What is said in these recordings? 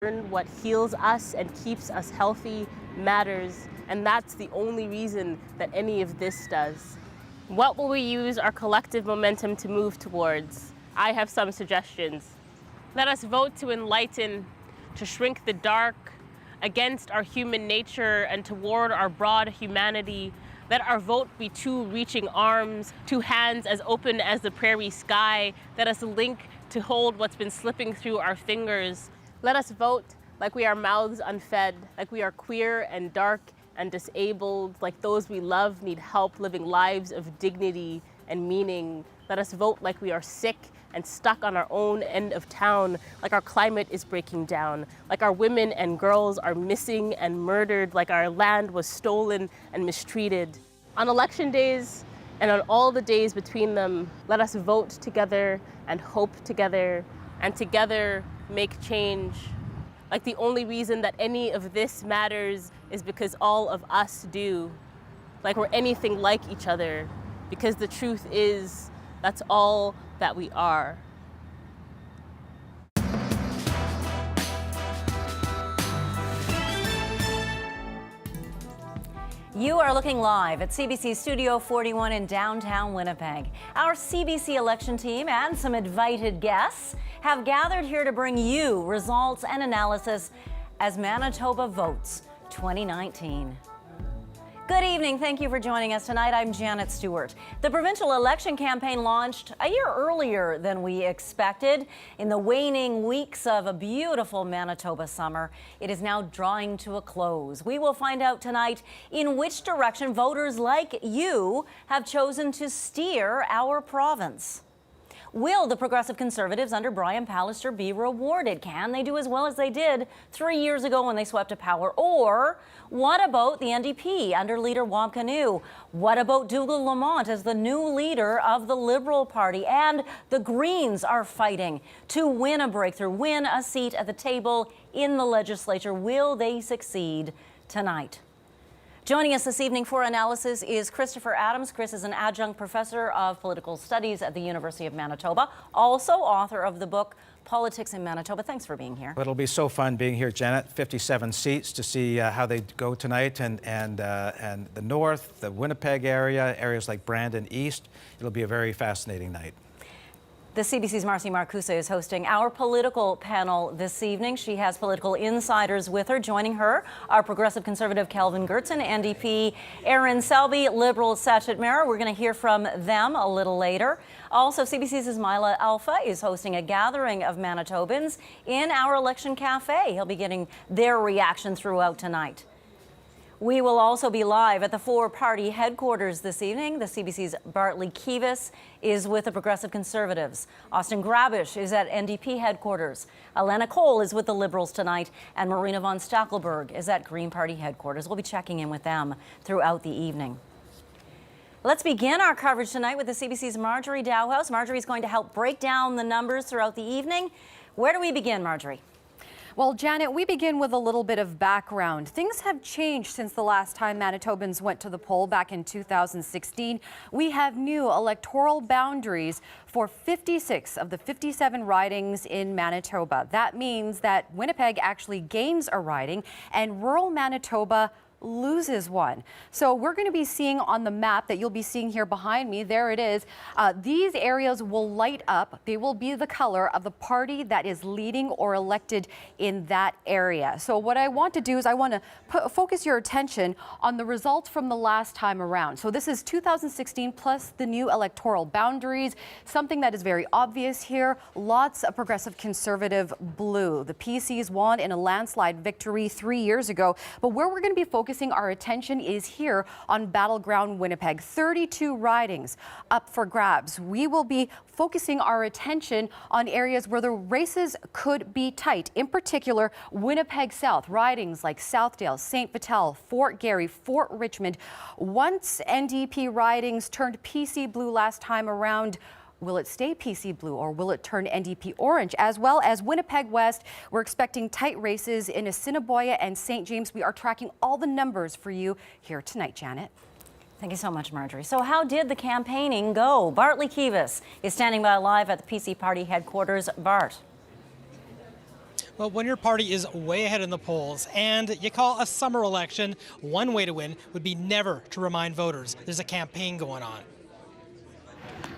What heals us and keeps us healthy matters, and that's the only reason that any of this does. What will we use our collective momentum to move towards? I have some suggestions. Let us vote to enlighten, to shrink the dark, against our human nature and toward our broad humanity. Let our vote be two reaching arms, two hands as open as the prairie sky. Let us link to hold what's been slipping through our fingers. Let us vote like we are mouths unfed, like we are queer and dark and disabled, like those we love need help living lives of dignity and meaning. Let us vote like we are sick and stuck on our own end of town, like our climate is breaking down, like our women and girls are missing and murdered, like our land was stolen and mistreated. On election days and on all the days between them, let us vote together and hope together, and together make change. Like the only reason that any of this matters is because all of us do. Like we're anything like each other, because the truth is that's all that we are. You are looking live at CBC Studio 41 in downtown Winnipeg. Our CBC election team and some invited guests have gathered here to bring you results and analysis as Manitoba votes 2019. Good evening. Thank you for joining us tonight. I'm Janet Stewart. The provincial election campaign launched a year earlier than we expected. In the waning weeks of a beautiful Manitoba summer, it is now drawing to a close. We will find out tonight in which direction voters like you have chosen to steer our province. Will the Progressive Conservatives under Brian Pallister be rewarded? Can they do as well as they did 3 years ago when they swept to power? Or what about the NDP under leader Wab Kinew? What about Dougal Lamont as the new leader of the Liberal Party? And the Greens are fighting to win a breakthrough, win a seat at the table in the legislature. Will they succeed tonight? Joining us this evening for analysis is Christopher Adams. Chris is an adjunct professor of political studies at the University of Manitoba, also author of the book Politics in Manitoba. Thanks for being here. It'll be so fun being here, Janet. 57 seats to see how they go tonight, and the north, the Winnipeg area, areas like Brandon East. It'll be a very fascinating night. The CBC's Marcy Marcusa is hosting our political panel this evening. She has political insiders with her. Joining her are Progressive Conservative Kelvin Goertzen, NDP Aaron Selby, Liberal Sachet Mehra. We're going to hear from them a little later. Also, CBC's Ismaila Alpha is hosting a gathering of Manitobans in our election cafe. He'll be getting their reaction throughout tonight. We will also be live at the four-party headquarters this evening. The CBC's Bartley Kivas is with the Progressive Conservatives. Austin Grabish is at NDP headquarters. Alana Cole is with the Liberals tonight. And Marina von Stackelberg is at Green Party headquarters. We'll be checking in with them throughout the evening. Let's begin our coverage tonight with the CBC's Marjorie Dowhouse. Marjorie's going to help break down the numbers throughout the evening. Where do we begin, Marjorie? Well, Janet, we begin with a little bit of background. Things have changed since the last time Manitobans went to the poll back in 2016. We have new electoral boundaries for 56 of the 57 ridings in Manitoba. That means that Winnipeg actually gains a riding and rural Manitoba loses one. So we're going to be seeing on the map that you'll be seeing here behind me, there it is, these areas will light up. They will be the color of the party that is leading or elected in that area. So what I want to do is I want to focus your attention on the results from the last time around. So this is 2016 plus the new electoral boundaries, something that is very obvious here. Lots of Progressive Conservative blue. The PCs won in a landslide victory 3 years ago, but where we're going to be focusing our attention is here on Battleground Winnipeg. 32 ridings up for grabs. We will be focusing our attention on areas where the races could be tight. In particular, Winnipeg South, ridings like Southdale, St. Vital, Fort Garry, Fort Richmond. Once NDP ridings turned PC blue last time around, will it stay PC blue or will it turn NDP orange? As well as Winnipeg West, we're expecting tight races in Assiniboia and St. James. We are tracking all the numbers for you here tonight, Janet. Thank you so much, Marjorie. So how did the campaigning go? Bartley Kivas is standing by live at the PC party headquarters. Bart. Well, when your party is way ahead in the polls and you call a summer election, one way to win would be never to remind voters there's a campaign going on.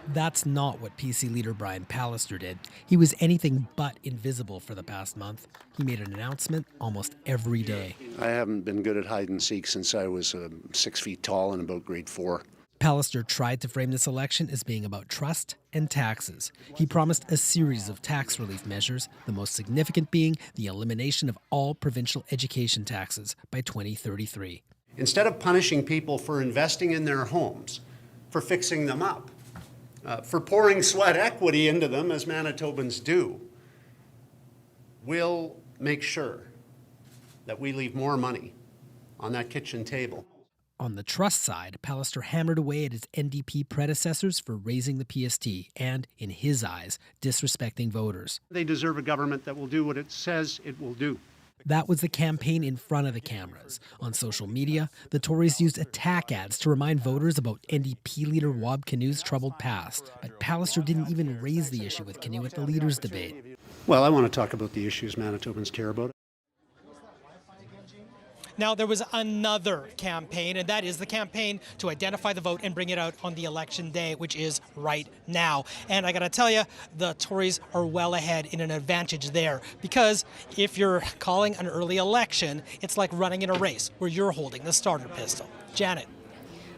That's not what PC leader Brian Pallister did. He was anything but invisible for the past month. He made an announcement almost every day. I haven't been good at hide and seek since I was 6 feet tall and about grade 4. Pallister tried to frame this election as being about trust and taxes. He promised a series of tax relief measures, the most significant being the elimination of all provincial education taxes by 2033. Instead of punishing people for investing in their homes, for fixing them up, for pouring sweat equity into them as Manitobans do, we'll make sure that we leave more money on that kitchen table. On the trust side, Pallister hammered away at his NDP predecessors for raising the PST and, in his eyes, disrespecting voters. They deserve a government that will do what it says it will do. That was the campaign in front of the cameras. On social media, the Tories used attack ads to remind voters about NDP leader Wab Kinew's troubled past. But Pallister didn't even raise the issue with Kinew at the leaders' debate. Well, I want to talk about the issues Manitobans care about. Now, there was another campaign, and that is the campaign to identify the vote and bring it out on the election day, which is right now. And I got to tell you, the Tories are well ahead in an advantage there, because if you're calling an early election, it's like running in a race where you're holding the starter pistol. Janet.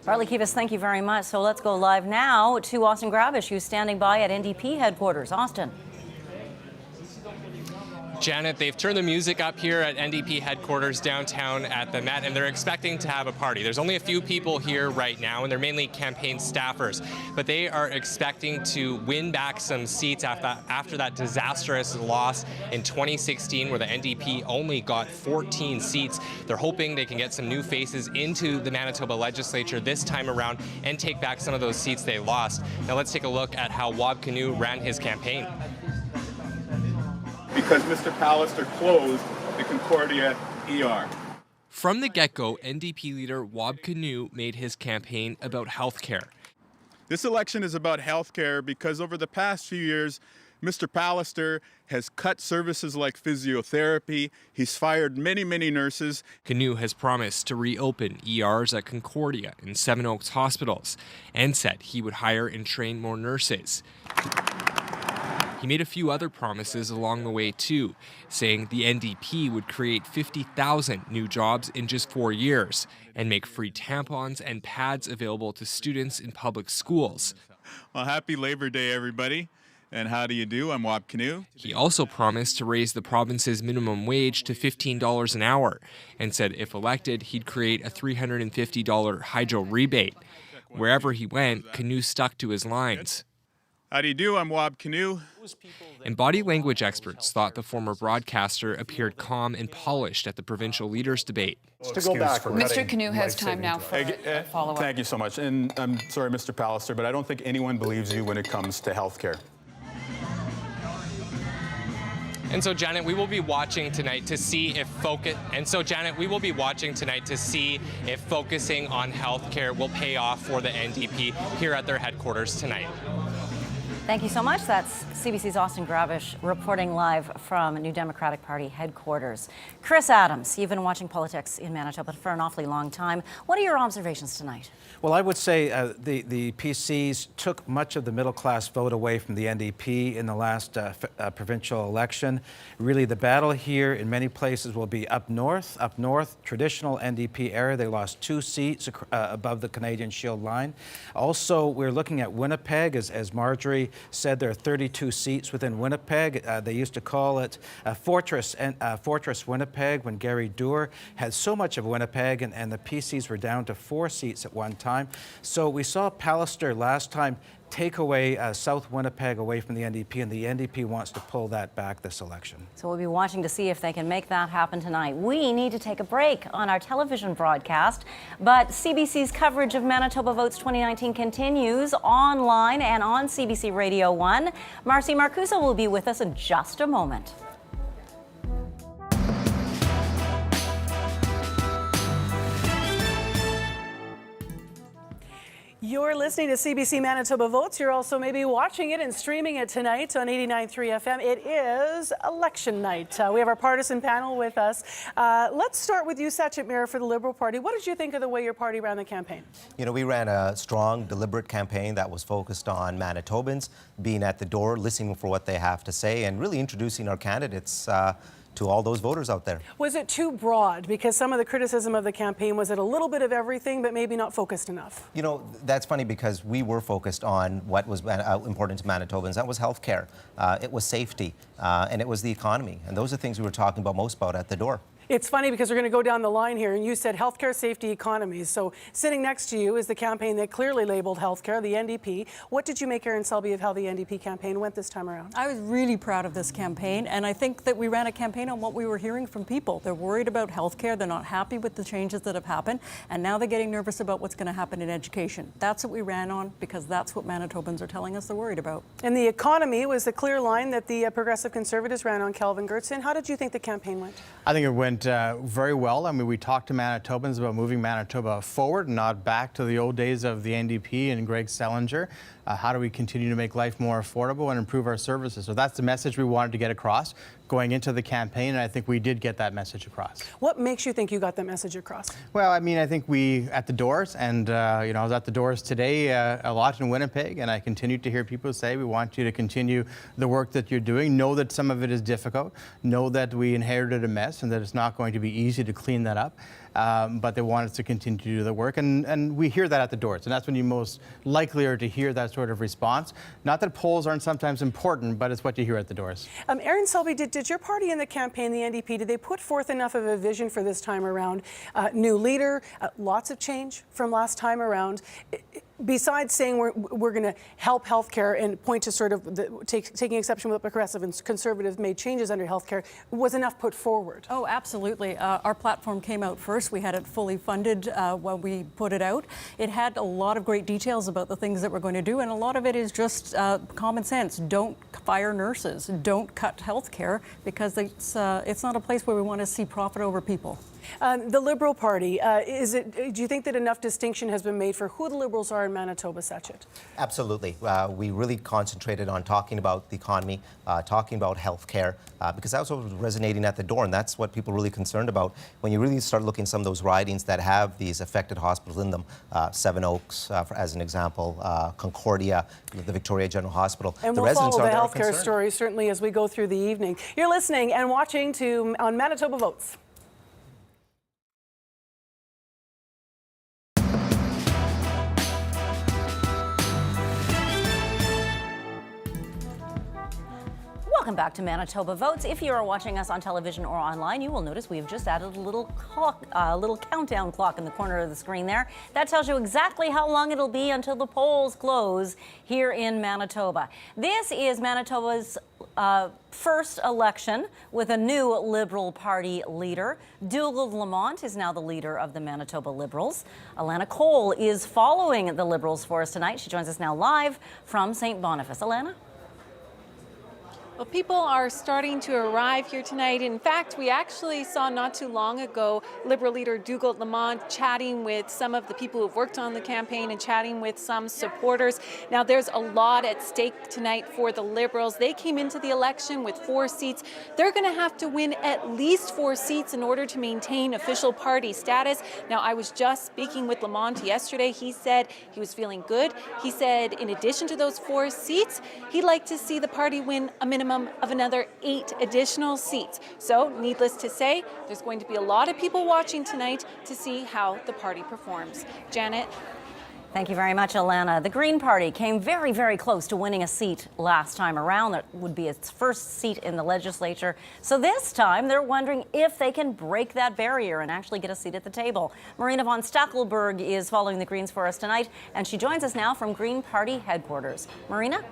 Bartley Kivas, thank you very much. So let's go live now to Austin Grabish, who's standing by at NDP headquarters. Austin. Janet, they've turned the music up here at NDP headquarters downtown at the Met, and they're expecting to have a party. There's only a few people here right now, and they're mainly campaign staffers, but they are expecting to win back some seats after that disastrous loss in 2016, where the NDP only got 14 seats. They're hoping they can get some new faces into the Manitoba legislature this time around and take back some of those seats they lost. Now let's take a look at how Wab Kinew ran his campaign. Because Mr. Pallister closed the Concordia ER. From the get-go, NDP leader Wab Kinew made his campaign about health care. This election is about health care because over the past few years, Mr. Pallister has cut services like physiotherapy. He's fired many, many nurses. Kinew has promised to reopen ERs at Concordia and Seven Oaks hospitals and said he would hire and train more nurses. He made a few other promises along the way too, saying the NDP would create 50,000 new jobs in just 4 years and make free tampons and pads available to students in public schools. Well, happy Labor Day, everybody. And how do you do? I'm Wab Kinew. He also promised to raise the province's minimum wage to $15 an hour and said if elected, he'd create a $350 hydro rebate. Wherever he went, Kinew stuck to his lines. How do you do? I'm Wab Kinew. And body language experts thought the former broadcaster appeared calm and polished at the provincial leaders' debate. Mr. Kinew has time now for a follow-up. Thank you so much. And I'm sorry, Mr. Pallister, but I don't think anyone believes you when it comes to health care. And so, Janet, we will be watching tonight to see if focusing on healthcare will pay off for the NDP here at their headquarters tonight. Thank you so much. That's CBC's Austin Grabish reporting live from New Democratic Party headquarters. Chris Adams, you've been watching politics in Manitoba for an awfully long time. What are your observations tonight? Well, I would say the PCs took much of the middle-class vote away from the NDP in the last provincial election. Really, the battle here in many places will be up north, traditional NDP area. They lost 2 seats above the Canadian Shield line. Also, we're looking at Winnipeg, as Marjorie said, there are 32 seats within Winnipeg. They used to call it Fortress Winnipeg when Gary Doer had so much of Winnipeg, and the PCs were down to 4 seats at one time. So we saw Pallister last time take away South Winnipeg away from the NDP, and the NDP wants to pull that back this election. So we'll be watching to see if they can make that happen tonight. We need to take a break on our television broadcast, but CBC's coverage of Manitoba Votes 2019 continues online and on CBC Radio 1. Marcy Marcuso will be with us in just a moment. You're listening to CBC Manitoba Votes. You're also maybe watching it and streaming it tonight on 89.3 FM. It is election night. We have our partisan panel with us. Let's start with you, Sachin Mehra, for the Liberal Party. What did you think of the way your party ran the campaign? You know, we ran a strong, deliberate campaign that was focused on Manitobans being at the door, listening for what they have to say, and really introducing our candidates to all those voters out there. Was it too broad? Because some of the criticism of the campaign was it a little bit of everything, but maybe not focused enough? You know, that's funny because we were focused on what was important to Manitobans. That was healthcare, it was safety, and it was the economy. And those are things we were talking about most about at the door. It's funny because we're going to go down the line here, and you said healthcare, safety, economies. So sitting next to you is the campaign that clearly labeled healthcare, the NDP. What did you make, Erin Selby, of how the NDP campaign went this time around? I was really proud of this campaign, and I think that we ran a campaign on what we were hearing from people. They're worried about healthcare, they're not happy with the changes that have happened, and now they're getting nervous about what's going to happen in education. That's what we ran on because that's what Manitobans are telling us they're worried about. And the economy was the clear line that the Progressive Conservatives ran on, Kelvin Gertzen. How did you think the campaign went? I think it went very well. I mean, we talked to Manitobans about moving Manitoba forward, not back to the old days of the NDP and Greg Selinger. How do we continue to make life more affordable and improve our services? So that's the message we wanted to get across going into the campaign, and I think we did get that message across. What makes you think you got that message across? Well, I mean, I think we at the doors, and I was at the doors today a lot in Winnipeg, and I continued to hear people say, we want you to continue the work that you're doing. Know that some of it is difficult. Know that we inherited a mess and that it's not going to be easy to clean that up. But they want us to continue to do the work, and we hear that at the doors, and that's when you most likely are to hear that sort of response. Not that polls aren't sometimes important, but it's what you hear at the doors. Erin Selby, did your party in the campaign, the NDP, did they put forth enough of a vision for this time around? New leader, lots of change from last time around. Besides saying we're going to help healthcare and point to sort of taking exception with Progressive and Conservative made changes under healthcare, was enough put forward? Oh, absolutely. Our platform came out first. We had it fully funded when we put it out. It had a lot of great details about the things that we're going to do, and a lot of it is just common sense. Don't fire nurses. Don't cut healthcare because it's not a place where we want to see profit over people. The Liberal Party, do you think that enough distinction has been made for who the Liberals are in Manitoba, Sachin? Absolutely. We really concentrated on talking about the economy, talking about healthcare, because that's what was resonating at the door, and that's what people are really concerned about. When you really start looking at some of those ridings that have these affected hospitals in them, Seven Oaks, as an example, Concordia, the Victoria General Hospital. And we'll follow the healthcare story certainly as we go through the evening. You're listening and watching on Manitoba Votes. Welcome back to Manitoba Votes. If you are watching us on television or online, you will notice we have just added a little clock, little countdown clock in the corner of the screen there. That tells you exactly how long it'll be until the polls close here in Manitoba. This is Manitoba's first election with a new Liberal Party leader. Dougald Lamont is now the leader of the Manitoba Liberals. Alana Cole is following the Liberals for us tonight. She joins us now live from St. Boniface. Alana? Well, people are starting to arrive here tonight. In fact, we actually saw not too long ago Liberal leader Dougald Lamont chatting with some of the people who've worked on the campaign and chatting with some supporters. Now, there's a lot at stake tonight for the Liberals. They came into the election with 4 seats. They're going to have to win at least 4 seats in order to maintain official party status. Now, I was just speaking with Lamont yesterday. He said he was feeling good. He said in addition to those 4 seats, he'd like to see the party win a minimum of another 8 additional seats. So, needless to say, there's going to be a lot of people watching tonight to see how the party performs. Janet? Thank you very much, Alana. The Green Party came very, very close to winning a seat last time around. That would be its first seat in the legislature. So this time, they're wondering if they can break that barrier and actually get a seat at the table. Marina von Stackelberg is following the Greens for us tonight, and she joins us now from Green Party headquarters. Marina?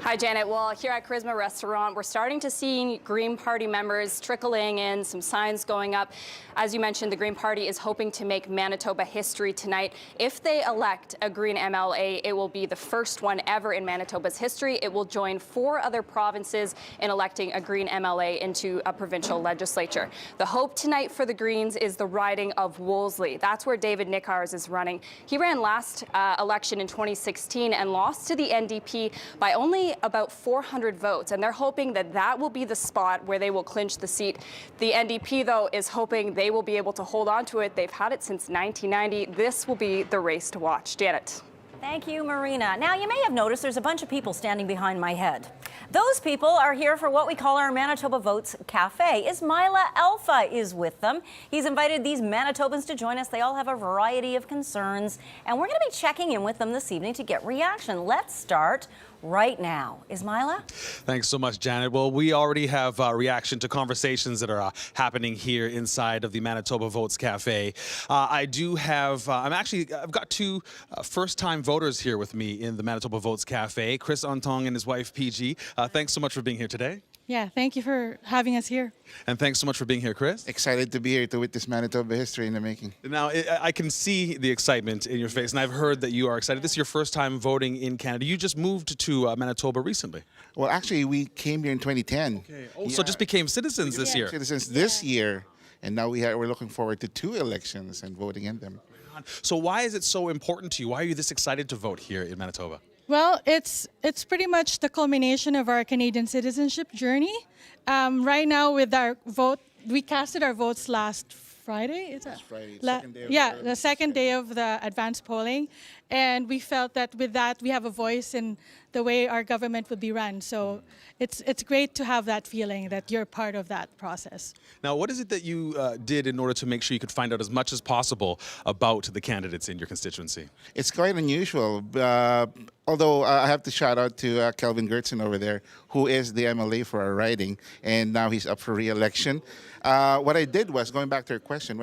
Hi, Janet. Well, here at Charisma Restaurant, we're starting to see Green Party members trickling in, some signs going up. As you mentioned, the Green Party is hoping to make Manitoba history tonight. If they elect a Green MLA, it will be the first one ever in Manitoba's history. It will join 4 other provinces in electing a Green MLA into a provincial legislature. The hope tonight for the Greens is the riding of Wolseley. That's where David Nickars is running. He ran last election in 2016 and lost to the NDP by only about 400 votes, and they're hoping that that will be the spot where they will clinch the seat. The NDP, though, is hoping they will be able to hold on to it. They've had it since 1990. This will be the race to watch. Janet. Thank you, Marina. Now, you may have noticed there's a bunch of people standing behind my head. Those people are here for what we call our Manitoba Votes Cafe. Ismaila Alpha is with them. He's invited these Manitobans to join us. They all have a variety of concerns, and we're going to be checking in with them this evening to get reaction. Let's start right now. Ismaila? Thanks so much, Janet. Well, we already have reaction to conversations that are happening here inside of the Manitoba Votes Cafe. I do have, I've got 2 first-time voters here with me in the Manitoba Votes Cafe, Chris Ontong and his wife, PG. Thanks so much for being here today. Yeah, thank you for having us here. And thanks so much for being here, Chris. Excited to be here to witness Manitoba history in the making. Now, I can see the excitement in your face, and I've heard that you are excited. This is your first time voting in Canada. You just moved to Manitoba recently. Well, actually, we came here in 2010. Okay. Oh, so just became citizens this year. Citizens this year, and now we're looking forward to 2 elections and voting in them. So why is it so important to you? Why are you this excited to vote here in Manitoba? Well, it's pretty much the culmination of our Canadian citizenship journey. Right now, with our vote, we casted our votes last Friday. Is that Friday? The second day of the advanced polling, and we felt that with that we have a voice in the way our government would be run. So it's great to have that feeling that you're part of that process. Now, what is it that you did in order to make sure you could find out as much as possible about the candidates in your constituency? It's quite unusual. Although I have to shout out to Kelvin Gertson over there, who is the MLA for our riding, and now he's up for re-election. What I did was, going back to your question,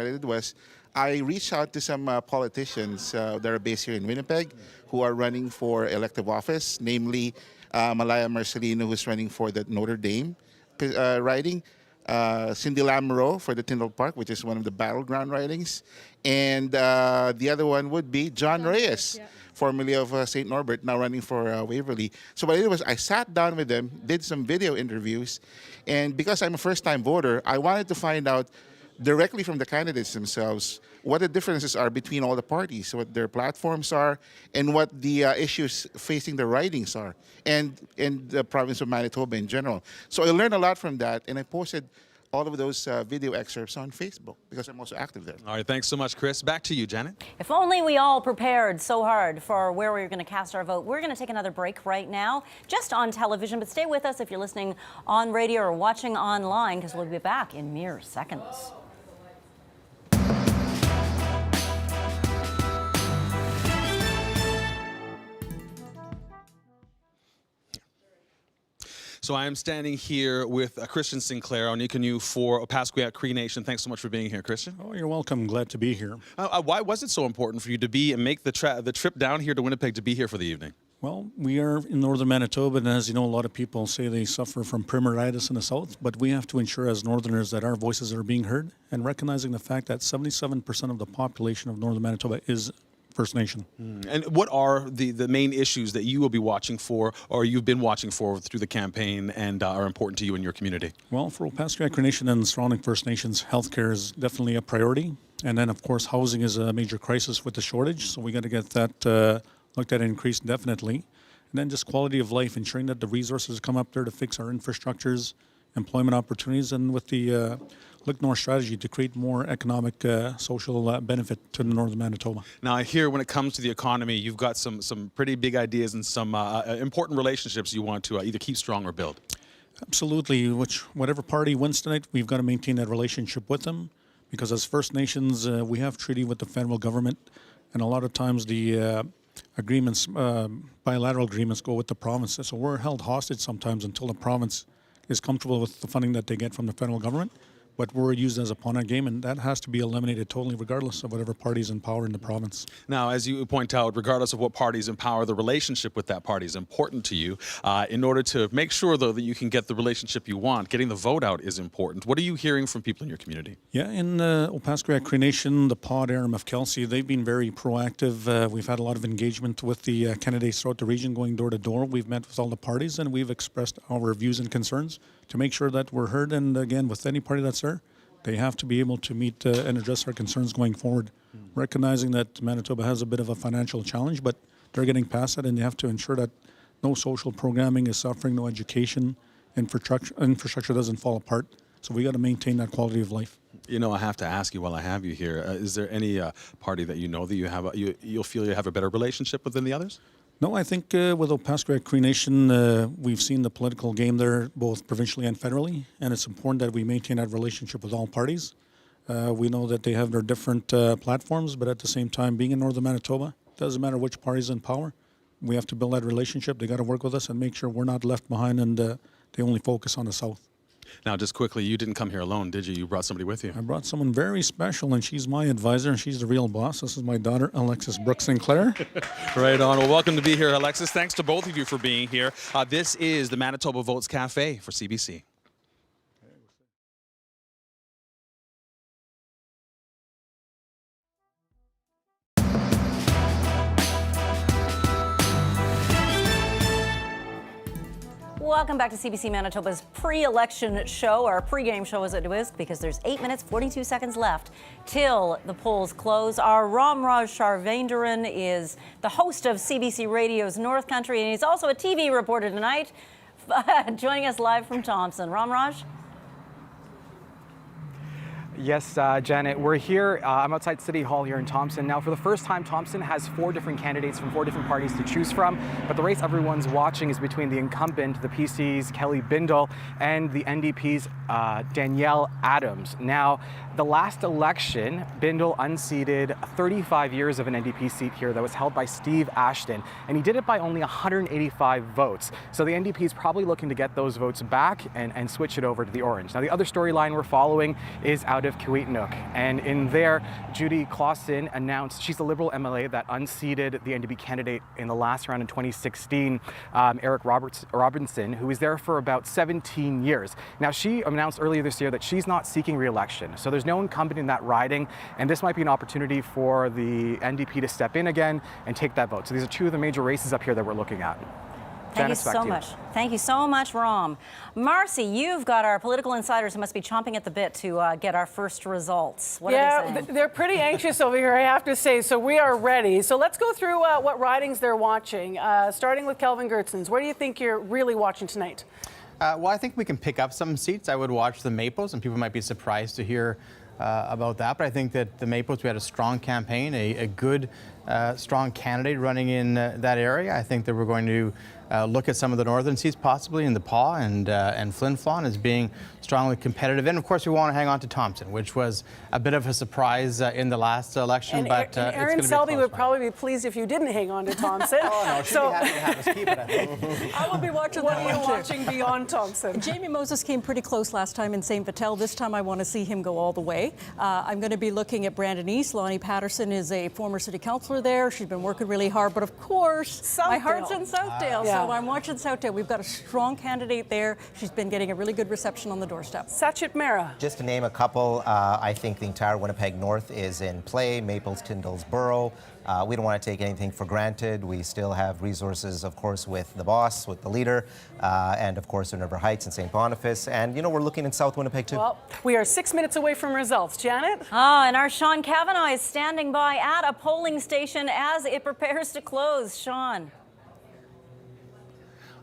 I reached out to some politicians that are based here in Winnipeg who are running for elective office, namely Malaya Marcelino, who's running for the Notre Dame riding, Cindy Lamoureux for the Tyndall Park, which is one of the battleground ridings, and the other one would be John Reyes, formerly of St. Norbert, now running for Waverly. So what I did was I sat down with them, did some video interviews, and because I'm a first-time voter, I wanted to find out directly from the candidates themselves what the differences are between all the parties, what their platforms are, and what the issues facing the ridings are, and in the province of Manitoba in general. So I learned a lot from that, and I posted all of those video excerpts on Facebook because I'm also active there. All right, thanks so much, Chris. Back to you, Janet. If only we all prepared so hard for where we're going to cast our vote. We're going to take another break right now, just on television, but stay with us if you're listening on radio or watching online, because we'll be back in mere seconds. So I am standing here with Christian Sinclair, Onikanu for Opaskwayak Cree Nation. Thanks so much for being here, Christian. Oh, you're welcome. Glad to be here. Why was it so important for you to be and make the trip down here to Winnipeg to be here for the evening? Well, we are in northern Manitoba, and as you know, a lot of people say they suffer from primaritis in the south, but we have to ensure as northerners that our voices are being heard, and recognizing the fact that 77% of the population of northern Manitoba is First Nation. And what are the main issues that you will be watching for, or you've been watching for through the campaign, and are important to you in your community? Well, for Opaskwayak Cree Nation and surrounding First Nations, healthcare is definitely a priority. And then, of course, housing is a major crisis with the shortage, so we got to get that looked at and increased definitely. And then just quality of life, ensuring that the resources come up there to fix our infrastructures, employment opportunities, and with the Look North strategy to create more economic, social benefit to the northern Manitoba. Now, I hear when it comes to the economy, you've got some pretty big ideas and some important relationships you want to either keep strong or build. Absolutely. Whatever party wins tonight, we've got to maintain that relationship with them, because as First Nations, we have treaty with the federal government, and a lot of times the agreements, bilateral agreements, go with the provinces. So we're held hostage sometimes until the province is comfortable with the funding that they get from the federal government. but we're used as a pawn on game, and that has to be eliminated totally, regardless of whatever party's in power in the province. Now, as you point out, regardless of what party's in power, the relationship with that party is important to you. In order to make sure, though, that you can get the relationship you want, getting the vote out is important. What are you hearing from people in your community? Yeah, in Opaskwayak Cree Nation, the pod Aram of Kelsey, they've been very proactive. We've had a lot of engagement with the candidates throughout the region, going door to door. We've met with all the parties, and we've expressed our views and concerns to make sure that we're heard. And again, with any party that's there, they have to be able to meet and address our concerns going forward, recognizing that Manitoba has a bit of a financial challenge, but they're getting past that, and they have to ensure that no social programming is suffering, no education, infrastructure doesn't fall apart. So we got to maintain that quality of life. You know, I have to ask you while I have you here, is there any party that you know that you have you'll feel you have a better relationship with than the others? No, I think with Opaskwayak Cree Nation, we've seen the political game there, both provincially and federally, and it's important that we maintain that relationship with all parties. We know that they have their different platforms, but at the same time, being in northern Manitoba, doesn't matter which party's in power, we have to build that relationship. They got to work with us and make sure we're not left behind and they only focus on the south. Now, just quickly, you didn't come here alone, did you? You brought somebody with you. I brought someone very special, and she's my advisor, and she's the real boss. This is my daughter, Alexis Brooks Sinclair. Right on. Well, welcome to be here, Alexis. Thanks to both of you for being here. This is the Manitoba Votes Cafe for CBC. Welcome back to CBC Manitoba's pre-election show, or pre-game show as it is, because there's 8 minutes, 42 seconds left till the polls close. Our Ramraj Sharvendaran is the host of CBC Radio's North Country, and he's also a TV reporter tonight, joining us live from Thompson. Ramraj? Yes, Janet, we're here. I'm outside City Hall here in Thompson. Now, for the first time, Thompson has 4 different candidates from 4 different parties to choose from. But the race everyone's watching is between the incumbent, the PC's Kelly Bindel, and the NDP's Danielle Adams. Now, the last election, Bindel unseated 35 years of an NDP seat here that was held by Steve Ashton, and he did it by only 185 votes. So the NDP is probably looking to get those votes back and switch it over to the Orange. Now, the other storyline we're following is out of Kiiwetinoong, and in there, Judy Clausen announced she's the Liberal MLA that unseated the NDP candidate in the last round in 2016, Eric Robinson, who was there for about 17 years. Now, she announced earlier this year that she's not seeking re-election, so there's no incumbent in that riding, and this might be an opportunity for the NDP to step in again and take that vote. So these are 2 of the major races up here that we're looking at. Thank you so much. Thank you so much, Ram. Marcy, you've got our political insiders who must be chomping at the bit to get our first results. What are they saying? They're pretty anxious over here, I have to say, so we are ready. So let's go through what ridings they're watching, starting with Kelvin Gertzens. Where do you think you're really watching tonight? Well, I think we can pick up some seats. I would watch the Maples, and people might be surprised to hear about that. But I think that the Maples, we had a strong campaign, a good, strong candidate running in that area. I think that we're going to look at some of the northern seats, possibly in the Paw and Flin Flon, as being strongly competitive. And of course, we want to hang on to Thompson, which was a bit of a surprise in the last election. And Aaron Selby would probably be pleased if you didn't hang on to Thompson. Oh, no, she'd be happy to have us keep it, I think. I will be watching What that are you one, too. watching beyond Thompson? Jamie Moses came pretty close last time in St. Vital. This time I want to see him go all the way. I'm going to be looking at Brandon East. Lonnie Patterson is a former city councillor there. She's been working really hard, but of course, my heart's in Southdale, so I'm watching Southdale. We've got a strong candidate there. She's been getting a really good reception on the doorstep. Sachit Mehra. Just to name a couple, I think the entire Winnipeg North is in play. Maples, Tyndallsboro. We don't want to take anything for granted. We still have resources, of course, with the boss, with the leader, and of course in River Heights and St. Boniface. And, you know, we're looking in South Winnipeg, too. Well, we are 6 minutes away from results. Janet? And our Sean Kavanagh is standing by at a polling station as it prepares to close. Sean.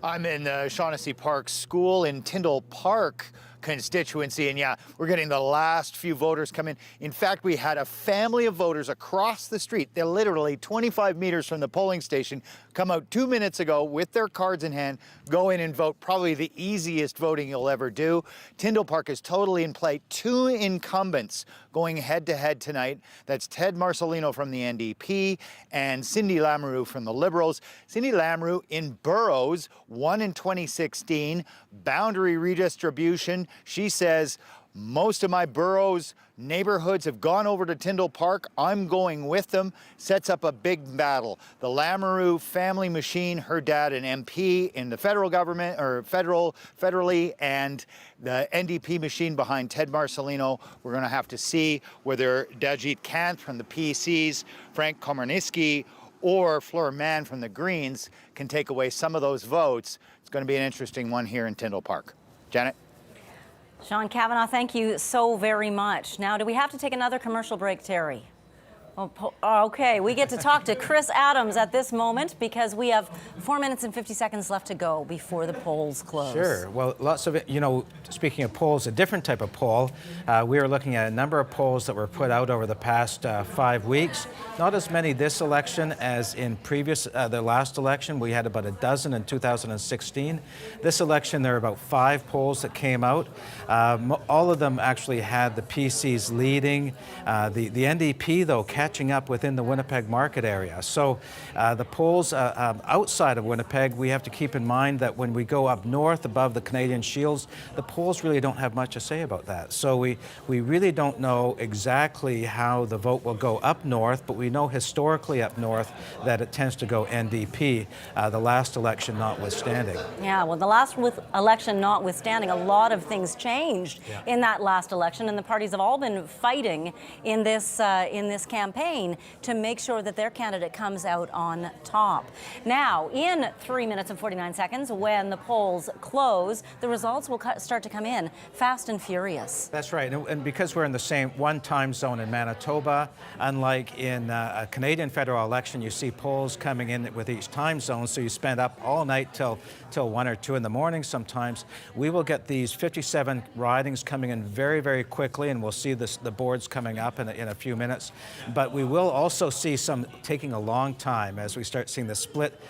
I'm in Shaughnessy Park School in Tyndall Park constituency, and yeah, we're getting the last few voters come in. In fact, we had a family of voters across the street. They're literally 25 meters from the polling station, come out 2 minutes ago with their cards in hand, go in and vote. Probably the easiest voting you'll ever do. Tyndall Park is totally in play. 2 incumbents going head-to-head tonight. That's Ted Marcelino from the NDP and Cindy Lamoureux from the Liberals. Cindy Lamoureux in boroughs, won in 2016. Boundary redistribution. She says Most of my boroughs, neighborhoods have gone over to Tyndall Park. I'm going with them. Sets up a big battle. The Lamoureux family machine, her dad an MP in the federal government, or federally, and the NDP machine behind Ted Marcelino. We're going to have to see whether Dajit Kant from the PCs, Frank Komarniski, or Fleur Mann from the Greens can take away some of those votes. It's going to be an interesting one here in Tyndall Park. Janet? Sean Cavanaugh, thank you so very much. Now, do we have to take another commercial break, Terry? Okay, we get to talk to Chris Adams at this moment because we have 4 minutes and 50 seconds left to go before the polls close. Sure. Well, lots of it, speaking of polls, a different type of poll. We are looking at a number of polls that were put out over the past 5 weeks. Not as many this election as in the last election. We had about a dozen in 2016. This election, there are about 5 polls that came out. All of them actually had the PCs leading. The NDP, though, catching up within the Winnipeg market area. So the polls outside of Winnipeg, we have to keep in mind that when we go up north above the Canadian Shields, the polls really don't have much to say about that. So we really don't know exactly how the vote will go up north, but we know historically up north that it tends to go NDP, the last election notwithstanding. Yeah, well, the last election notwithstanding, a lot of things changed in that last election, and the parties have all been fighting in this campaign to make sure that their candidate comes out on top. Now, in 3 minutes and 49 seconds, when the polls close, the results will start to come in fast and furious. That's right, and because we're in the same one time zone in Manitoba, unlike in a Canadian federal election, you see polls coming in with each time zone, so you spend up all night till 1 or 2 in the morning sometimes. We will get these 57 ridings coming in very, very quickly, and we'll see the boards coming up in a few minutes. But we will also see some taking a long time as we start seeing the split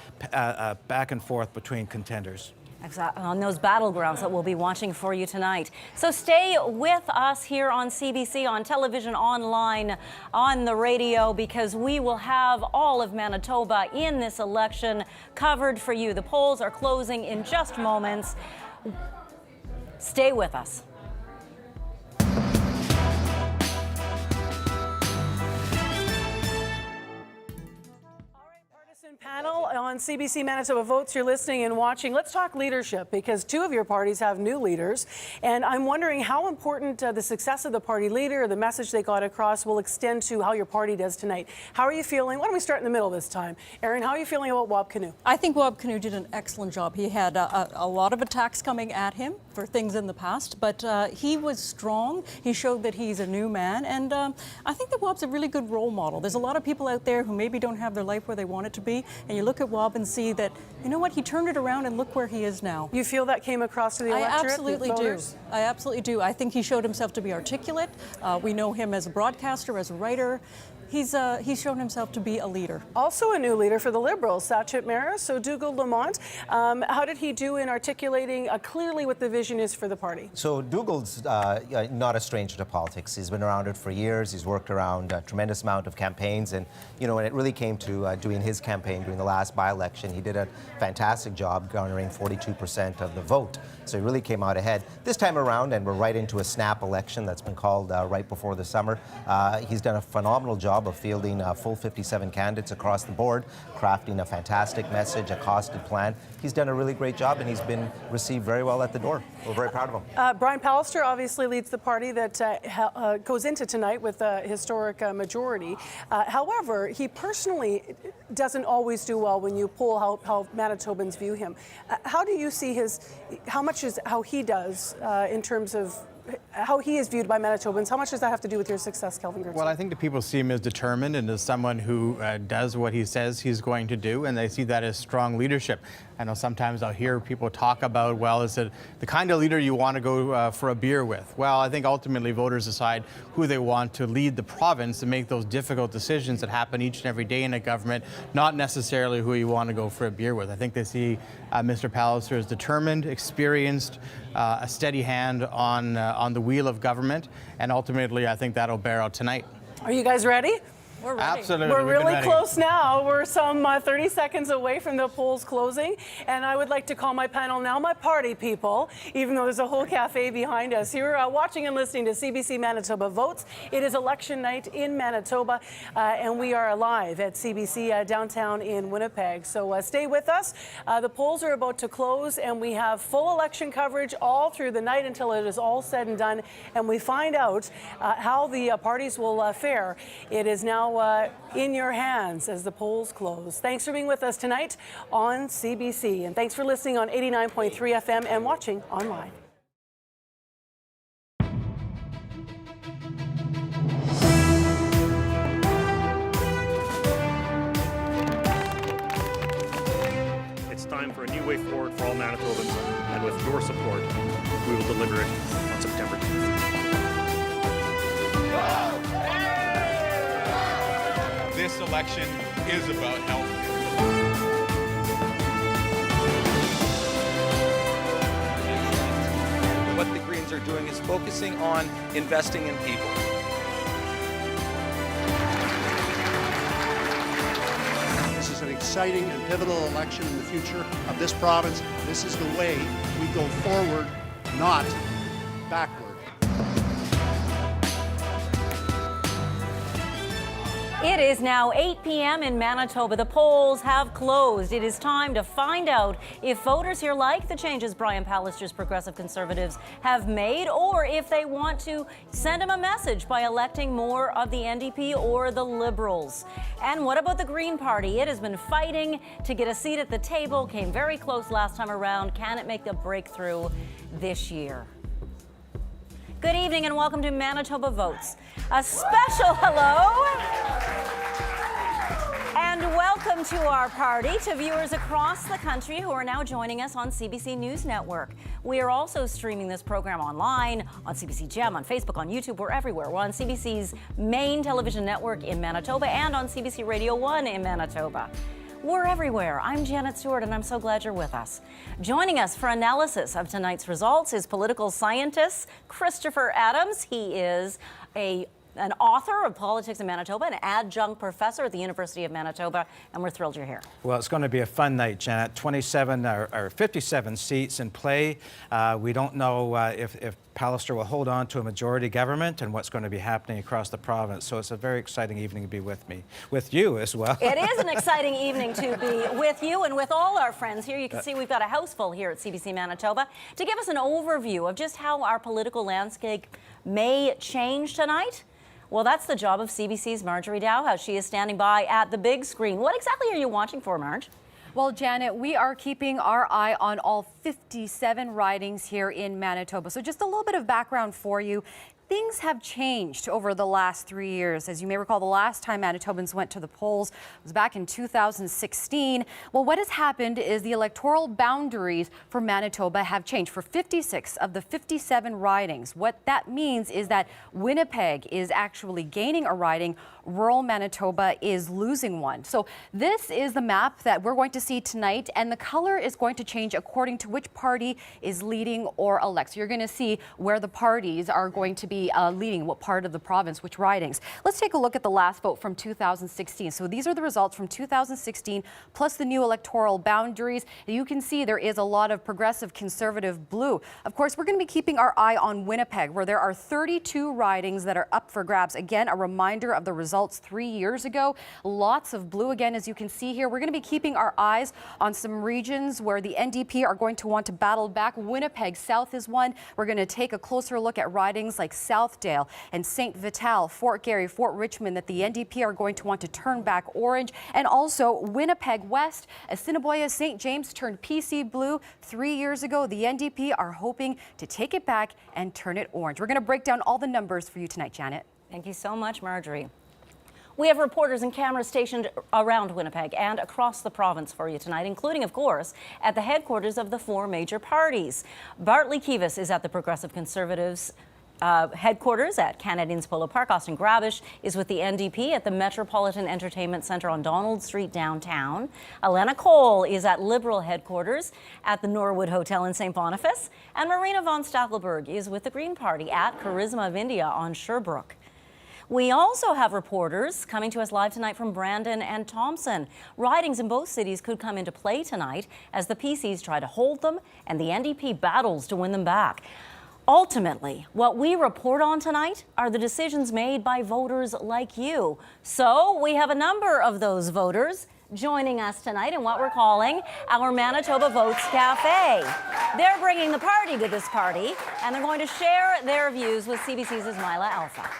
back and forth between contenders. Exactly, on those battlegrounds that we'll be watching for you tonight. So stay with us here on CBC, on television, online, on the radio, because we will have all of Manitoba in this election covered for you. The polls are closing in just moments. Stay with us. Panel on CBC Manitoba Votes. You're listening and watching. Let's talk leadership, because 2 of your parties have new leaders, and I'm wondering how important the success of the party leader, the message they got across, will extend to how your party does tonight. How are you feeling? Why don't we start in the middle this time? Erin, how are you feeling about Wab Kinew? I think Wab Kinew did an excellent job. He had a lot of attacks coming at him for things in the past, but he was strong. He showed that he's a new man, and I think that Wab's a really good role model. There's a lot of people out there who maybe don't have their life where they want it to be, and you look at Wab and see that, you know what, he turned it around and look where he is now. You feel that came across to the electorate? I absolutely do. I absolutely do. I think he showed himself to be articulate. We know him as a broadcaster, as a writer. He's shown himself to be a leader. Also a new leader for the Liberals, Sachet Maris. So Dougal Lamont, how did he do in articulating clearly what the vision is for the party? So Dougal's not a stranger to politics. He's been around it for years. He's worked around a tremendous amount of campaigns, and when it really came to doing his campaign during the last by-election, he did a fantastic job garnering 42% of the vote. So he really came out ahead. This time around, and we're right into a snap election that's been called right before the summer, he's done a phenomenal job of fielding full 57 candidates across the board, crafting a fantastic message, a costed plan. He's done a really great job, and he's been received very well at the door. We're very proud of him. Brian Pallister obviously leads the party that goes into tonight with a historic majority. However, he personally doesn't always do well when you poll how Manitobans view him. How do you see how he does in terms of how he is viewed by Manitobans? How much does that have to do with your success, Kelvin Gertz? Well, I think the people see him as determined and as someone who does what he says he's going to do, and they see that as strong leadership. I know sometimes I'll hear people talk about, well, is it the kind of leader you want to go for a beer with? Well, I think ultimately voters decide who they want to lead the province and make those difficult decisions that happen each and every day in a government, not necessarily who you want to go for a beer with. I think they see Mr. Pallister as determined, experienced, a steady hand on the wheel of government, and ultimately I think that'll bear out tonight. Are you guys ready? We're ready. Absolutely. We're We've been really ready. close now. We're some 30 seconds away from the polls closing. And I would like to call my panel now my party people, even though there's a whole cafe behind us. You're watching and listening to CBC Manitoba Votes. It is election night in Manitoba, and we are live at CBC downtown in Winnipeg. So stay with us. The polls are about to close, and we have full election coverage all through the night until it is all said and done, and we find out how the parties will fare. It is now in your hands as the polls close. Thanks for being with us tonight on CBC, and thanks for listening on 89.3 FM and watching online. It's time for a new way forward for all Manitobans, and with your support, we will deliver it on September 10th. This election is about health. What the Greens are doing is focusing on investing in people. This is an exciting and pivotal election in the future of this province. This is the way we go forward, not backward. It is now 8 p.m. in Manitoba. The polls have closed. It is time to find out if voters here like the changes Brian Pallister's Progressive Conservatives have made, or if they want to send him a message by electing more of the NDP or the Liberals. And what about the Green Party? It has been fighting to get a seat at the table, came very close last time around. Can it make a breakthrough this year? Good evening and welcome to Manitoba Votes. A special hello and welcome to our party to viewers across the country who are now joining us on CBC News Network. We are also streaming this program online, on CBC Gem, on Facebook, on YouTube. We're everywhere. We're on CBC's main television network in Manitoba and on CBC Radio 1 in Manitoba. We're everywhere. I'm Janet Stewart, and I'm so glad you're with us. Joining us for analysis of tonight's results is political scientist Christopher Adams. He is an author of Politics in Manitoba, an adjunct professor at the University of Manitoba, and we're thrilled you're here. Well, it's going to be a fun night, Janet. 27 or 57 seats in play. We don't know if Pallister will hold on to a majority government and what's going to be happening across the province. So it's a very exciting evening to be with you as well. It is an exciting evening to be with you and with all our friends here. You can see we've got a house full here at CBC Manitoba to give us an overview of just how our political landscape may change tonight. Well, that's the job of CBC's Marjorie Dowhouse. She is standing by at the big screen. What exactly are you watching for, Marge? Well, Janet, we are keeping our eye on all 57 ridings here in Manitoba. So just a little bit of background for you. Things have changed over the last 3 years. As you may recall, the last time Manitobans went to the polls was back in 2016. Well, what has happened is the electoral boundaries for Manitoba have changed for 56 of the 57 ridings. What that means is that Winnipeg is actually gaining a riding, rural Manitoba is losing one. So this is the map that we're going to see tonight, and the color is going to change according to which party is leading or elect. So you're going to see where the parties are going to be leading, what part of the province, which ridings. Let's take a look at the last vote from 2016. So these are the results from 2016, plus the new electoral boundaries. You can see there is a lot of progressive conservative blue. Of course, we're going to be keeping our eye on Winnipeg, where there are 32 ridings that are up for grabs. Again, a reminder of the results 3 years ago. Lots of blue again, as you can see here. We're going to be keeping our eyes on some regions where the NDP are going to want to battle back. Winnipeg South is one. We're going to take a closer look at ridings like Southdale and St. Vital, Fort Garry, Fort Richmond, that the NDP are going to want to turn back orange. And also Winnipeg West, Assiniboia, St. James turned PC blue 3 years ago. The NDP are hoping to take it back and turn it orange. We're going to break down all the numbers for you tonight, Janet. Thank you so much, Marjorie. We have reporters and cameras stationed around Winnipeg and across the province for you tonight, including, of course, at the headquarters of the four major parties. Bartley Kivas is at the Progressive Conservatives headquarters at Canadians Polo Park. Austin Grabish is with the NDP at the Metropolitan Entertainment Centre on Donald Street downtown. Alana Cole is at Liberal headquarters at the Norwood Hotel in St. Boniface. And Marina von Stackelberg is with the Green Party at Charisma of India on Sherbrooke. We also have reporters coming to us live tonight from Brandon and Thompson. Ridings in both cities could come into play tonight as the PCs try to hold them and the NDP battles to win them back. Ultimately, what we report on tonight are the decisions made by voters like you. So we have a number of those voters joining us tonight in what we're calling our Manitoba Votes Cafe. They're bringing the party to this party, and they're going to share their views with CBC's Ismaila Alpha.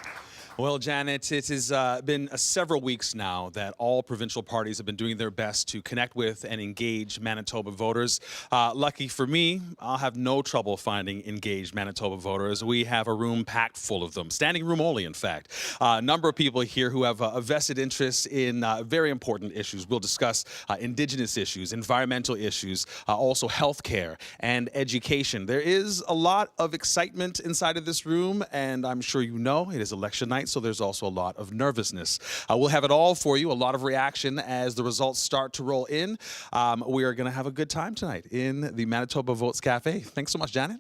Well, Janet, it has been several weeks now that all provincial parties have been doing their best to connect with and engage Manitoba voters. Lucky for me, I'll have no trouble finding engaged Manitoba voters. We have a room packed full of them, standing room only, in fact. A number of people here who have a vested interest in very important issues. We'll discuss Indigenous issues, environmental issues, also healthcare and education. There is a lot of excitement inside of this room, and I'm sure you know it is election night, so there's also a lot of nervousness. We'll have it all for you, a lot of reaction as the results start to roll in. We are going to have a good time tonight in the Manitoba Votes Cafe. Thanks so much, Janet.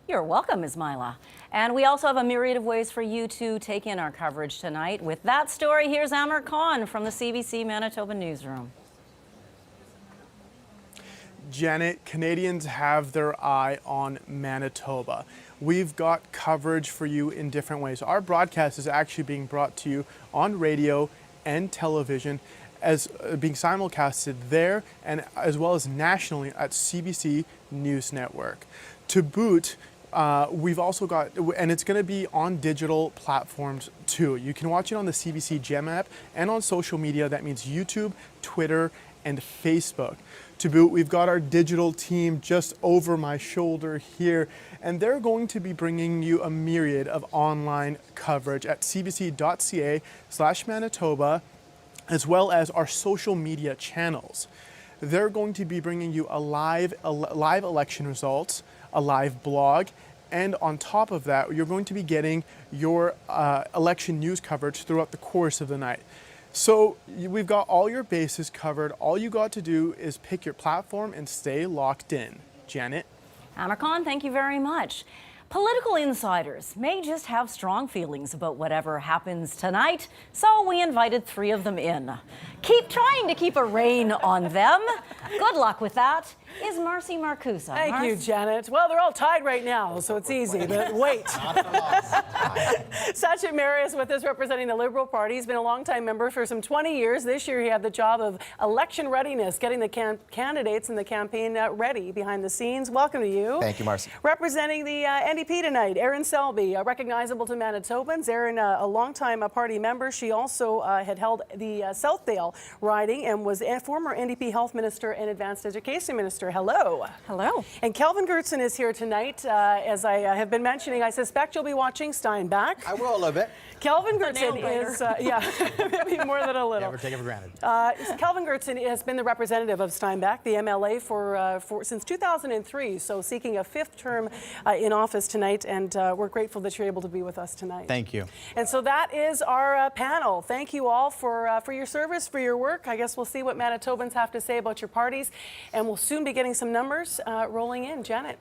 You're welcome, Ismaila. And we also have a myriad of ways for you to take in our coverage tonight. With that story, here's Amar Khan from the CBC Manitoba Newsroom. Janet, Canadians have their eye on Manitoba. We've got coverage for you in different ways. Our broadcast is actually being brought to you on radio and television, as being simulcasted there and as well as nationally at CBC News Network. To boot, we've also got, and it's going to be on digital platforms too. You can watch it on the CBC Gem app and on social media. That means YouTube, Twitter, and Facebook. To boot, we've got our digital team just over my shoulder here, and they're going to be bringing you a myriad of online coverage at cbc.ca/Manitoba, as well as our social media channels. They're going to be bringing you live election results, a live blog, and on top of that, you're going to be getting your election news coverage throughout the course of the night. So we've got all your bases covered. All you got to do is pick your platform and stay locked in. Janet? Amar Khan, thank you very much. Political insiders may just have strong feelings about whatever happens tonight, so we invited 3 of them in. Keep trying to keep a rein on them. Good luck with that. Is Marcy Marcusa. Thank you, Janet. Well, they're all tied right now, so it's easy, but wait. Sachin Marius with us, representing the Liberal Party. He's been a longtime member for some 20 years. This year he had the job of election readiness, getting the candidates in the campaign ready behind the scenes. Welcome to you. Thank you, Marcy. Representing the NDP tonight, Erin Selby, recognizable to Manitobans. Erin, a longtime party member. She also had held the Southdale riding and was a former NDP Health Minister and Advanced Education Minister. Hello. Hello. And Kelvin Gertson is here tonight. As I have been mentioning, I suspect you'll be watching Steinbach. I will a little bit. Kelvin Gertson is, maybe more than a little. Never take it for granted. Kelvin Gertson has been the representative of Steinbach, the MLA, for since 2003, so seeking a 5th term in office tonight, and we're grateful that you're able to be with us tonight. Thank you. And so that is our panel. Thank you all for your service, for your work. I guess we'll see what Manitobans have to say about your parties, and we'll soon be getting some numbers rolling in. Janet.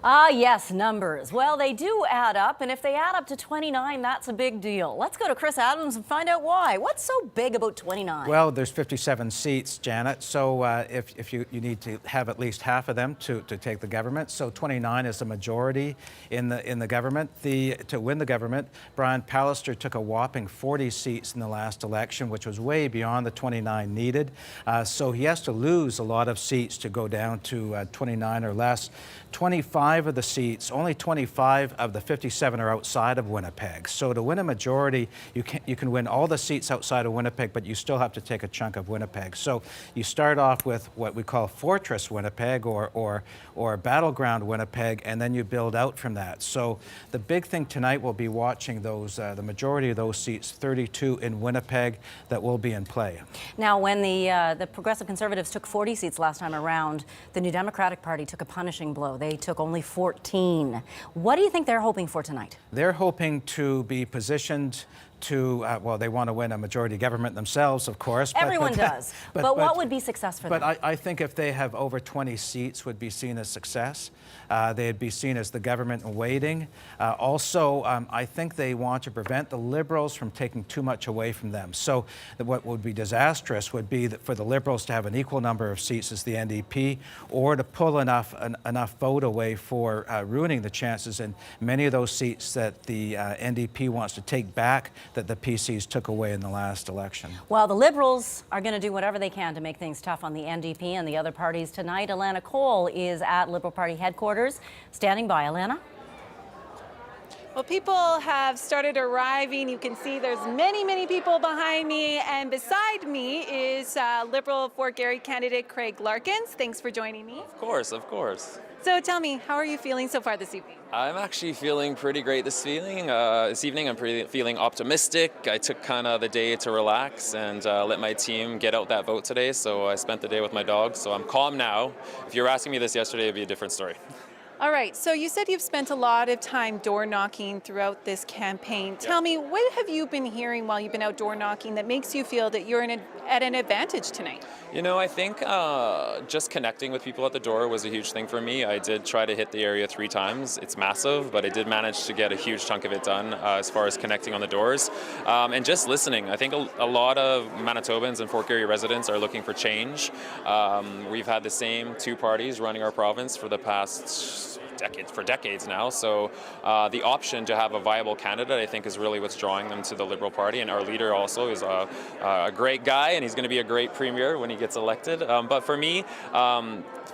Yes, numbers. Well, they do add up, and if they add up to 29, that's a big deal. Let's go to Chris Adams and find out why. What's so big about 29? Well, there's 57 seats, Janet, so if you need to have at least half of them to take the government, so 29 is the majority in the government. To win the government, Brian Pallister took a whopping 40 seats in the last election, which was way beyond the 29 needed. So he has to lose a lot of seats to go down to 29 or less. 25 of the seats, only 25 of the 57 are outside of Winnipeg. So to win a majority, you can win all the seats outside of Winnipeg, but you still have to take a chunk of Winnipeg. So you start off with what we call Fortress Winnipeg or Battleground Winnipeg, and then you build out from that. So the big thing tonight will be watching those, the majority of those seats, 32 in Winnipeg, that will be in play. Now, when the Progressive Conservatives took 40 seats last time around, the New Democratic Party took a punishing blow. They took only 14. What do you think they're hoping for tonight? They're hoping to be positioned well, they want to win a majority government themselves, of course. Everyone does. But what would be success for them? But I think if they have over 20 seats would be seen as success. They'd be seen as the government in waiting. Also, I think they want to prevent the Liberals from taking too much away from them. So what would be disastrous would be that for the Liberals to have an equal number of seats as the NDP, or to pull enough vote away for ruining the chances in many of those seats that the NDP wants to take back that the PCs took away in the last election. Well, the Liberals are going to do whatever they can to make things tough on the NDP and the other parties tonight. Alana Cole is at Liberal Party headquarters. Standing by. Alana? Well, people have started arriving. You can see there's many people behind me. And beside me is Liberal Fort Garry candidate Craig Larkins. Thanks for joining me. Of course, of course. So tell me, how are you feeling so far this evening? I'm actually feeling pretty great this evening. I'm feeling optimistic. I took kind of the day to relax and let my team get out that vote today. So I spent the day with my dog. So I'm calm now. If you were asking me this yesterday, it'd be a different story. All right, so you said you've spent a lot of time door knocking throughout this campaign. Tell me, what have you been hearing while you've been out door knocking that makes you feel that you're at an advantage tonight? You know, I think just connecting with people at the door was a huge thing for me. I did try to hit the area 3 times. It's massive, but I did manage to get a huge chunk of it done as far as connecting on the doors. And just listening. I think a lot of Manitobans and Fort Garry residents are looking for change. We've had the same 2 parties running our province for the past decades now. So the option to have a viable candidate, I think, is really what's drawing them to the Liberal Party. And our leader also is a great guy, and he's going to be a great premier when he gets elected. But for me,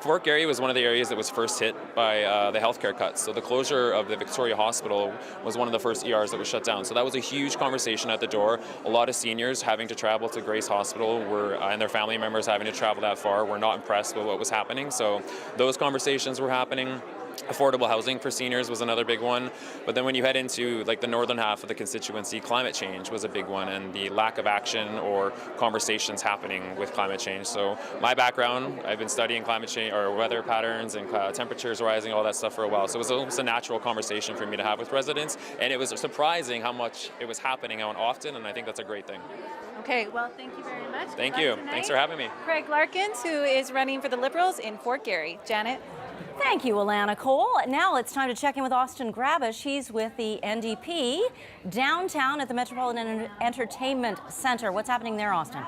Fort Garry was one of the areas that was first hit by the healthcare cuts. So the closure of the Victoria Hospital was one of the first ERs that was shut down. So that was a huge conversation at the door. A lot of seniors having to travel to Grace Hospital and their family members having to travel that far were not impressed with what was happening. So those conversations were happening. Affordable housing for seniors was another big one. But then when you head into like the northern half of the constituency, climate change was a big one, and the lack of action or conversations happening with climate change. So my background, I've been studying climate change or weather patterns and temperatures rising, all that stuff for a while. So it was almost a natural conversation for me to have with residents, and it was surprising how much it was happening out often, and I think that's a great thing. Okay, well, thank you very much. Thank you. Thanks for having me. Craig Larkins, who is running for the Liberals in Fort Garry. Janet? Thank you, Alana Cole. Now it's time to check in with Austin Grabish. He's with the NDP downtown at the Metropolitan Entertainment Center. What's happening there, Austin?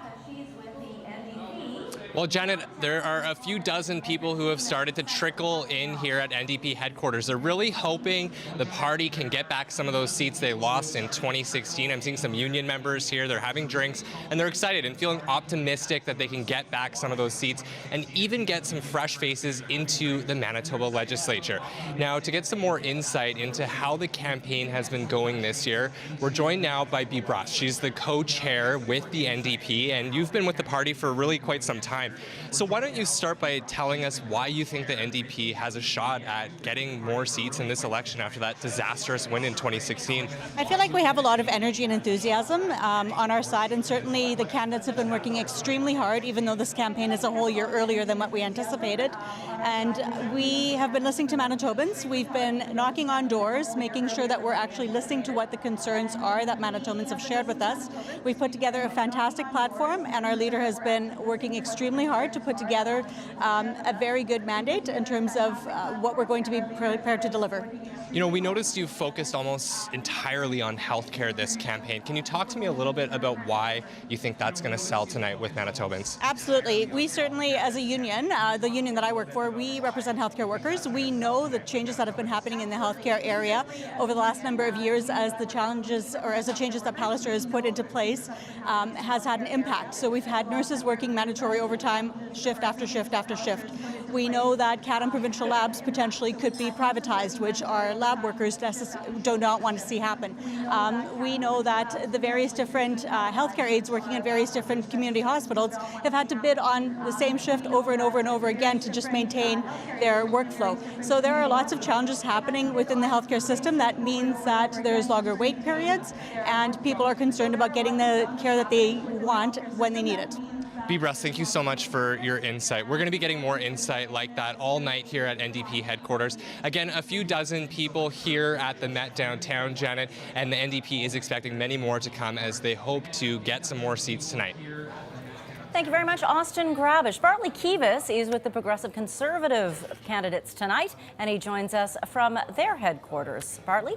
Well, Janet, there are a few dozen people who have started to trickle in here at NDP headquarters. They're really hoping the party can get back some of those seats they lost in 2016. I'm seeing some union members here. They're having drinks, and they're excited and feeling optimistic that they can get back some of those seats and even get some fresh faces into the Manitoba legislature. Now, to get some more insight into how the campaign has been going this year, we're joined now by Bea Bruss. She's the co-chair with the NDP, and you've been with the party for really quite some time. So why don't you start by telling us why you think the NDP has a shot at getting more seats in this election after that disastrous win in 2016? I feel like we have a lot of energy and enthusiasm on our side, and certainly the candidates have been working extremely hard, even though this campaign is a whole year earlier than what we anticipated. And we have been listening to Manitobans. We've been knocking on doors, making sure that we're actually listening to what the concerns are that Manitobans have shared with us. We've put together a fantastic platform, and our leader has been working extremely hard to put together a very good mandate in terms of what we're going to be prepared to deliver. You know, we noticed you focused almost entirely on healthcare this campaign. Can you talk to me a little bit about why you think that's going to sell tonight with Manitobans? Absolutely. We certainly, as a union, the union that I work for, we represent healthcare workers. We know the changes that have been happening in the healthcare area over the last number of years as the challenges or as the changes that Pallister has put into place has had an impact. So we've had nurses working mandatory overtime shift after shift after shift. We know that CADM provincial labs potentially could be privatized, which our lab workers do not want to see happen. We know that the various different healthcare aides working at various different community hospitals have had to bid on the same shift over and over and over again to just maintain their workflow. So there are lots of challenges happening within the healthcare system. That means that there's longer wait periods and people are concerned about getting the care that they want when they need it. Russ, thank you so much for your insight. We're going to be getting more insight like that all night here at NDP headquarters. Again, a few dozen people here at the Met downtown, Janet, and the NDP is expecting many more to come as they hope to get some more seats tonight. Thank you very much, Austin Grabish. Bartley Kivas is with the Progressive Conservative candidates tonight, and he joins us from their headquarters. Bartley?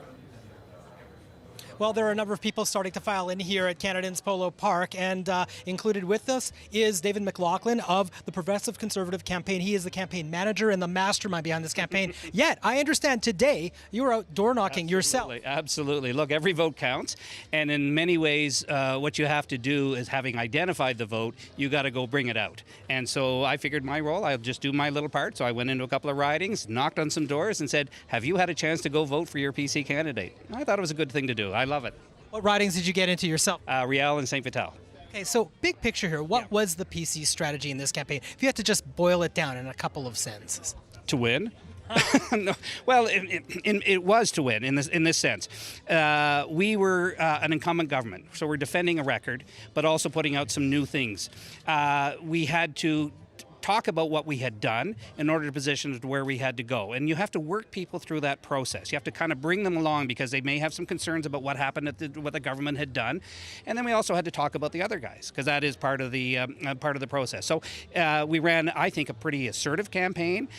Well, there are a number of people starting to file in here at Canadians Polo Park, and included with us is David McLaughlin of the Progressive Conservative campaign. He is the campaign manager and the mastermind behind this campaign. Yet, I understand today you were out door knocking yourself. Absolutely. Look, every vote counts, and in many ways, what you have to do is, having identified the vote, you got to go bring it out. And so I figured my role, I'll just do my little part. So I went into a couple of ridings, knocked on some doors, and said, "Have you had a chance to go vote for your PC candidate?" I thought it was a good thing to do. I love it. What ridings did you get into yourself? Riel and St. Vital. Okay, so big picture here. What was the PC strategy in this campaign? If you had to just boil it down in a couple of sentences. To win. No, well, it was to win in this sense. We were an incumbent government, so we're defending a record, but also putting out some new things. We had to talk about what we had done in order to position it to where we had to go. And you have to work people through that process. You have to kind of bring them along because they may have some concerns about what happened what the government had done. And then we also had to talk about the other guys because that is part of the process. So we ran, I think, a pretty assertive campaign.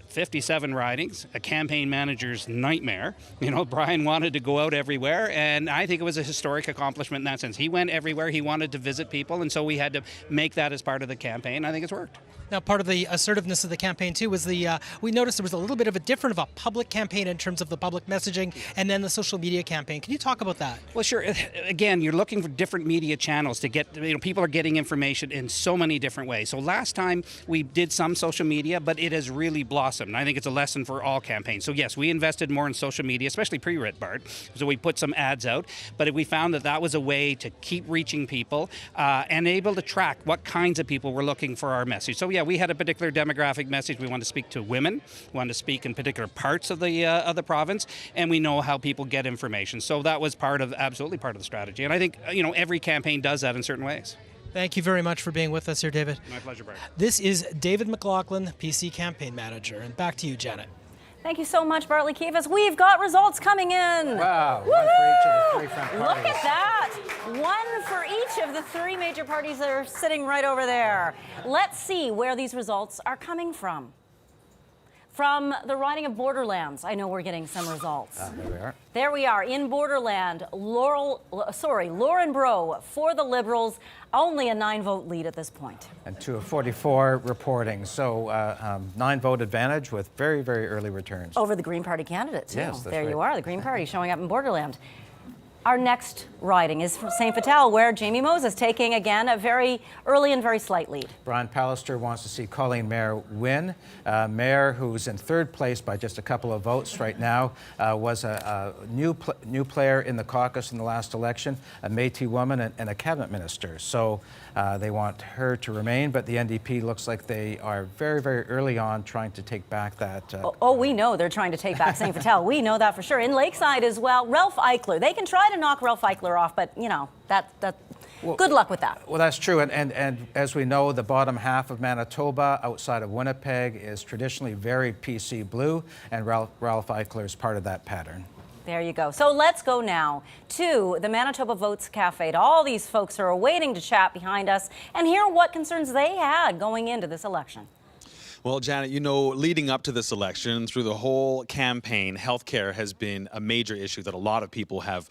57 ridings, a campaign manager's nightmare. You know, Brian wanted to go out everywhere, and I think it was a historic accomplishment in that sense. He went everywhere. He wanted to visit people, and so we had to make that as part of the campaign. I think it's worked. Now, part of the assertiveness of the campaign, too, was we noticed there was a little bit of a different of a public campaign in terms of the public messaging and then the social media campaign. Can you talk about that? Well, sure. Again, you're looking for different media channels to get, people are getting information in so many different ways. So last time we did some social media, but it has really blossomed. I think it's a lesson for all campaigns. So yes, we invested more in social media, especially pre-writ, Bart. So we put some ads out, but we found that was a way to keep reaching people and able to track what kinds of people were looking for our message. So yeah, we had a particular demographic message. We wanted to speak to women. We wanted to speak in particular parts of the province, and we know how people get information. So that was absolutely part of the strategy. And I think every campaign does that in certain ways. Thank you very much for being with us here, David. My pleasure, Brian. This is David McLaughlin, PC campaign manager. And back to you, Janet. Thank you so much, Bartley Kivas. We've got results coming in. Wow, Woo-hoo! one for each of the three front parties. Look at that. One for each of the three major parties that are sitting right over there. Let's see where these results are coming from. From the riding of Borderlands, I know we're getting some results. There we are. There we are in Borderland. Lauren Bro for the Liberals, only a 9-vote lead at this point. And 2 of 44 reporting. So 9-vote advantage with very, very early returns. Over the Green Party candidate, too. Yes, that's there right. you are, the Green Party showing up in Borderland. Our next riding is from St. Vital, where Jamie Moses taking, again, a very early and very slight lead. Brian Pallister wants to see Colleen Mayer win. Mayer, who's in third place by just a couple of votes right now, was a new player in the caucus in the last election, a Métis woman and a cabinet minister. So they want her to remain, but the NDP looks like they are very, very early on trying to take back that. We know they're trying to take back St. Vital. We know that for sure. In Lakeside as well, Ralph Eichler. They can try to knock Ralph Eichler off, but, good luck with that. Well, that's true. And as we know, the bottom half of Manitoba outside of Winnipeg is traditionally very PC blue, and Ralph Eichler is part of that pattern. There you go. So let's go now to the Manitoba Votes Cafe. All these folks are waiting to chat behind us and hear what concerns they had going into this election. Well, Janet, leading up to this election, through the whole campaign, healthcare has been a major issue that a lot of people have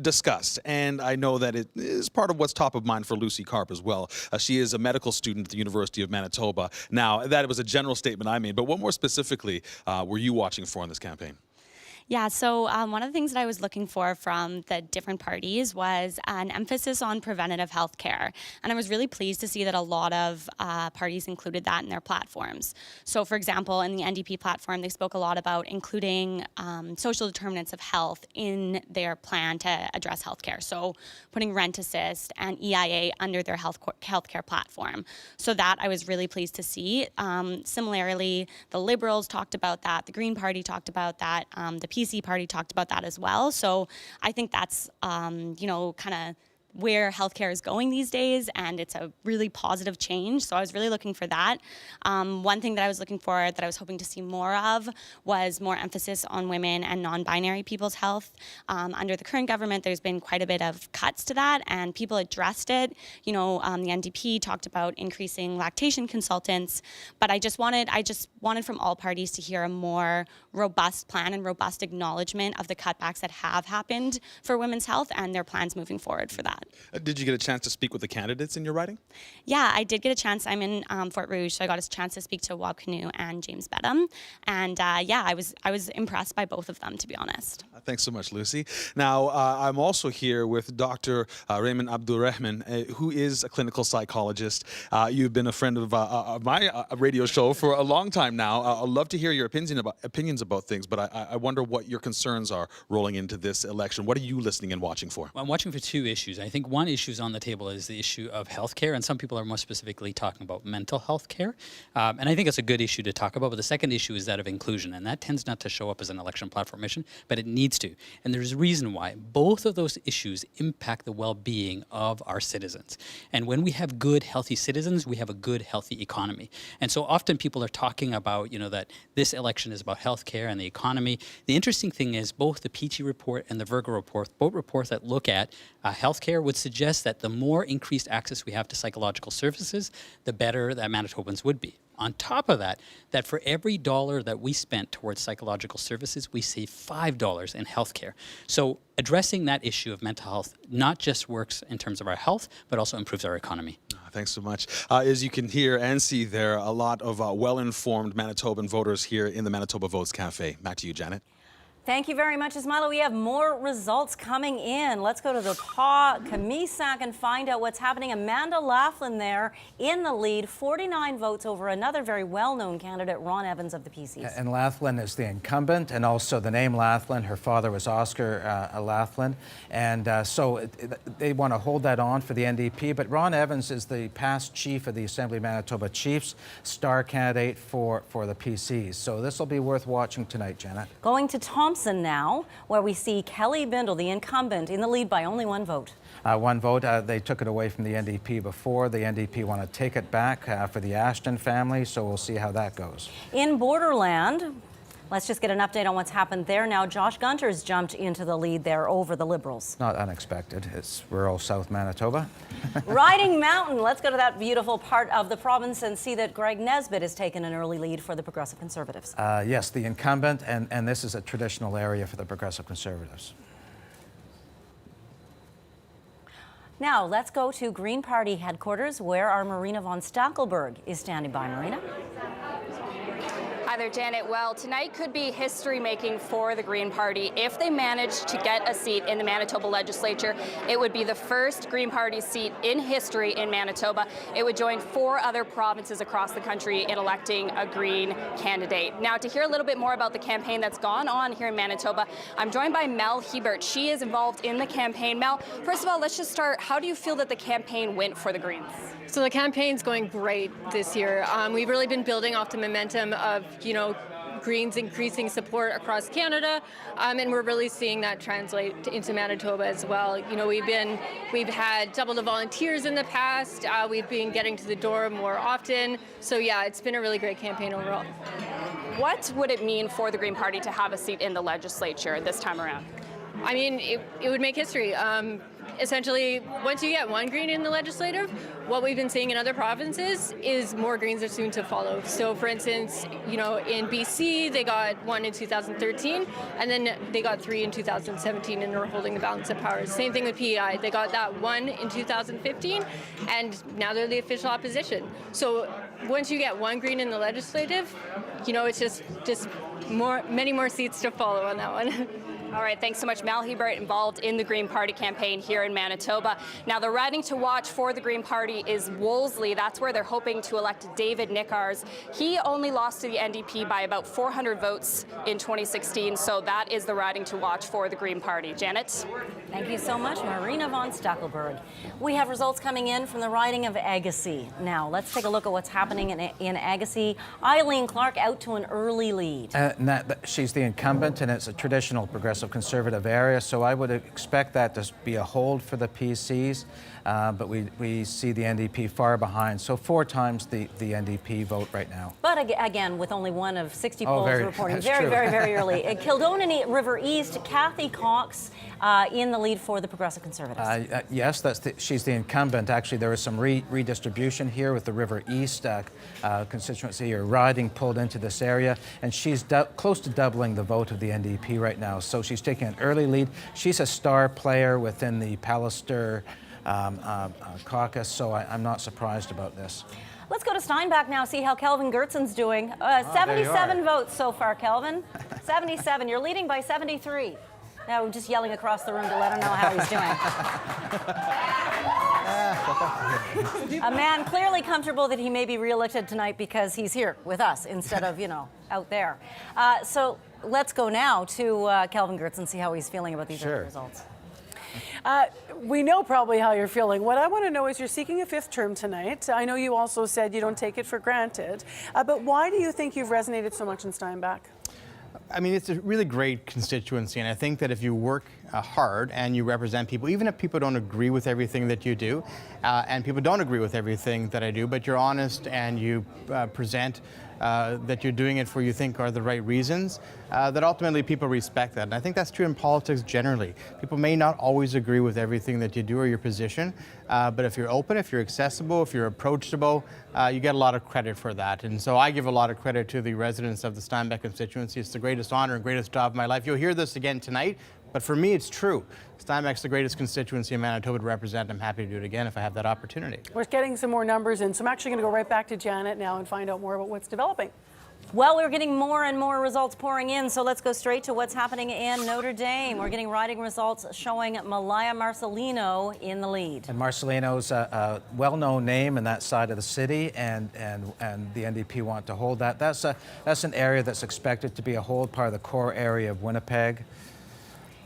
discussed. And I know that it is part of what's top of mind for Lucy Karp as well. She is a medical student at the University of Manitoba. Now, that was a general statement I made, but what more specifically were you watching for in this campaign? Yeah, so one of the things that I was looking for from the different parties was an emphasis on preventative health care. And I was really pleased to see that a lot of parties included that in their platforms. So for example, in the NDP platform, they spoke a lot about including social determinants of health in their plan to address health care. So putting rent assist and EIA under their healthcare platform. So that I was really pleased to see. Similarly, the Liberals talked about that, the Green Party talked about that, the PC party talked about that as well. So I think that's, kind of where healthcare is going these days, and it's a really positive change. So I was really looking for that. One thing that I was looking for, that I was hoping to see more of, was more emphasis on women and non-binary people's health. Under the current government, there's been quite a bit of cuts to that, and people addressed it. You know, the NDP talked about increasing lactation consultants, but I just wanted from all parties to hear a more robust plan and robust acknowledgement of the cutbacks that have happened for women's health and their plans moving forward for that. Did you get a chance to speak with the candidates in your riding? Yeah, I did get a chance. I'm in Fort Rouge, so I got a chance to speak to Wab Kinew and James Bedham, and yeah, I was impressed by both of them, to be honest. Thanks so much, Lucy. Now, I'm also here with Dr. Raymond Abdulrahman, who is a clinical psychologist. You've been a friend of my radio show for a long time now. I'd love to hear your opinions about things, but I wonder what your concerns are rolling into this election. What are you listening and watching for? Well, I'm watching for two issues. I think one issue is on the table is the issue of healthcare, and some people are more specifically talking about mental health care. And I think it's a good issue to talk about, but the second issue is that of inclusion, and that tends not to show up as an election platform issue, but it needs to. And there's a reason why. Both of those issues impact the well-being of our citizens. And when we have good, healthy citizens, we have a good, healthy economy. And so often people are talking about, you know, that this election is about healthcare and the economy. The interesting thing is both the Peachy report and the Virgo report, both reports that look at healthcare, would suggest that the more increased access we have to psychological services, the better that Manitobans would be. On top of that, that for every dollar that we spent towards psychological services, we save $5 in healthcare. So addressing that issue of mental health not just works in terms of our health, but also improves our economy. Thanks so much. As you can hear and see, there are a lot of well-informed Manitoban voters here in the Manitoba Votes Cafe. Back to you, Janet. Thank you very much, Ismaila. We have more results coming in. Let's go to the Kamisak and find out what's happening. Amanda Laughlin there in the lead, 49 votes over another very well-known candidate, Ron Evans of the PCs. And Laughlin is the incumbent, and also the name Laughlin. Her father was Oscar Laughlin, and so they want to hold that on for the NDP. But Ron Evans is the past chief of the Assembly of Manitoba Chiefs, star candidate for the PCs. So this will be worth watching tonight, Janet. Going to Thompson now, where we see Kelly Bindle, the incumbent, in the lead by only one vote. One vote. They took it away from the NDP before. The NDP want to take it back for the Ashton family, so we'll see how that goes. In Borderland, let's just get an update on what's happened there now. Josh Gunter's jumped into the lead there over the Liberals. Not unexpected. It's rural South Manitoba. Riding Mountain, let's go to that beautiful part of the province and see that Greg Nesbitt has taken an early lead for the Progressive Conservatives. Yes, the incumbent, and this is a traditional area for the Progressive Conservatives. Now, let's go to Green Party headquarters, where our Marina von Stackelberg is standing by. Marina? Hi there, Janet. Well, tonight could be history-making for the Green Party. If they manage to get a seat in the Manitoba legislature, it would be the first Green Party seat in history in Manitoba. It would join 4 other provinces across the country in electing a Green candidate. Now, to hear a little bit more about the campaign that's gone on here in Manitoba, I'm joined by Mel Hebert. She is involved in the campaign. Mel, first of all, let's just start. How do you feel that the campaign went for the Greens? So the campaign's going great this year. We've really been building off the momentum of, Greens increasing support across Canada, and we're really seeing that translate into Manitoba as well. We've had double the volunteers in the past. We've been getting to the door more often. So yeah, it's been a really great campaign overall. What would it mean for the Green Party to have a seat in the legislature this time around? I mean, it would make history. Essentially, once you get one Green in the legislative, what we've been seeing in other provinces is more Greens are soon to follow. So, for instance, in BC, they got one in 2013, and then they got 3 in 2017, and they're holding the balance of power. Same thing with PEI. They got that 1 in 2015, and now they're the official opposition. So, once you get one Green in the legislative, it's just many more seats to follow on that one. All right, thanks so much. Mal Hebert involved in the Green Party campaign here in Manitoba. Now, the riding to watch for the Green Party is Wolseley. That's where they're hoping to elect David Nickars. He only lost to the NDP by about 400 votes in 2016, so that is the riding to watch for the Green Party. Janet? Thank you so much, Marina von Stackelberg. We have results coming in from the riding of Agassiz. Now, let's take a look at what's happening in Agassiz. Eileen Clark out to an early lead. She's the incumbent, and it's a traditional Progressive progressive conservative area, so I would expect that to be a hold for the PCs, but we see the NDP far behind, so 4 times the NDP vote right now. But again, with only one of 60 polls reporting, very, very early. Kildonan River East, Kathy Cox in the lead for the Progressive Conservatives. Yes, she's the incumbent. Actually, there was some redistribution here with the River East constituency or riding pulled into this area, and she's close to doubling the vote of the NDP right now. So she's taking an early lead. She's a star player within the Pallister caucus, so I'm not surprised about this. Let's go to Steinbach now, see how Kelvin Gertzen's doing. 77 votes so far, Kelvin. 77. You're leading by 73. Now, we're just yelling across the room to let him know how he's doing. A man clearly comfortable that he may be reelected tonight because he's here with us instead of, out there. So let's go now to Kelvin Gertzen, see how he's feeling about these early results. We know probably how you're feeling. What I want to know is you're seeking a 5th term tonight. I know you also said you don't take it for granted, but why do you think you've resonated so much in Steinbach? I mean, it's a really great constituency, and I think that if you work hard and you represent people, even if people don't agree with everything that you do, and people don't agree with everything that I do, but you're honest and you present that you're doing it for you think are the right reasons, that ultimately people respect that. And I think that's true in politics generally. People may not always agree with everything that you do or your position, but if you're open, if you're accessible, if you're approachable, you get a lot of credit for that. And so I give a lot of credit to the residents of the Steinbach constituency. It's the greatest honor and greatest job of my life. You'll hear this again tonight, but for me, it's true. Steinbach's the greatest constituency in Manitoba to represent. I'm happy to do it again if I have that opportunity. We're getting some more numbers in, so I'm actually going to go right back to Janet now and find out more about what's developing. Well, we're getting more and more results pouring in, so let's go straight to what's happening in Notre Dame. We're getting riding results showing Malaya Marcelino in the lead. And Marcelino's a well-known name in that side of the city, and the NDP want to hold that. That's an area that's expected to be a hold part of the core area of Winnipeg.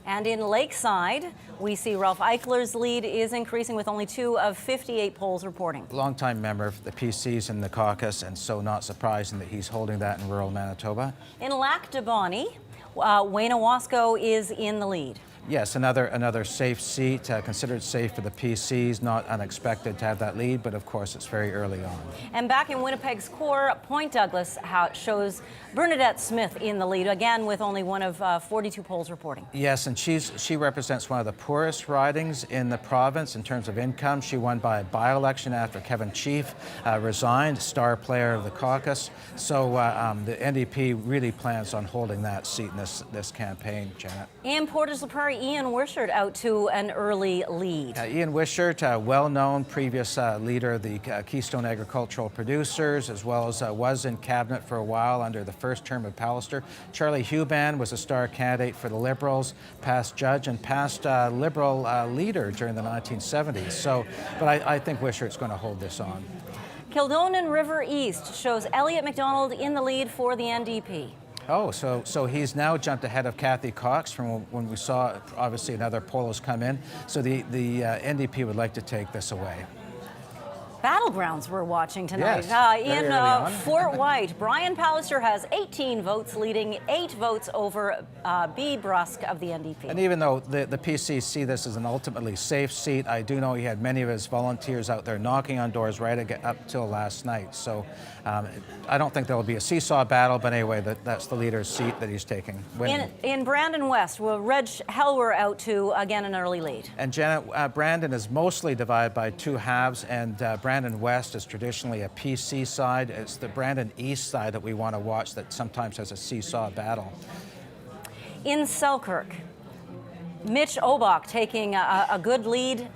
And in Lakeside, we see Ralph Eichler's lead is increasing with only 2 of 58 polls reporting. Longtime member of the PCs in the caucus, and so not surprising that he's holding that in rural Manitoba. In Lac de Bonnie, Wayne Owasco is in the lead. Yes, another safe seat, considered safe for the PCs, not unexpected to have that lead, but of course it's very early on. And back in Winnipeg's core, Point Douglas shows Bernadette Smith in the lead, again with only 1 of 42 polls reporting. Yes, and she represents one of the poorest ridings in the province in terms of income. She won by a by-election after Kevin Chief resigned, star player of the caucus. So the NDP really plans on holding that seat in this campaign, Janet. In Portage la Prairie, Ian Wishart out to an early lead. Ian Wishart, well-known previous leader of the Keystone Agricultural Producers, as well as was in cabinet for a while under the first term of Pallister. Charlie Huban was a star candidate for the Liberals, past judge and past Liberal leader during the 1970s. So, but I think Wishart's going to hold this on. Kildonan River East shows Elliot MacDonald in the lead for the NDP. Oh, so he's now jumped ahead of Kathy Cox from when we saw, obviously, another poll has come in. So the NDP would like to take this away. Battlegrounds we're watching tonight. Yes, in Fort White, Brian Pallister has 18 votes, leading 8 votes over B. Brusk of the NDP. And even though the PCs see this as an ultimately safe seat, I do know he had many of his volunteers out there knocking on doors right up till last night. So I don't think there will be a seesaw battle, but anyway, that's the leader's seat that he's taking. In Brandon West, Reg Helwer out to, again, an early lead. And Janet, Brandon is mostly divided by 2 halves, and Brandon West is traditionally a PC side. It's the Brandon East side that we want to watch that sometimes has a seesaw battle. In Selkirk, Mitch Obach taking a good lead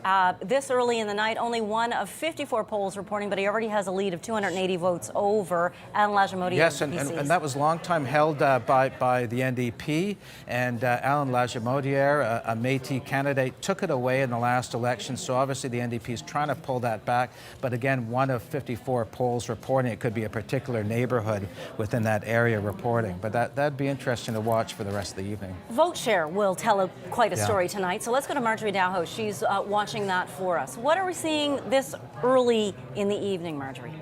this early in the night. Only 1 of 54 polls reporting, but he already has a lead of 280 votes over Alan Lajamodiere. Yes, and that was long time held by the NDP. And Alan Lajamodiere, a Métis candidate, took it away in the last election. So obviously the NDP is trying to pull that back. But again, 1 of 54 polls reporting. It could be a particular neighborhood within that area reporting. But that'd be interesting to watch for the rest of the evening. Vote share will tell quite a story tonight. So let's go to Marjorie Dowhouse. She's watching that for us. What are we seeing this early in the evening, Marjorie?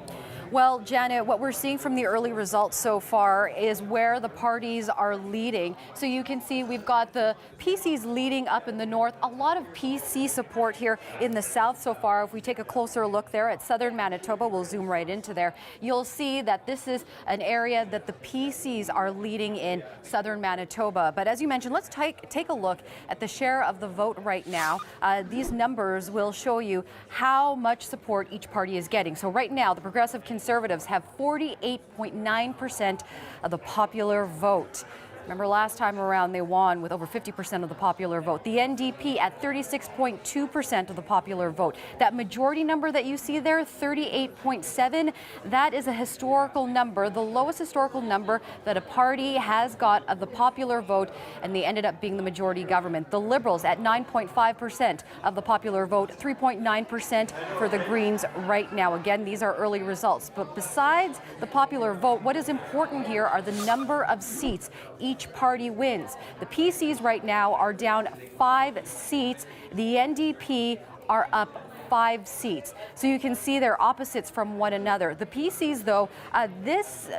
Well, Janet, what we're seeing from the early results so far is where the parties are leading. So you can see we've got the PCs leading up in the north, a lot of PC support here in the south so far. If we take a closer look there at southern Manitoba, we'll zoom right into there, you'll see that this is an area that the PCs are leading in southern Manitoba. But as you mentioned, let's take a look at the share of the vote right now. These numbers will show you how much support each party is getting. So right now, the Progressive Conservatives have 48.9% of the popular vote. Remember last time around they won with over 50% of the popular vote. The NDP at 36.2% of the popular vote. That majority number that you see there, 38.7, that is a historical number, the lowest historical number that a party has got of the popular vote, and they ended up being the majority government. The Liberals at 9.5% of the popular vote, 3.9% for the Greens right now. Again, these are early results. But besides the popular vote, what is important here are the number of seats each party wins. The PCs right now are down 5 seats. The NDP are up 5 seats. So you can see they're opposites from one another. The PCs, though, this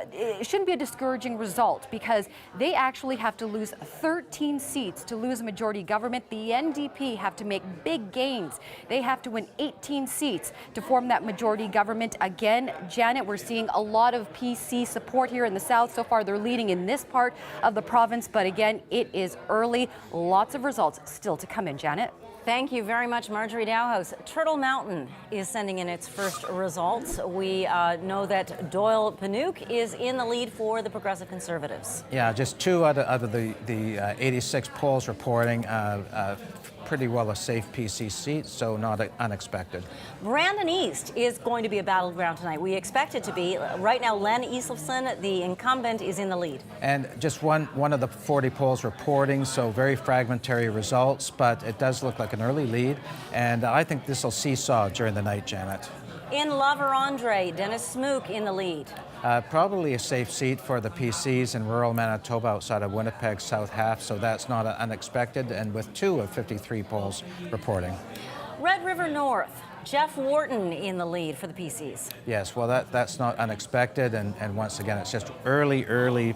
shouldn't be a discouraging result because they actually have to lose 13 seats to lose a majority government. The NDP have to make big gains. They have to win 18 seats to form that majority government. Again, Janet, we're seeing a lot of PC support here in the south. So far, they're leading in this part of the province. But again, it is early. Lots of results still to come in, Janet. Thank you very much, Marjorie Dowhouse. Turtle Mountain is sending in its first results. We know that Doyle Panuke is in the lead for the Progressive Conservatives. Yeah, just 2 out of the 86 polls reporting pretty well a safe PC seat, so not unexpected. Brandon East is going to be a battleground tonight. We expect it to be. Right now, Len Eselson, the incumbent, is in the lead. And just one of the 40 polls reporting, so very fragmentary results, but it does look like an early lead. And I think this will seesaw during the night, Janet. In La Vérendrye, Dennis Smook in the lead. Probably a safe seat for the PCs in rural Manitoba outside of Winnipeg's south half, so that's not unexpected, and with 2 of 53 polls reporting. Red River North, Jeff Wharton in the lead for the PCs. Yes, well, that's not unexpected, and once again, it's just early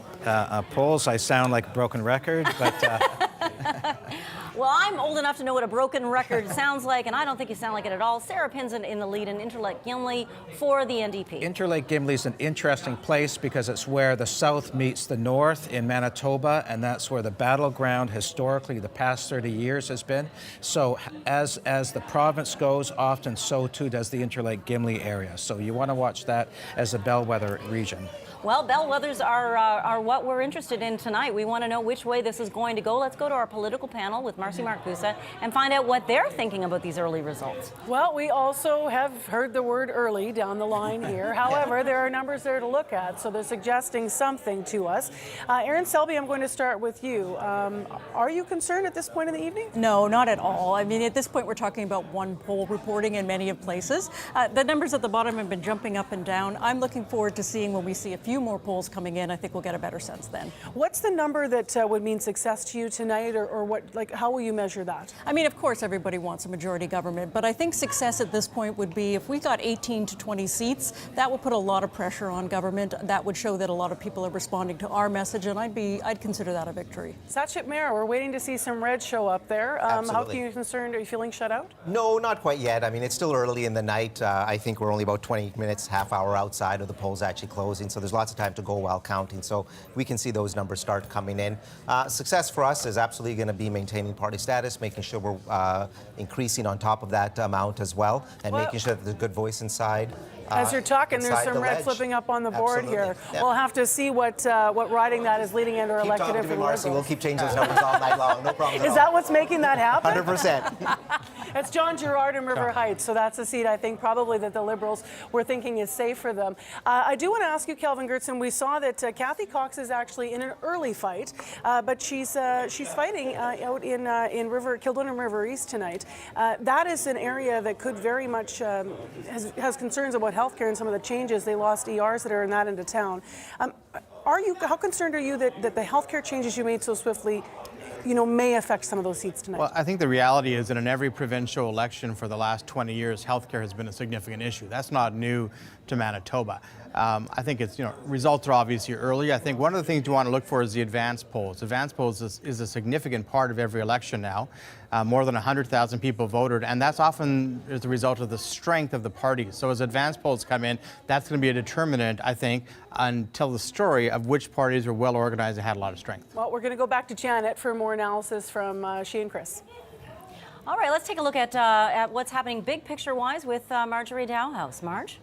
polls. I sound like a broken record, but... Well, I'm old enough to know what a broken record sounds like, and I don't think you sound like it at all. Sarah Pinson in the lead in Interlake Gimli for the NDP. Interlake Gimli is an interesting place because it's where the south meets the north in Manitoba, and that's where the battleground historically the past 30 years has been. So as the province goes, often so too does the Interlake Gimli area. So you want to watch that as a bellwether region. Well, bellwethers are what we're interested in tonight. We want to know which way this is going to go. Let's go to our political panel with Marcy Marcusa and find out what they're thinking about these early results. Well, we also have heard the word early down the line here. However, there are numbers there to look at, so they're suggesting something to us. Erin Selby, I'm going to start with you. Are you concerned at this point in the evening? No, not at all. I mean, at this point, we're talking about one poll reporting in many of places. The numbers at the bottom have been jumping up and down. I'm looking forward to seeing when we see a few more polls coming in. I think we'll get a better sense then. What's the number that would mean success to you tonight, or what? Like, how will you measure that? I mean, of course, everybody wants a majority government, but I think success at this point would be if we got 18 to 20 seats. That would put a lot of pressure on government. That would show that a lot of people are responding to our message, and I'd consider that a victory. Sachet Mayor, we're waiting to see some red show up there. How are you concerned? Are you feeling shut out? No, not quite yet. I mean, it's still early in the night. I think we're only about 20 minutes, half hour outside of the polls actually closing, so there's lots of time to go while counting, so we can see those numbers start coming in. Success for us is absolutely going to be maintaining party status, making sure we're increasing on top of that amount as well, and making sure that there's a good voice inside. As you're talking, there's some red flipping up on the board here. Yep. We'll have to see what riding that is leading into elected if Marcy. We'll keep changing those numbers all night long. No problem. Is that what's making that happen? 100%. It's John Girard in River Heights, so that's a seat I think probably that the Liberals were thinking is safe for them. I do want to ask you, Kelvin Gertson, we saw that Kathy Cox is actually in an early fight, but she's fighting out in Kildonan River East tonight. That is an area that could very much has concerns about healthcare and some of the changes. They lost ERs that are in that into town. How concerned are you that the healthcare changes you made so swiftly, may affect some of those seats tonight? Well, I think the reality is that in every provincial election for the last 20 years, healthcare has been a significant issue. That's not new to Manitoba. I think it's, results are obviously early. I think one of the things you want to look for is the advanced polls. Advanced polls is a significant part of every election now. More than 100,000 people voted, and that's often as a result of the strength of the parties. So as advanced polls come in, that's going to be a determinant, I think, and tell the story of which parties were well organized and had a lot of strength. Well, we're going to go back to Janet for more analysis from she and Chris. All right, let's take a look at what's happening big picture-wise with Marjorie Dowhouse. Marge?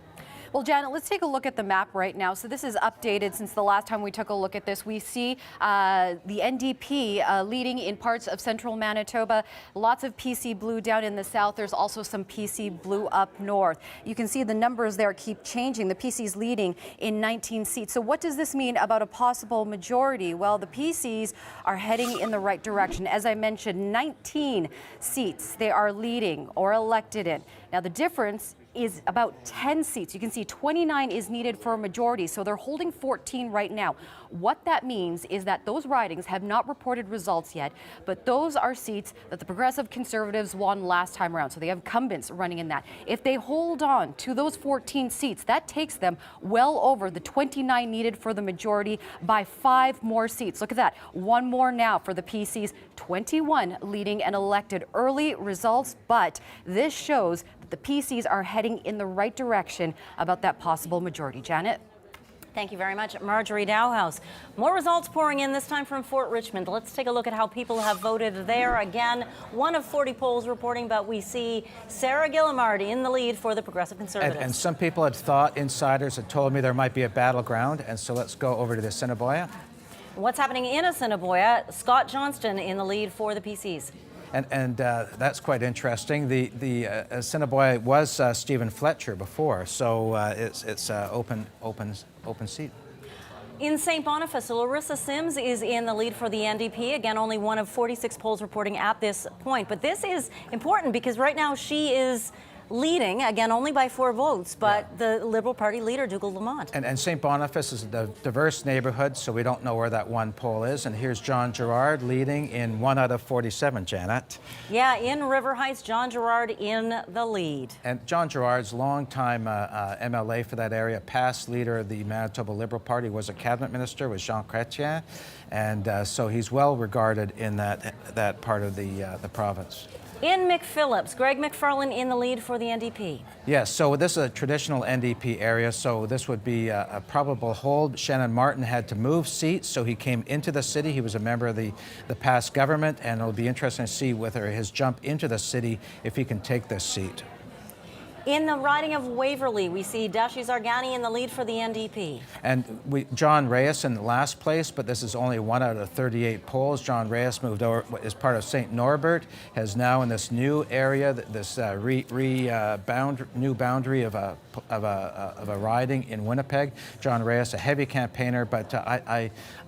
Well, Janet, let's take a look at the map right now. So this is updated since the last time we took a look at this. We see the NDP leading in parts of central Manitoba. Lots of PC blue down in the south. There's also some PC blue up north. You can see the numbers there keep changing. The PC's leading in 19 seats. So what does this mean about a possible majority? Well, the PCs are heading in the right direction. As I mentioned, 19 seats they are leading or elected in. Now, the difference is about 10 seats. You can see 29 is needed for a majority, so they're holding 14 right now. What that means is that those ridings have not reported results yet, but those are seats that the Progressive Conservatives won last time around, so they have incumbents running in that. If they hold on to those 14 seats, that takes them well over the 29 needed for the majority by 5 more seats. Look at that. 1 more now for the PCs, 21 leading and elected. Early results, but this shows that the PCs are heading in the right direction about that possible majority. Janet? Thank you very much, Marjorie Dowhouse. More results pouring in, this time from Fort Richmond. Let's take a look at how people have voted there. Again, 1 of 40 polls reporting, but we see Sarah Gillimard in the lead for the Progressive Conservatives. And some people had thought, insiders had told me there might be a battleground, and so let's go over to the Assiniboia. What's happening in Assiniboia? Scott Johnston in the lead for the PCs. And that's quite interesting. The Assiniboia was Stephen Fletcher before, so it's open seat. In St. Boniface, Larissa Sims is in the lead for the NDP. Again, only 1 of 46 polls reporting at this point. But this is important because right now she is leading, again, only by 4 votes, but the Liberal Party leader, Dougal Lamont. And St. Boniface is a diverse neighborhood, so we don't know where that one poll is. And here's John Gerard leading in 1 out of 47, Janet. Yeah, in River Heights, John Gerard in the lead. And John Gerard's longtime MLA for that area, past leader of the Manitoba Liberal Party, was a cabinet minister with Jean Chrétien, and so he's well regarded in that part of the province. In McPhillips, Greg McFarlane in the lead for the NDP. Yes, so this is a traditional NDP area, so this would be a probable hold. Shannon Martin had to move seats, so he came into the city. He was a member of the past government, and it'll be interesting to see whether his jump into the city, if he can take this seat. In the riding of Waverley, we see Dashi Zargani in the lead for the NDP. And John Reyes in last place, but this is only 1 out of 38 polls. John Reyes moved over as part of St. Norbert, has now in this new area, this new boundary of a riding in Winnipeg. John Reyes, a heavy campaigner, but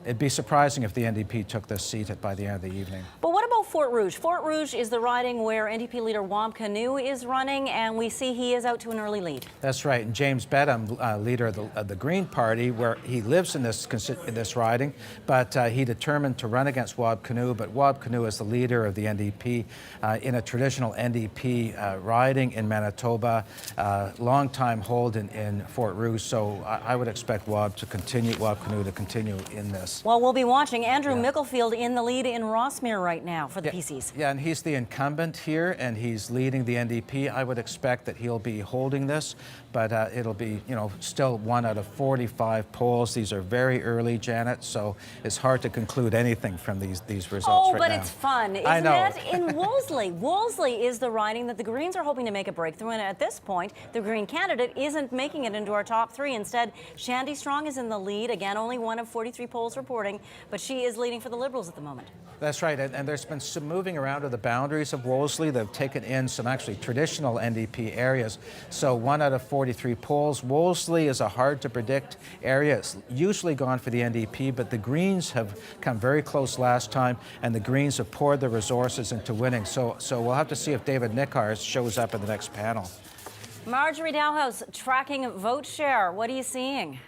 it'd be surprising if the NDP took this seat by the end of the evening. But what about Fort Rouge? Fort Rouge is the riding where NDP leader Wab Kinew is running, and we see he is out to an early lead. That's right. And James Bedham, leader of the Green Party, where he lives in this riding, but he determined to run against Wab Kinew. But Wab Kinew is the leader of the NDP in a traditional NDP riding in Manitoba, long-time hold in Fort Rouge. So I would expect Wab Kinew to continue in this. Well, we'll be watching. Andrew Micklefield in the lead in Rossmere right now for the PCs. Yeah, and he's the incumbent here, and he's leading the NDP. I would expect that he'll be holding this, but it'll be, still 1 out of 45 polls. These are very early, Janet, so it's hard to conclude anything from these results right now. Oh, but it's fun, isn't it? In Wolseley. Wolseley is the riding that the Greens are hoping to make a breakthrough in. At this point, the Green candidate isn't making it into our top 3. Instead, Shandy Strong is in the lead. Again, only 1 of 43 polls reporting, but she is leading for the Liberals at the moment. That's right, and there's been some moving around of the boundaries of Wolseley. They've taken in some actually traditional NDP areas. So 1 out of 43 polls. Wolseley is a hard-to-predict area. It's usually gone for the NDP, but the Greens have come very close last time, and the Greens have poured their resources into winning. So we'll have to see if David Nickars shows up in the next panel. Marjorie Dowhouse tracking vote share. What are you seeing?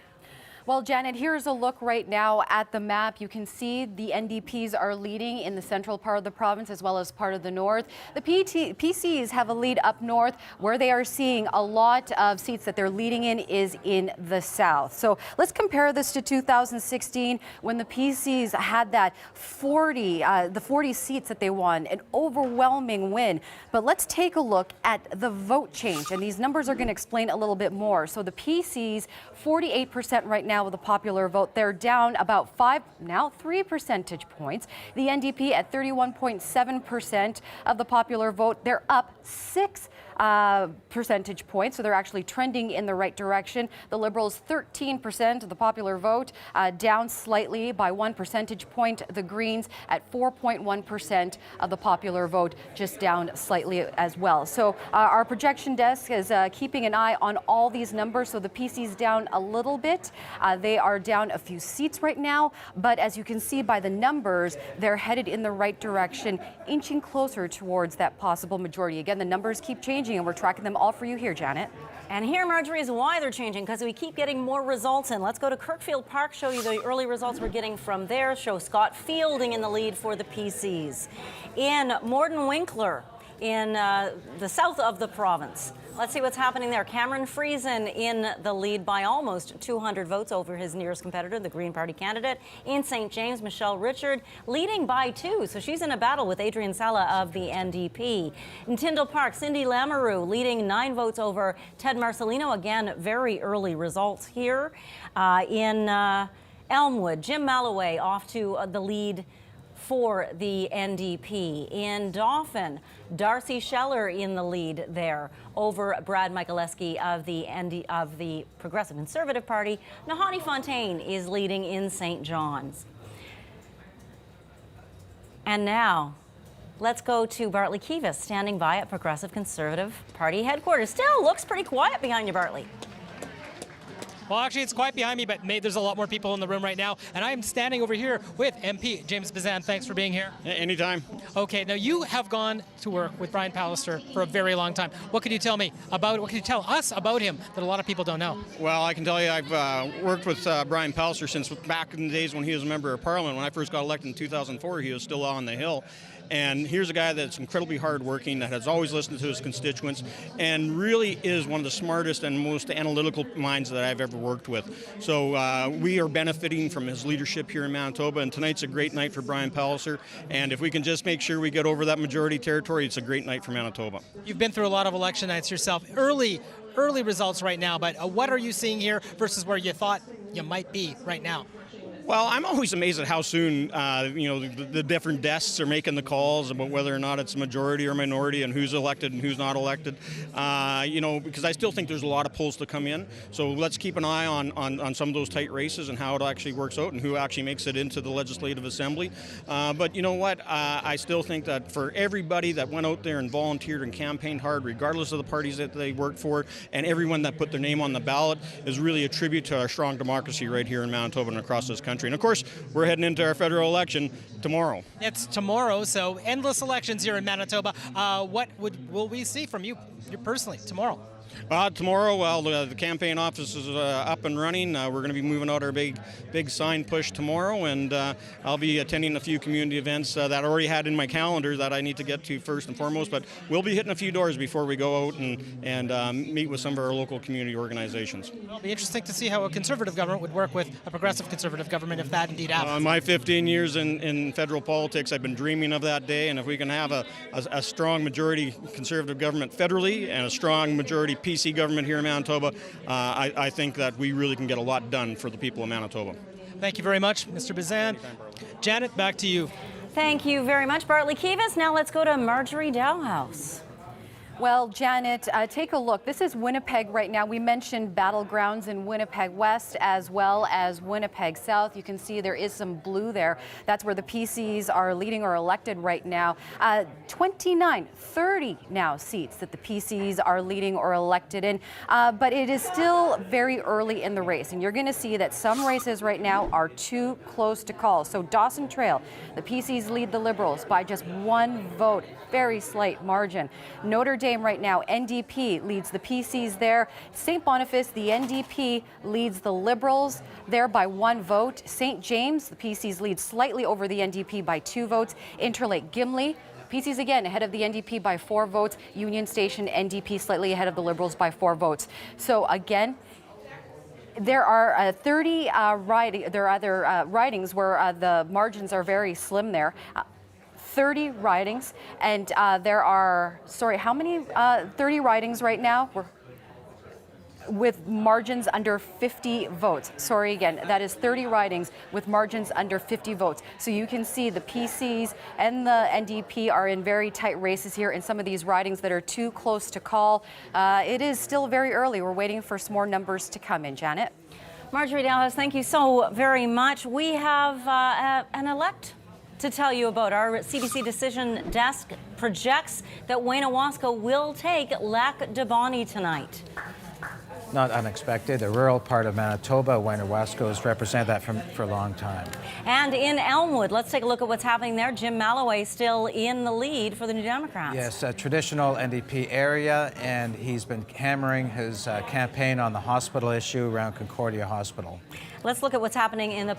Well, Janet, here's a look right now at the map. You can see the NDPs are leading in the central part of the province as well as part of the north. The PCs have a lead up north. Where they are seeing a lot of seats that they're leading in is in the south. So let's compare this to 2016 when the PCs had that 40 seats that they won, an overwhelming win. But let's take a look at the vote change, and these numbers are going to explain a little bit more. So the PCs, 48% right now with the popular vote. They're down about 3 percentage points. The NDP at 31.7% of the popular vote. They're up 6 percentage points, so they're actually trending in the right direction. The Liberals, 13% of the popular vote, down slightly by 1 percentage point. The Greens at 4.1% of the popular vote, just down slightly as well. So our projection desk is keeping an eye on all these numbers. So the PC's down a little bit. They are down a few seats right now, but as you can see by the numbers, they're headed in the right direction, inching closer towards that possible majority. Again, the numbers keep changing, and we're tracking them all for you here, Janet. And here, Marjorie, is why they're changing, because we keep getting more results in. Let's go to Kirkfield Park, show you the early results we're getting from there, show Scott Fielding in the lead for the PCs. In Morden Winkler, in the south of the province. Let's see what's happening there. Cameron Friesen in the lead by almost 200 votes over his nearest competitor, the Green Party candidate. In St. James, Michelle Richard leading by 2, so she's in a battle with Adrienne Sala of the NDP. In Tyndall Park, Cindy Lamoureux leading 9 votes over Ted Marcelino. Again, very early results here. In Elmwood, Jim Malloway off to the lead for the NDP. In Dauphin, Darcy Scheller in the lead there over Brad Michaleski of the Progressive Conservative Party. Nahani Fontaine is leading in St. John's. And now, let's go to Bartley Kivas, standing by at Progressive Conservative Party headquarters. Still looks pretty quiet behind you, Bartley. Well, actually, it's quiet behind me, but there's a lot more people in the room right now. And I'm standing over here with MP James Bazan. Thanks for being here. Anytime. Okay, now you have gone to work with Brian Pallister for a very long time. What can you tell us about him that a lot of people don't know? Well, I can tell you I've worked with Brian Pallister since back in the days when he was a member of Parliament. When I first got elected in 2004, he was still on the Hill. And here's a guy that's incredibly hardworking, that has always listened to his constituents, and really is one of the smartest and most analytical minds that I've ever worked with. So we are benefiting from his leadership here in Manitoba, and tonight's a great night for Brian Pallister. And if we can just make sure we get over that majority territory, it's a great night for Manitoba. You've been through a lot of election nights yourself. Early results right now, but what are you seeing here versus where you thought you might be right now? Well, I'm always amazed at how soon, the different desks are making the calls about whether or not it's a majority or minority and who's elected and who's not elected. Because I still think there's a lot of polls to come in. So let's keep an eye on some of those tight races and how it actually works out and who actually makes it into the Legislative Assembly. But you know what? I still think that for everybody that went out there and volunteered and campaigned hard, regardless of the parties that they worked for, and everyone that put their name on the ballot, is really a tribute to our strong democracy right here in Manitoba and across this country. And of course, we're heading into our federal election tomorrow. It's tomorrow, so endless elections here in Manitoba. What will we see from you personally tomorrow? Tomorrow, the campaign office is up and running. We're going to be moving out our big sign push tomorrow, and I'll be attending a few community events that I already had in my calendar that I need to get to first and foremost. But we'll be hitting a few doors before we go out and meet with some of our local community organizations. It'll be interesting to see how a Conservative government would work with a Progressive Conservative government if that indeed happens. My 15 years in federal politics, I've been dreaming of that day, and if we can have a strong majority Conservative government federally and a strong majority PC government here in Manitoba, I think that we really can get a lot done for the people of Manitoba. Thank you very much, Mr. Bazan. Janet, back to you. Thank you very much, Bartley Kivas. Now let's go to Marjorie Dowhouse. Well, Janet, take a look. This is Winnipeg right now. We mentioned battlegrounds in Winnipeg West as well as Winnipeg South. You can see there is some blue there. That's where the PCs are leading or elected right now. 30 now seats that the PCs are leading or elected in. But it is still very early in the race. And you're going to see that some races right now are too close to call. So Dawson Trail, the PCs lead the Liberals by just 1 vote. Very slight margin. Notre Dame right now, NDP leads the PCs there. St. Boniface, the NDP leads the Liberals there by 1 vote. St. James, the PCs lead slightly over the NDP by 2 votes. Interlake Gimli, PCs again ahead of the NDP by 4 votes. Union Station, NDP slightly ahead of the Liberals by 4 votes. So again, there are 30 ridings where the margins are very slim there. 30 ridings, and there are, sorry, how many 30 ridings right now? With margins under 50 votes. Sorry again, that is 30 ridings with margins under 50 votes. So you can see the PCs and the NDP are in very tight races here in some of these ridings that are too close to call. It is still very early. We're waiting for some more numbers to come in, Janet. Marjorie Dalhouse, thank you so very much. We have an elect to tell you about. Our CBC Decision Desk projects that Wayne Owasco will take Lac du Bonnet tonight. Not unexpected. The rural part of Manitoba, Wayne Owasco has represented that for a long time. And in Elmwood, let's take a look at what's happening there. Jim Malloway still in the lead for the New Democrats. Yes, a traditional NDP area, and he's been hammering his campaign on the hospital issue around Concordia Hospital. Let's look at what's happening in the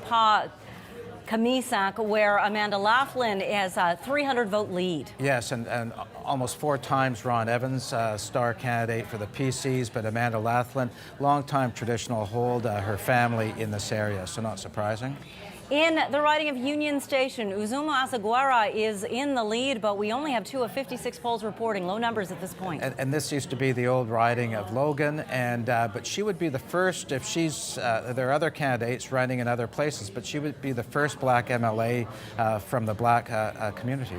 Kamisak, where Amanda Laughlin has a 300-vote lead. Yes, and almost 4 times Ron Evans, star candidate for the PCs, but Amanda Laughlin, longtime traditional hold, her family in this area, so not surprising. In the riding of Union Station, Uzuma Asaguara is in the lead, but we only have 2 of 56 polls reporting, low numbers at this point. And this used to be the old riding of Logan, and but she would be the first, if she's, there are other candidates running in other places, but she would be the first black MLA from the black community.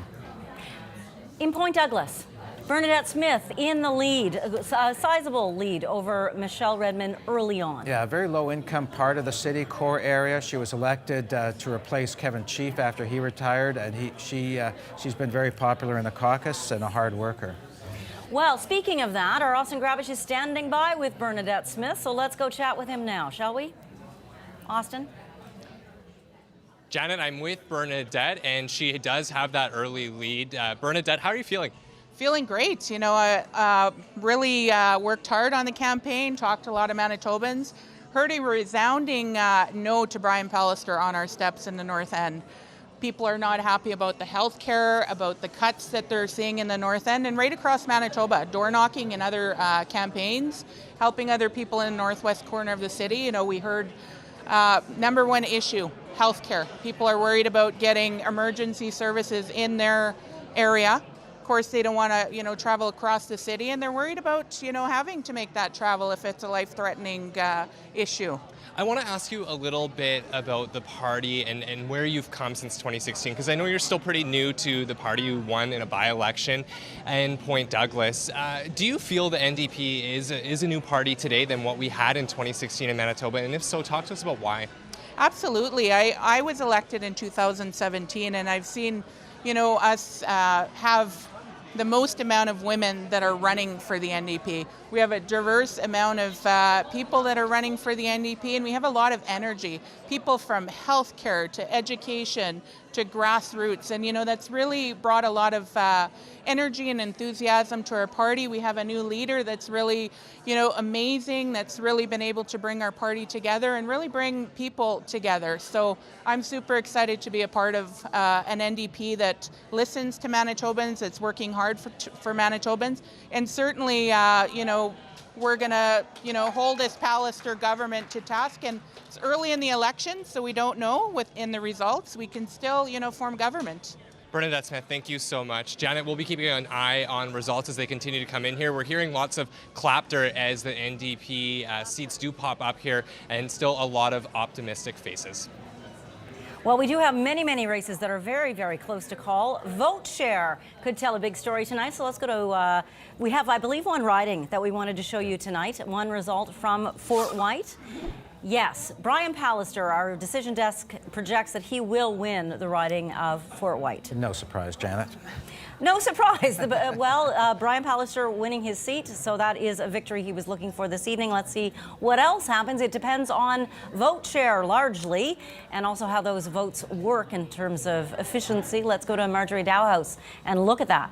In Point Douglas, Bernadette Smith in the lead, a sizable lead over Michelle Redmond early on. Yeah, a very low-income part of the city core area. She was elected to replace Kevin Chief after he retired, and she's been very popular in the caucus and a hard worker. Well, speaking of that, our Austin Grabish is standing by with Bernadette Smith, so let's go chat with him now, shall we? Austin? Janet, I'm with Bernadette, and she does have that early lead. Bernadette, how are you feeling? Feeling great. You know, I really worked hard on the campaign, talked to a lot of Manitobans, heard a resounding no to Brian Pallister on our steps in the North End. People are not happy about the health care, about the cuts that they're seeing in the North End and right across Manitoba, door knocking and other campaigns, helping other people in the northwest corner of the city. You know, we heard number one issue, health care. People are worried about getting emergency services in their area. Of course, they don't want to, you know, travel across the city, and they're worried about, you know, having to make that travel if it's a life-threatening issue. I want to ask you a little bit about the party and where you've come since 2016, because I know you're still pretty new to the party. You won in a by-election in Point Douglas. Do you feel the NDP is a new party today than what we had in 2016 in Manitoba? And if so, talk to us about why. Absolutely. I was elected in 2017, and I've seen, you know, us have the most amount of women that are running for the NDP. We have a diverse amount of people that are running for the NDP, and we have a lot of energy. People from healthcare to education to grassroots, and you know, that's really brought a lot of energy and enthusiasm to our party. We have a new leader that's really, you know, amazing, that's really been able to bring our party together and really bring people together. So I'm super excited to be a part of an NDP that listens to Manitobans, that's working hard for Manitobans, and certainly, you know, we're going to, you know, hold this Pallister government to task. And it's early in the election, so we don't know within the results. We can still, you know, form government. Bernadette Smith, thank you so much. Janet, we'll be keeping an eye on results as they continue to come in here. We're hearing lots of clapter as the NDP seats do pop up here, and still a lot of optimistic faces. Well, we do have many, many races that are very, very close to call. Vote share could tell a big story tonight. So let's go to, we have, I believe, one riding that we wanted to show you tonight. One result from Fort White. Yes, Brian Pallister, our decision desk, projects that he will win the riding of Fort White. No surprise, Janet. No surprise. Well, Brian Pallister winning his seat, so that is a victory he was looking for this evening. Let's see what else happens. It depends on vote share largely, and also how those votes work in terms of efficiency. Let's go to Marjorie Dalhouse and look at that.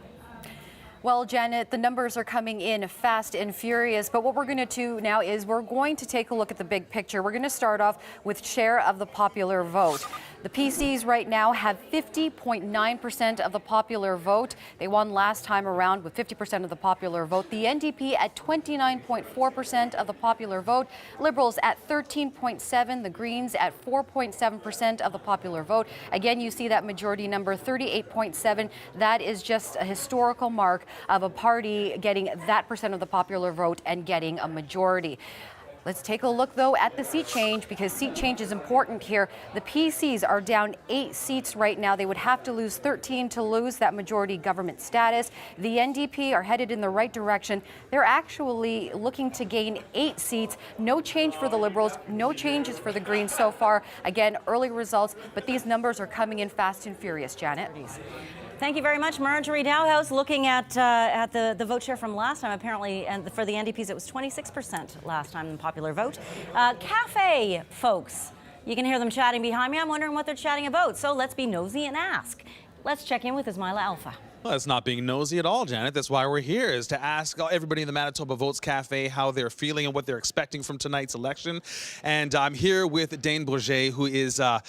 Well, Janet, the numbers are coming in fast and furious, but what we're going to do now is we're going to take a look at the big picture. We're going to start off with share of the popular vote. The PCs right now have 50.9% of the popular vote. They won last time around with 50% of the popular vote. The NDP at 29.4% of the popular vote. Liberals at 13.7%. The Greens at 4.7% of the popular vote. Again, you see that majority number, 38.7%. That is just a historical mark of a party getting that percent of the popular vote and getting a majority. Let's take a look, though, at the seat change, because seat change is important here. The PCs are down 8 seats right now. They would have to lose 13 to lose that majority government status. The NDP are headed in the right direction. They're actually looking to gain 8 seats. No change for the Liberals, no changes for the Greens so far. Again, early results, but these numbers are coming in fast and furious, Janet. Thank you very much, Marjorie Dowhouse. Looking at the vote share from last time, apparently, and for the NDPs, it was 26% last time in popular vote. Cafe folks, you can hear them chatting behind me. I'm wondering what they're chatting about, so let's be nosy and ask. Let's check in with Ismaila Alpha. Well, that's not being nosy at all, Janet. That's why we're here, is to ask everybody in the Manitoba Votes Cafe how they're feeling and what they're expecting from tonight's election. And I'm here with Dane Bourget, who is, a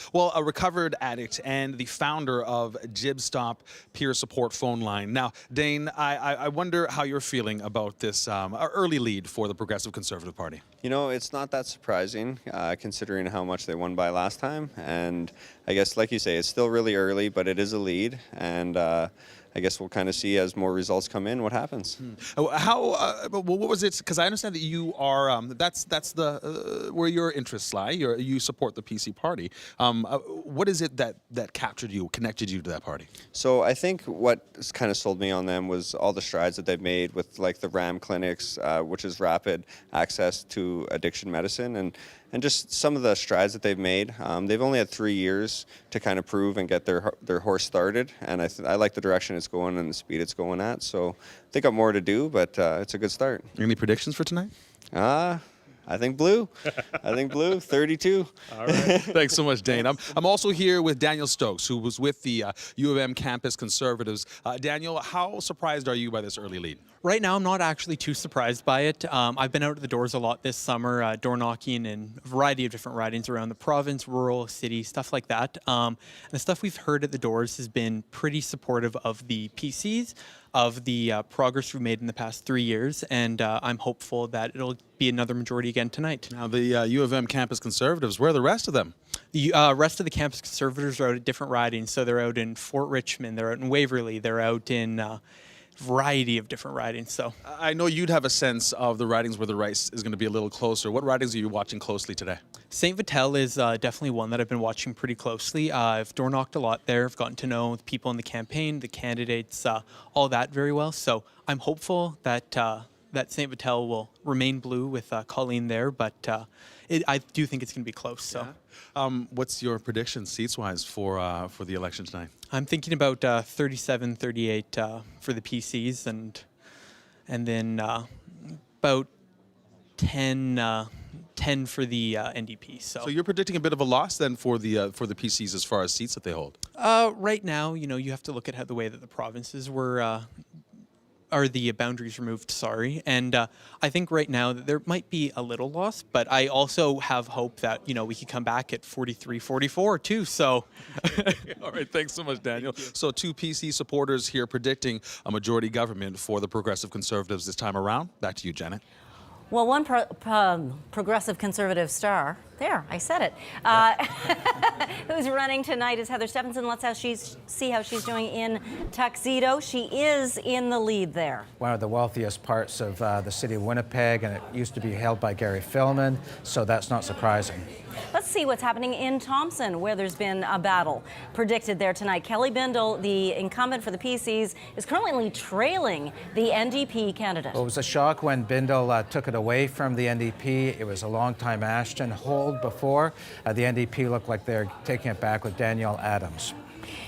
recovered addict and the founder of Jib Stop Peer Support Phone Line. Now, Dane, I wonder how you're feeling about this early lead for the Progressive Conservative Party. You know, it's not that surprising, considering how much they won by last time. And I guess, like you say, it's still really early, but it is a lead. And I guess we'll kind of see as more results come in what happens. What was it? Because I understand that you are, that's the where your interests lie. You support the PC party. What is it that captured you, connected you to that party? So I think what kind of sold me on them was all the strides that they've made with like the RAM clinics, which is rapid access to addiction medicine, and just some of the strides that they've made. They've only had 3 years to kind of prove and get their horse started, and I like the direction it's going and the speed it's going at. So they got more to do, but it's a good start. Any predictions for tonight? I think blue. I think blue, 32. All right. Thanks so much, Dane. I'm also here with Daniel Stokes, who was with the U of M campus Conservatives. Daniel, how surprised are you by this early lead? Right now, I'm not actually too surprised by it. I've been out at the doors a lot this summer, door knocking in a variety of different ridings around the province, rural, city, stuff like that. The stuff we've heard at the doors has been pretty supportive of the PCs, of the progress we've made in the past 3 years, and I'm hopeful that it'll be another majority again tonight. Now, the U of M campus Conservatives, where are the rest of them? The rest of the campus Conservatives are out at different ridings, so they're out in Fort Richmond, they're out in Waverley, they're out in variety of different ridings. So I know you'd have a sense of the ridings where the race is going to be a little closer. What ridings are you watching closely today? St. Vital is definitely one that I've been watching pretty closely. I've door knocked a lot there. I've gotten to know the people in the campaign, the candidates, all that very well. So I'm hopeful that that St. Vital will remain blue with Colleen there, but I do think it's going to be close. So, what's your prediction seats-wise for the election tonight? I'm thinking about 37, 38 for the PCs, and then about 10 for the NDP. So you're predicting a bit of a loss then for the PCs as far as seats that they hold. Right now, you have to look at the way that the provinces were. Or the boundaries removed, sorry. And I think right now that there might be a little loss, but I also have hope that, we could come back at 43, 44 too, so. All right, thanks so much, Daniel. So 2 PC supporters here predicting a majority government for the Progressive Conservatives this time around. Back to you, Janet. Well, one progressive conservative star, there, I said it, who's running tonight is Heather Stephenson. Let's see how she's doing in Tuxedo. She is in the lead there. One of the wealthiest parts of the city of Winnipeg, and it used to be held by Gary Filman, so that's not surprising. Let's see what's happening in Thompson, where there's been a battle predicted there tonight. Kelly Bindle, the incumbent for the PCs, is currently trailing the NDP candidate. Well, it was a shock when Bindle took it away from the NDP. It was a long-time Ashton hold before. The NDP looked like they're taking it back with Danielle Adams.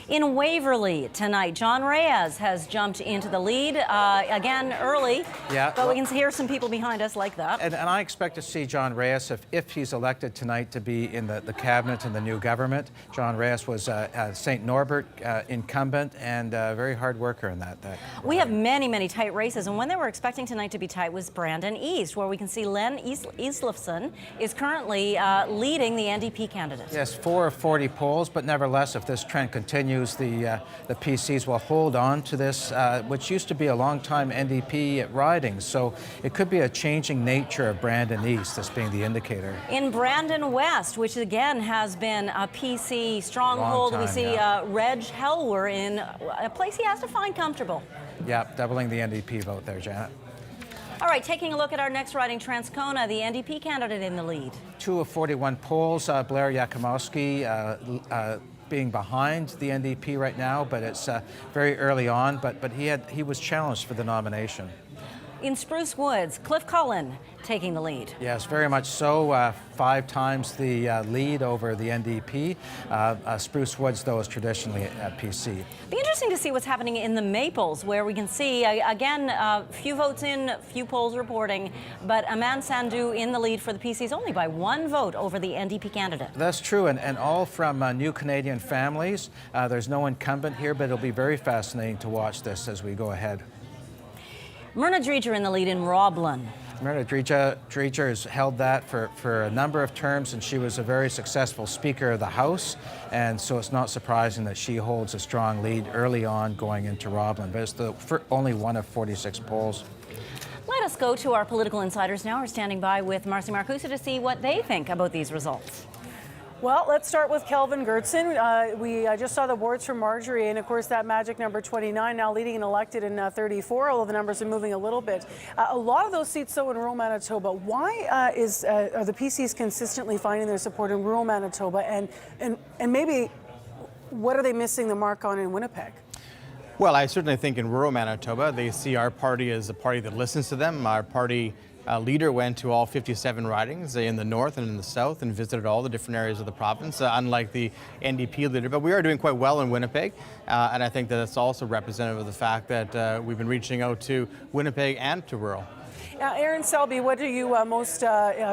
In Waverly tonight, John Reyes has jumped into the lead again early. Yeah, but we can hear some people behind us like that. And I expect to see John Reyes, if he's elected tonight, to be in the cabinet in the new government. John Reyes was St. Norbert incumbent and a very hard worker in that. We have many tight races, and one they were expecting tonight to be tight was Brandon East, where we can see Len Islifson is currently leading the NDP candidate. Yes, 4 of 40 polls, but nevertheless, if this trend continues, the PCs will hold on to this, which used to be a long-time NDP riding. So it could be a changing nature of Brandon East, this being the indicator. In Brandon West, which again has been a PC stronghold, we see Reg Helwer in a place he has to find comfortable. Yeah, doubling the NDP vote there, Janet. All right, taking a look at our next riding, Transcona, the NDP candidate in the lead. 2 of 41 polls, Blair Yakimowski being behind the NDP right now, but it's very early on. But he was challenged for the nomination. In Spruce Woods, Cliff Cullen taking the lead. Yes, very much so. 5 times the lead over the NDP. Spruce Woods, though, is traditionally at PC. Be interesting to see what's happening in the Maples, where we can see, again, few votes in, few polls reporting, but Aman Sandhu in the lead for the PCs only by 1 vote over the NDP candidate. That's true, and all from new Canadian families. There's no incumbent here, but it'll be very fascinating to watch this as we go ahead. Myrna Dreger in the lead in Roblin. Myrna Dreger has held that for a number of terms, and she was a very successful Speaker of the House, and so it's not surprising that she holds a strong lead early on going into Roblin, but it's only 1 of 46 polls. Let us go to our political insiders now. We're standing by with Marcy Marcusa to see what they think about these results. Well, let's start with Kelvin Gertson. We just saw the boards from Marjorie, and of course that magic number 29 now leading and elected in 34, although the numbers are moving a little bit. A lot of those seats, though, in rural Manitoba. Why are the PCs consistently finding their support in rural Manitoba, and maybe what are they missing the mark on in Winnipeg? Well, I certainly think in rural Manitoba, they see our party as a party that listens to them. Our party leader went to all 57 ridings in the north and in the south and visited all the different areas of the province, unlike the NDP leader. But we are doing quite well in Winnipeg, and I think that it's also representative of the fact that we've been reaching out to Winnipeg and to rural. Aaron Selby, what are you most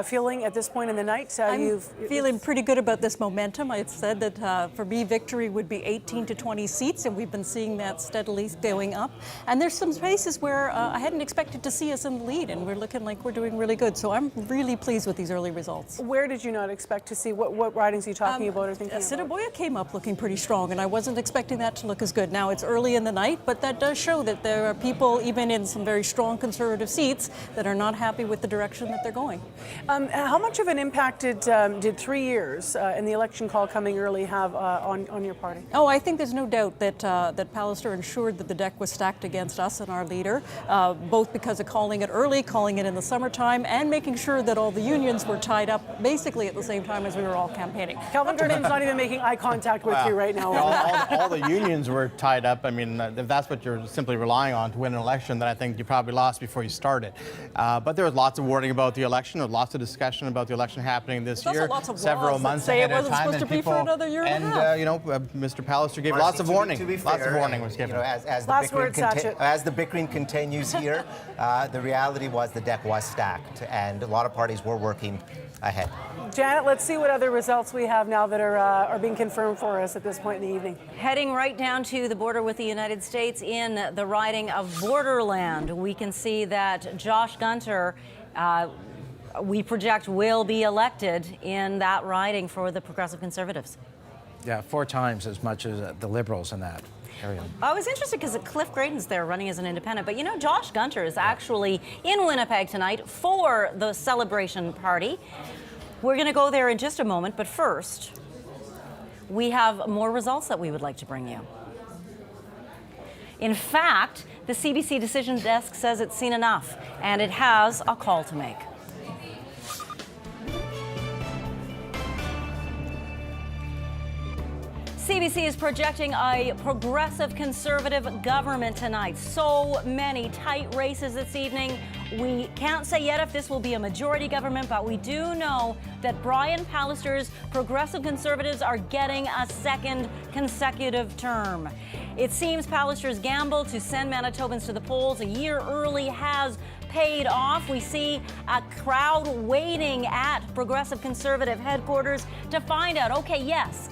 feeling at this point in the night? I'm feeling pretty good about this momentum. I've said that for me, victory would be 18 to 20 seats, and we've been seeing that steadily going up. And there's some spaces where I hadn't expected to see us in the lead, and we're looking like we're doing really good. So I'm really pleased with these early results. Where did you not expect to see? What ridings are you talking about or thinking about? Assiniboia came up looking pretty strong, and I wasn't expecting that to look as good. Now, it's early in the night, but that does show that there are people, even in some very strong conservative seats, that are not happy with the direction that they're going. How much of an impact did 3 years and the election call coming early have on your party? Oh, I think there's no doubt that that Pallister ensured that the deck was stacked against us and our leader, both because of calling it early, calling it in the summertime, and making sure that all the unions were tied up basically at the same time as we were all campaigning. Kelvin Gertson's not even making eye contact with you right now. All the unions were tied up. I mean, if that's what you're simply relying on to win an election, then I think you probably lost before you started. But there was lots of warning about the election, there was lots of discussion about the election happening this year, several months ahead of time, and people, Mr. Pallister gave lots of warning. Lots of warning was given. As the bickering continues here, the reality was the deck was stacked, and a lot of parties were working ahead. Janet, let's see what other results we have now that are being confirmed for us at this point in the evening. Heading right down to the border with the United States in the riding of Borderland, we can see that Josh Gunter, we project, will be elected in that riding for the Progressive Conservatives. Yeah, 4 times as much as the Liberals in that area. I was interested because Cliff Graydon's there running as an independent, but you know, Josh Gunter is actually in Winnipeg tonight for the Celebration Party. We're going to go there in just a moment, but first, we have more results that we would like to bring you. In fact, the CBC Decision Desk says it's seen enough, and it has a call to make. CBC is projecting a progressive conservative government tonight. So many tight races this evening. We can't say yet if this will be a majority government, but we do know that Brian Pallister's Progressive Conservatives are getting a second consecutive term. It seems Pallister's gamble to send Manitobans to the polls a year early has paid off. We see a crowd waiting at Progressive Conservative headquarters to find out, okay, yes,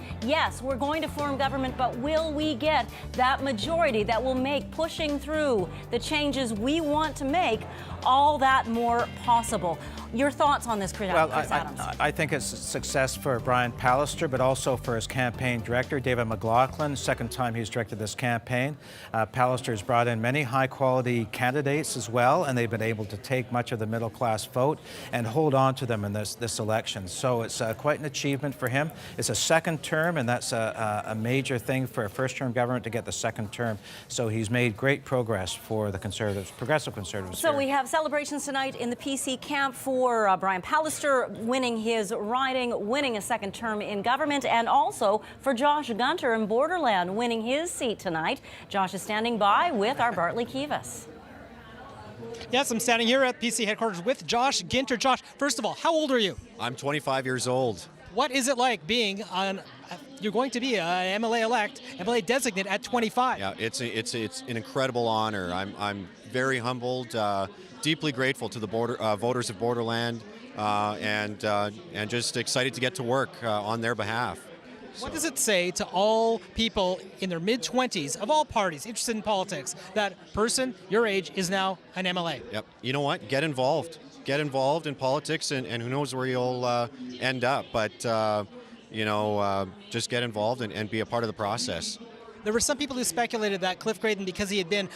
we're going to form government, but will we get that majority that will make pushing through the changes we want to make all that more possible? Your thoughts on this, Chris Adams? I think it's a success for Brian Pallister, but also for his campaign director, David McLaughlin. Second time he's directed this campaign. Pallister's brought in many high-quality candidates as well, and they've been able to take much of the middle-class vote and hold on to them in this election. So it's quite an achievement for him. It's a second term, and that's a major thing for a first-term government to get the second term. So he's made great progress for the Conservatives, Progressive Conservatives. So we have celebrations tonight in the PC camp for Brian Pallister winning his riding, winning a second term in government, and also for Josh Gunter in Borderland winning his seat tonight. Josh is standing by with our Bartley Kivas. Yes, I'm standing here at PC headquarters with Josh Ginter. Josh, first of all, how old are you? I'm 25 years old. What is it like being on? You're going to be an MLA-elect, MLA designate at 25. Yeah, it's an incredible honor. I'm very humbled, deeply grateful to the voters of Borderland, and just excited to get to work on their behalf. What does it say to all people in their mid-20s of all parties interested in politics that person your age is now an MLA? Yep. You know what? Get involved. Get involved in politics, and who knows where you'll end up. But just get involved and be a part of the process. There were some people who speculated that Cliff Graydon, because he had been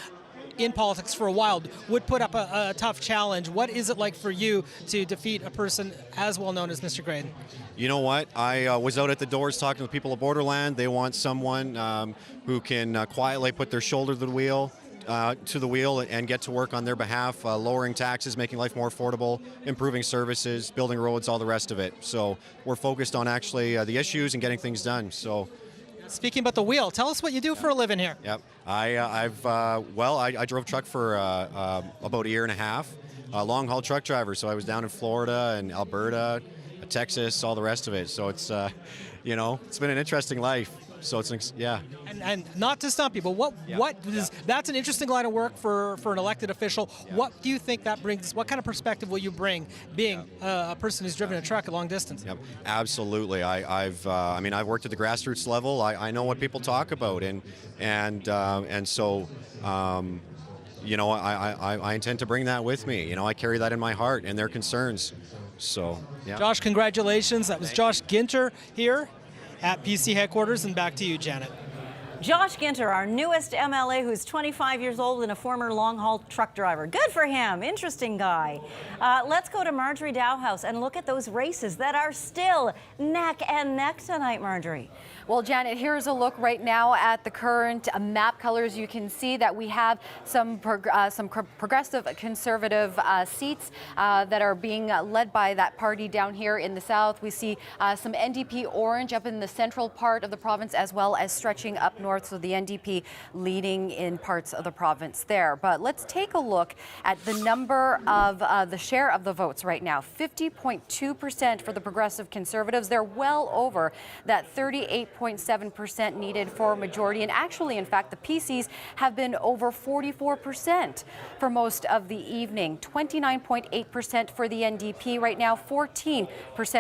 in politics for a while, would put up a tough challenge. What is it like for you to defeat a person as well known as Mr. Graydon? You know what? I was out at the doors talking to the people of Borderland. They want someone who can quietly put their shoulder to the wheel and get to work on their behalf, lowering taxes, making life more affordable, improving services, building roads, all the rest of it. So we're focused on actually the issues and getting things done. So. Speaking about the wheel, tell us what you do for a living here. Yep. I drove truck for about a year and a half, long-haul truck driver. So I was down in Florida and Alberta, Texas, all the rest of it. So it's, it's been an interesting life. So yeah. And not to stump you, but that's an interesting line of work for an elected official. Yeah. What do you think that brings? What kind of perspective will you bring being a person who's driven a truck a long distance? Yep, absolutely. I've worked at the grassroots level. I know what people talk about, and so I intend to bring that with me. I carry that in my heart and their concerns. So yeah. Josh, congratulations. That was Josh Ginter here at PC headquarters, and back to you, Janet. Josh Ginter, our newest MLA, who's 25 years old and a former long-haul truck driver. Good for him. Interesting guy. Let's go to Marjorie Dowhouse and look at those races that are still neck and neck tonight, Marjorie. Well, Janet, here's a look right now at the current map colors. You can see that we have some progressive conservative seats that are being led by that party down here in the south. We see some NDP orange up in the central part of the province, as well as stretching up north, so the NDP leading in parts of the province there. But let's take a look at the number of the share of the votes right now. 50.2% for the progressive conservatives. They're well over that 38.7% needed for a majority. And actually, in fact, the PCs have been over 44% for most of the evening. 29.8% for the NDP right now, 14%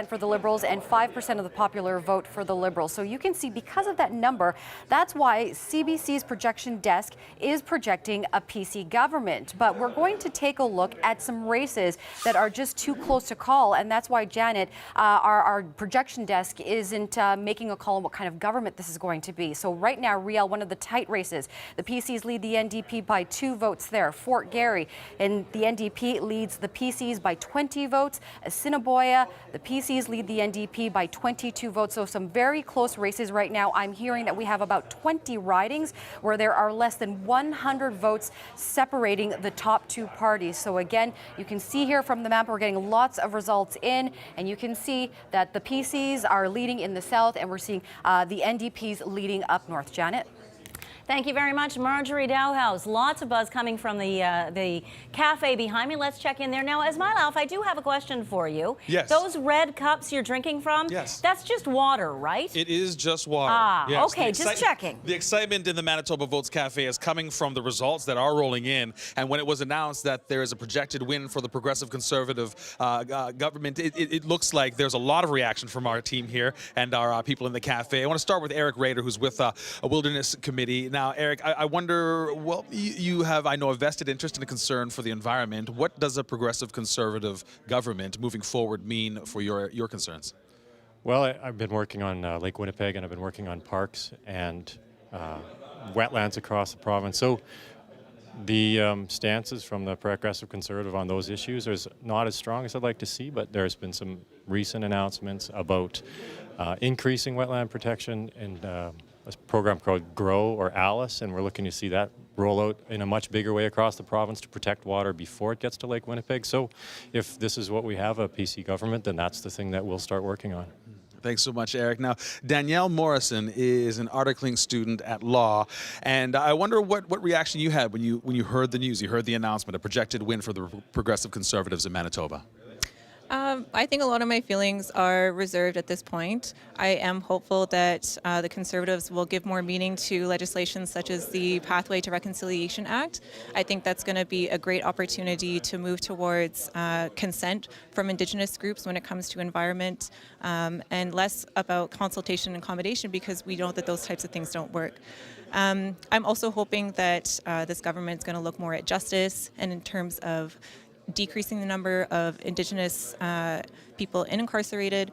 for the Liberals, and 5% of the popular vote for the Liberals. So you can see, because of that number, that's why CBC's projection desk is projecting a PC government. But we're going to take a look at some races that are just too close to call, and that's why, Janet, our projection desk isn't making a call on what kind of government this is going to be. So right now, Riel, one of the tight races, the PCs lead the NDP by 2 votes there. Fort Garry, and the NDP leads the PCs by 20 votes. Assiniboia, the PCs lead the NDP by 22 votes. So some very close races right now. I'm hearing that we have about 20 ridings where there are less than 100 votes separating the top 2 parties. So again, you can see here from the map, we're getting lots of results in, and you can see that the PCs are leading in the south, and we're seeing the NDPs leading up north. Janet? Thank you very much, Marjorie Dowhouse. Lots of buzz coming from the cafe behind me. Let's check in there now. Ismailov, I do have a question for you. Yes. Those red cups you're drinking from, yes, that's just water, right? It is just water. Ah, yes. okay, just checking. The excitement in the Manitoba Votes Cafe is coming from the results that are rolling in. And when it was announced that there is a projected win for the Progressive Conservative government, it looks like there's a lot of reaction from our team here and our people in the cafe. I want to start with Eric Rader, who's with a Wilderness Committee. Now, Eric, I wonder, well, you have, I know, a vested interest and a concern for the environment. What does a Progressive Conservative government moving forward mean for your concerns? Well, I've been working on Lake Winnipeg, and I've been working on parks and wetlands across the province. So the stances from the Progressive Conservative on those issues is not as strong as I'd like to see, but there's been some recent announcements about increasing wetland protection and a program called GROW or ALICE, and we're looking to see that roll out in a much bigger way across the province to protect water before it gets to Lake Winnipeg. So if this is what we have, a PC government, then that's the thing that we'll start working on. Thanks so much, Eric. Now, Danielle Morrison is an articling student at law, and I wonder what reaction you had when you heard the news, you heard the announcement, a projected win for the Progressive Conservatives in Manitoba. I think a lot of my feelings are reserved at this point. I am hopeful that the Conservatives will give more meaning to legislation such as the Pathway to Reconciliation Act. I think that's going to be a great opportunity to move towards consent from Indigenous groups when it comes to environment, and less about consultation and accommodation, because we know that those types of things don't work. I'm also hoping that this government is going to look more at justice and in terms of decreasing the number of Indigenous people incarcerated,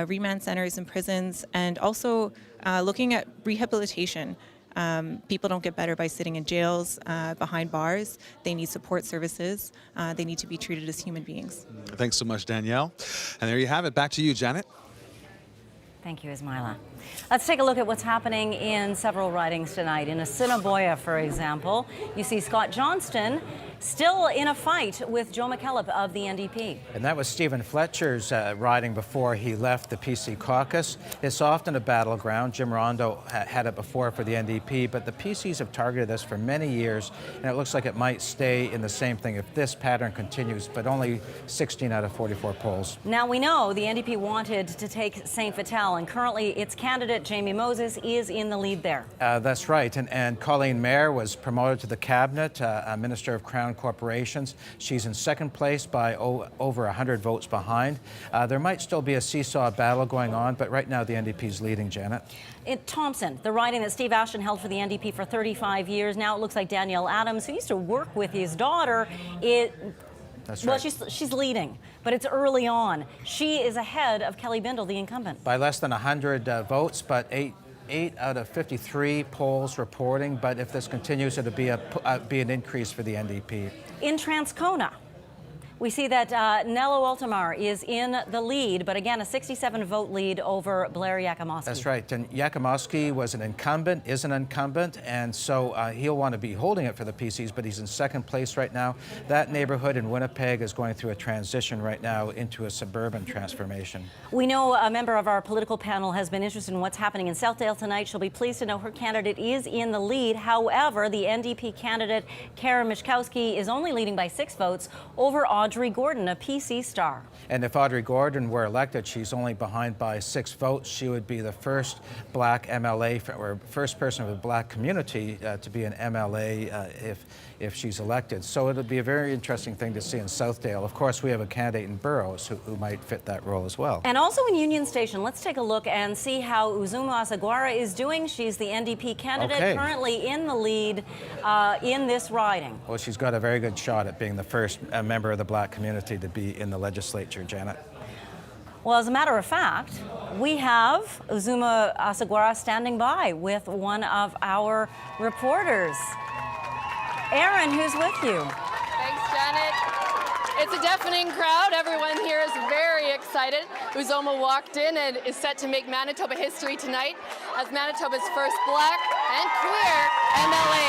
remand centers and prisons, and also looking at rehabilitation. People don't get better by sitting in jails, behind bars. They need support services. They need to be treated as human beings. Thanks so much, Danielle. And there you have it. Back to you, Janet. Thank you, Ismaila. Let's take a look at what's happening in several ridings tonight. In Assiniboia, for example, you see Scott Johnston still in a fight with Joe McKillop of the NDP. And that was Stephen Fletcher's riding before he left the PC caucus. It's often a battleground. Jim Rondo had it before for the NDP, but the PCs have targeted this for many years, and it looks like it might stay in the same thing if this pattern continues, but only 16 out of 44 polls. Now, we know the NDP wanted to take St. Vital, and currently its candidate, Jamie Moses, is in the lead there. That's right, and Colleen Mayer was promoted to the cabinet, a Minister of Crown Corporations. She's in second place by over 100 votes behind. There might still be a seesaw battle going on, but right now the NDP's leading, Janet. In Thompson, the riding that Steve Ashton held for the NDP for 35 years, now it looks like Danielle Adams, who used to work with his daughter, That's well, right. she's leading, but it's early on. She is ahead of Kelly Bindle, the incumbent. By less than 100 votes, but 8 out of 53 polls reporting. But if this continues, it'll be an increase for the NDP. In Transcona, we see that Nello Altamar is in the lead, but again, a 67-vote lead over Blair Yakimowski. That's right. And Yakimowski was an incumbent, is an incumbent, and so he'll want to be holding it for the PCs, but he's in second place right now. That neighborhood in Winnipeg is going through a transition right now into a suburban transformation. We know a member of our political panel has been interested in what's happening in Southdale tonight. She'll be pleased to know her candidate is in the lead. However, the NDP candidate, Karen Mishkowski, is only leading by 6 votes over Audrey Gordon, a PC star. And if Audrey Gordon were elected, she's only behind by 6 votes. She would be the first black MLA, or first person of the black community to be an MLA if she's elected. So it'll be a very interesting thing to see in Southdale. Of course, we have a candidate in Burroughs who might fit that role as well. And also in Union Station, let's take a look and see how Uzuma Asagwara is doing. She's the NDP candidate, currently in the lead in this riding. Well, she's got a very good shot at being the first member of the black community to be in the legislature, Janet. Well, as a matter of fact, we have Uzuma Asagwara standing by with one of our reporters. Aaron, who's with you? Thanks, Janet. It's a deafening crowd. Everyone here is very excited. Uzoma walked in and is set to make Manitoba history tonight as Manitoba's first black and queer MLA.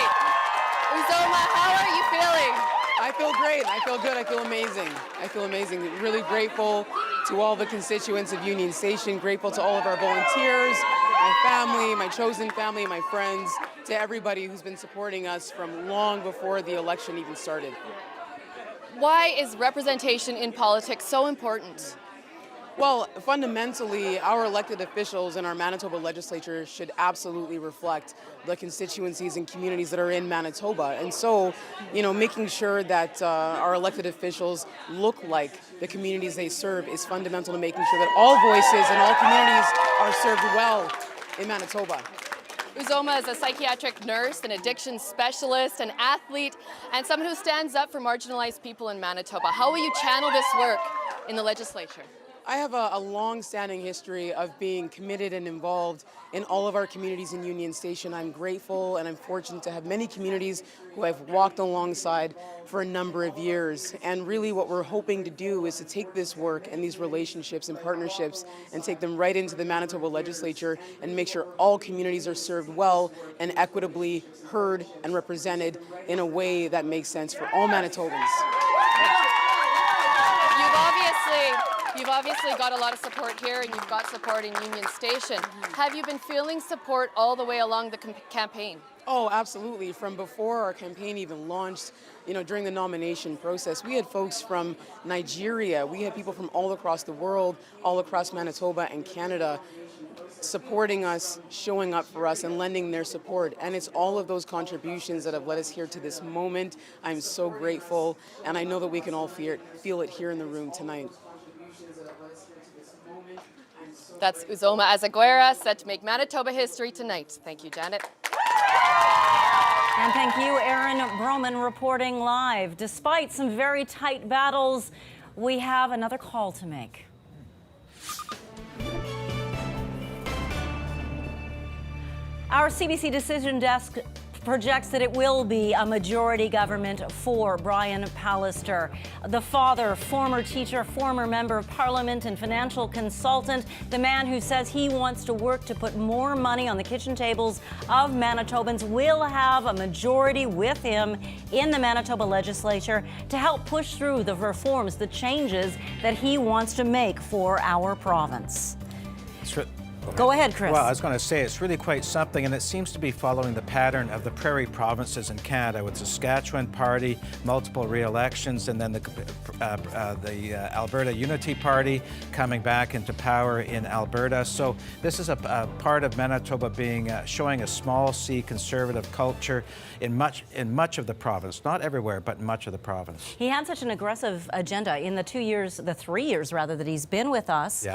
Uzoma, how are you feeling? I feel great. I feel good. I feel amazing. I feel amazing. Really grateful to all the constituents of Union Station, grateful to all of our volunteers, my family, my chosen family, my friends, to everybody who's been supporting us from long before the election even started. Why is representation in politics so important? Well, fundamentally, our elected officials in our Manitoba legislature should absolutely reflect the constituencies and communities that are in Manitoba. And so, making sure that our elected officials look like the communities they serve is fundamental to making sure that all voices and all communities are served well in Manitoba. Uzoma is a psychiatric nurse, an addiction specialist, an athlete, and someone who stands up for marginalized people in Manitoba. How will you channel this work in the legislature? I have a long-standing history of being committed and involved in all of our communities in Union Station. I'm grateful and I'm fortunate to have many communities who I've walked alongside for a number of years. And really what we're hoping to do is to take this work and these relationships and partnerships and take them right into the Manitoba legislature and make sure all communities are served well and equitably heard and represented in a way that makes sense for all Manitobans. You've obviously got a lot of support here, and you've got support in Union Station. Have you been feeling support all the way along the campaign? Oh, absolutely. From before our campaign even launched, during the nomination process, we had folks from Nigeria, we had people from all across the world, all across Manitoba and Canada, supporting us, showing up for us, and lending their support. And it's all of those contributions that have led us here to this moment. I'm so grateful, and I know that we can all feel it here in the room tonight. That's Uzoma Azaguera, set to make Manitoba history tonight. Thank you, Janet. And thank you, Aaron Broman, reporting live. Despite some very tight battles, we have another call to make. Our CBC Decision Desk projects that it will be a majority government for Brian Pallister, the father, former teacher, former member of parliament and financial consultant, the man who says he wants to work to put more money on the kitchen tables of Manitobans, will have a majority with him in the Manitoba legislature to help push through the reforms, the changes that he wants to make for our province. Go ahead, Chris. Well, I was going to say it's really quite something, and it seems to be following the pattern of the prairie provinces in Canada, with Saskatchewan Party, multiple re-elections, and then the Alberta Unity Party coming back into power in Alberta. So this is a part of Manitoba being showing a small C conservative culture in much of the province, not everywhere, but in much of the province. He had such an aggressive agenda in the 3 years rather that he's been with us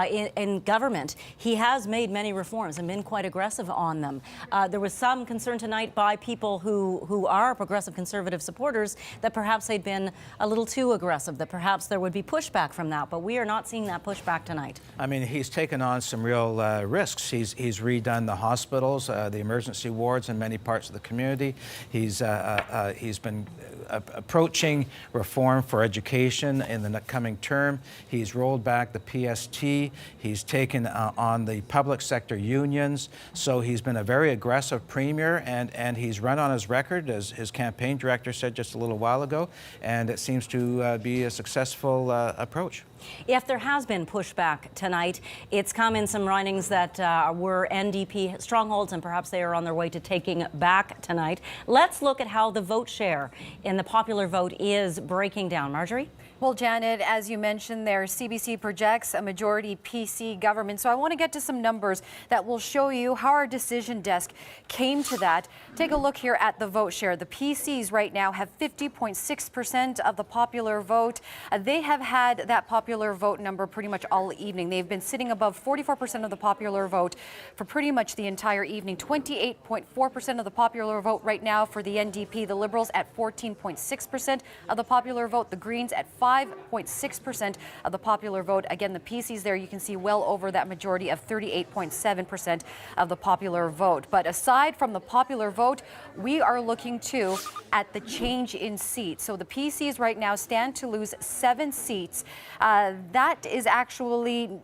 in government. He has made many reforms and been quite aggressive on them. There was some concern tonight by people who are progressive conservative supporters that perhaps they'd been a little too aggressive, that perhaps there would be pushback from that, but we are not seeing that pushback tonight. I mean, he's taken on some real risks. He's redone the hospitals, the emergency wards in many parts of the community. He's been approaching reform for education in the coming term. He's rolled back the PST. He's taken on the public sector unions. So he's been a very aggressive premier, and he's run on his record, as his campaign director said just a little while ago, and it seems to be a successful approach. If there has been pushback tonight, it's come in some ridings that were NDP strongholds, and perhaps they are on their way to taking back tonight. Let's look at how the vote share in the popular vote is breaking down. Marjorie? Well, Janet, as you mentioned there, CBC projects a majority PC government. So I want to get to some numbers that will show you how our decision desk came to that. Take a look here at the vote share. The PCs right now have 50.6% of the popular vote. They have had that popular vote number pretty much all evening. They've been sitting above 44% of the popular vote for pretty much the entire evening. 28.4% of the popular vote right now for the NDP. The Liberals at 14.6% of the popular vote. The Greens at 5.6% of the popular vote. Again, the PCs there, you can see well over that majority of 38.7% of the popular vote. But aside from the popular vote, we are looking too at the change in seats. So the PCs right now stand to lose 7 seats. That is actually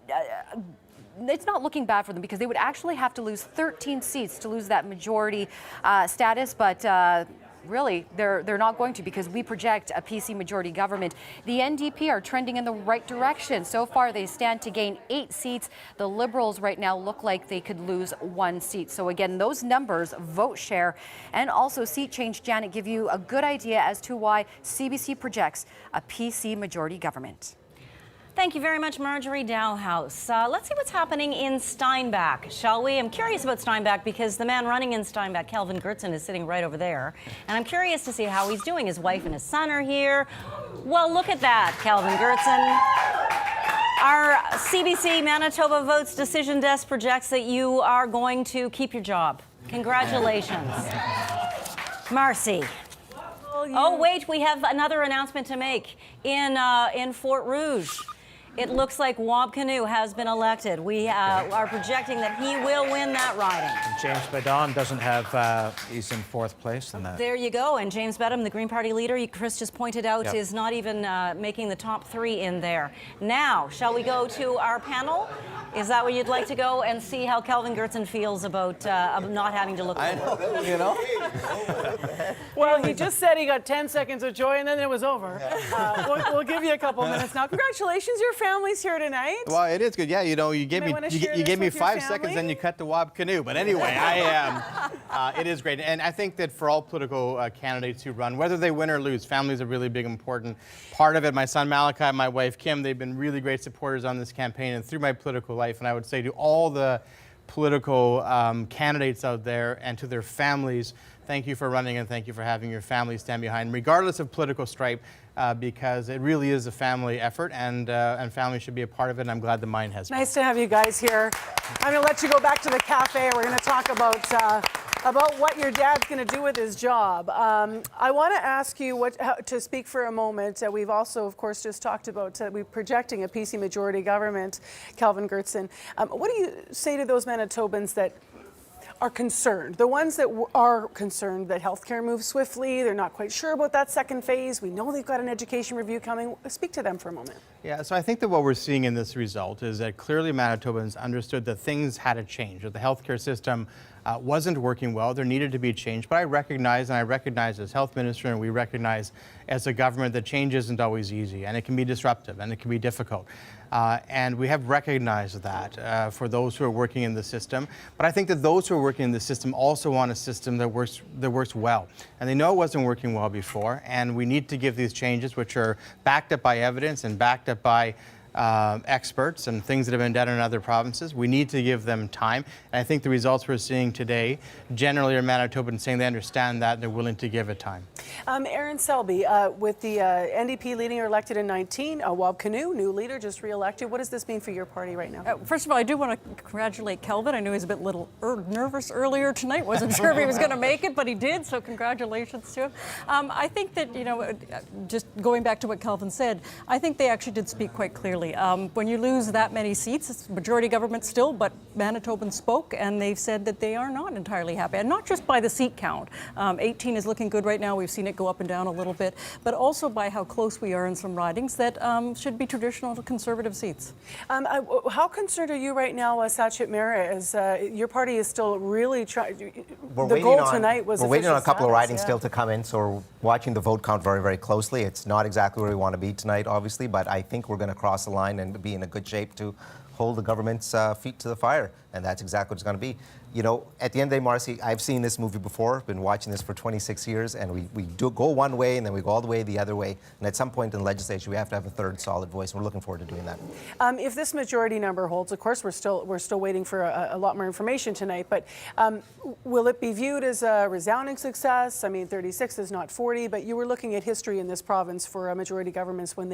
it's not looking bad for them, because they would actually have to lose 13 seats to lose that majority status, but really, they're not going to, because we project a PC majority government. The NDP are trending in the right direction. So far, they stand to gain 8 seats. The Liberals right now look like they could lose 1 seat. So again, those numbers, vote share, and also seat change, Janet, give you a good idea as to why CBC projects a PC majority government. Thank you very much, Marjorie Dowhouse. Let's see what's happening in Steinbach, shall we? I'm curious about Steinbach because the man running in Steinbach, Kelvin Gertzen, is sitting right over there. And I'm curious to see how he's doing. His wife and his son are here. Well, look at that, Kelvin Gertzen. Our CBC Manitoba Votes Decision Desk projects that you are going to keep your job. Congratulations. Marcy. Oh, wait, we have another announcement to make in Fort Rouge. It looks like Wab Kinew has been elected. We are projecting that he will win that riding. James Badon doesn't have, he's in 4th place in that. There you go. And James Bedham, the Green Party leader, Chris just pointed out, Yep. is not even making the top 3 in there. Now, shall we go to our panel? Is that where you'd like to go and see how Kelvin Gertzen feels about not having to look forward? You know? Well, he just said he got 10 seconds of joy and then it was over. We'll give you a couple minutes now. Congratulations, your family's here tonight. Well, it is good. Yeah, you know, you gave me you gave me 5 seconds, then you cut the Wab Kinew. But anyway, it is great, and I think that for all political candidates who run, whether they win or lose, family is a really big important part of it. My son Malachi, my wife Kim, they've been really great supporters on this campaign and through my political life. And I would say to all the political candidates out there and to their families, thank you for running and thank you for having your family stand behind, regardless of political stripe, because it really is a family effort, and family should be a part of it, and I'm glad the mine has been. Nice to have you guys here. I'm going to let you go back to the cafe. We're going to talk about what your dad's going to do with his job. I want to ask you to speak for a moment. We've also, of course, just talked about we're projecting a PC majority government, Kelvin Gertzen. What do you say to those Manitobans that are concerned, the ones that are concerned that healthcare moves swiftly, they're not quite sure about that second phase, we know they've got an education review coming? Speak to them for a moment. Yeah, so I think that what we're seeing in this result is that clearly Manitobans understood that things had to change, that the healthcare system wasn't working well, there needed to be a change. But I recognize as health minister, and we recognize as a government that change isn't always easy, and it can be disruptive, and it can be difficult. And we have recognized that for those who are working in the system. But I think that those who are working in the system also want a system that works well. And they know it wasn't working well before, and we need to give these changes, which are backed up by evidence and backed up by experts and things that have been done in other provinces. We need to give them time. And I think the results we're seeing today generally are Manitobans saying they understand that and they're willing to give it time. Aaron Selby, with the NDP leading or elected in 19, Wab Kinew, new leader, just re-elected. What does this mean for your party right now? First of all, I do want to congratulate Kelvin. I knew he was a bit nervous earlier tonight. Wasn't sure if he was going to make it, but he did, so congratulations to him. I think that, just going back to what Kelvin said, I think they actually did speak quite clearly. When you lose that many seats, it's majority government still, but Manitobans spoke and they've said that they are not entirely happy. And not just by the seat count. 18 is looking good right now. We've seen it go up and down a little bit, but also by how close we are in some ridings that should be traditional Conservative seats. How concerned are you right now, Sachin Mehra, as your party is still really trying? The goal tonight was we're waiting on a couple of ridings yeah. still to come in, so we're watching the vote count very, very closely. It's not exactly where we want to be tonight, obviously, but I think we're going to cross the line and be in a good shape to hold the government's feet to the fire, and that's exactly what it's going to be. At the end of the day, Marcy, I've seen this movie before, been watching this for 26 years, and we do go one way and then we go all the way the other way, and at some point in the legislature we have to have a third solid voice, and we're looking forward to doing that. If this majority number holds, of course we're still waiting for a lot more information tonight, but will it be viewed as a resounding success? I mean, 36 is not 40, but you were looking at history in this province for majority governments when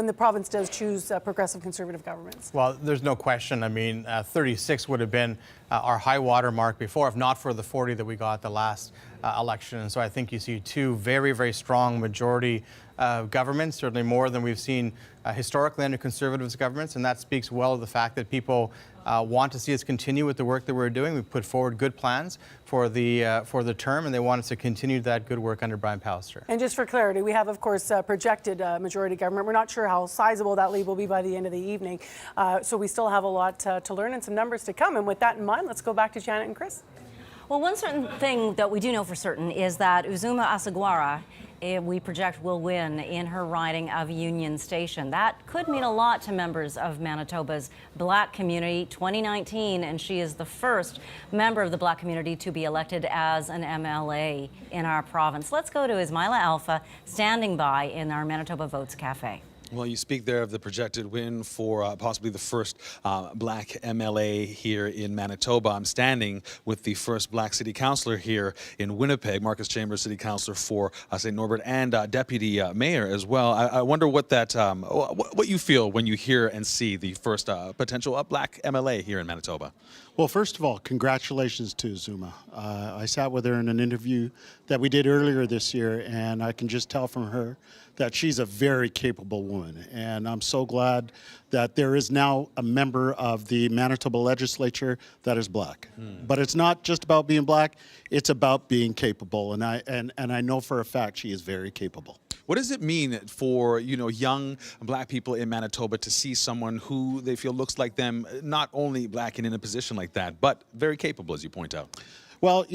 the province does choose progressive Conservative governments. Well, there's no question. I mean, 36 would have been our high water mark before, if not for the 40 that we got the last election. And so I think you see two very, very strong majority governments, certainly more than we've seen historically under Conservatives governments, and that speaks well of the fact that people want to see us continue with the work that we're doing. We've put forward good plans for the term, and they want us to continue that good work under Brian Pallister. And just for clarity, we have, of course, projected majority government. We're not sure how sizable that lead will be by the end of the evening, so we still have a lot to learn and some numbers to come. And with that in mind, let's go back to Janet and Chris. Well, one certain thing that we do know for certain is that Uzuma Asagwara, we project, will win in her riding of Union Station. That could mean a lot to members of Manitoba's Black community. 2019, and she is the first member of the Black community to be elected as an MLA in our province. Let's go to Ismaila Alpha, standing by in our Manitoba Votes Cafe. Well, you speak there of the projected win for possibly the first Black MLA here in Manitoba. I'm standing with the first Black City Councillor here in Winnipeg, Marcus Chambers, City Councillor for St. Norbert, and Deputy Mayor as well. I wonder what that, what you feel when you hear and see the first potential Black MLA here in Manitoba. Well, first of all, congratulations to Zuma. I sat with her in an interview that we did earlier this year, and I can just tell from her that she's a very capable woman. And I'm so glad that there is now a member of the Manitoba legislature that is Black. But it's not just about being Black, it's about being capable. And I know for a fact she is very capable. What does it mean for, young Black people in Manitoba to see someone who they feel looks like them, not only Black and in a position like that, but very capable, as you point out? Well,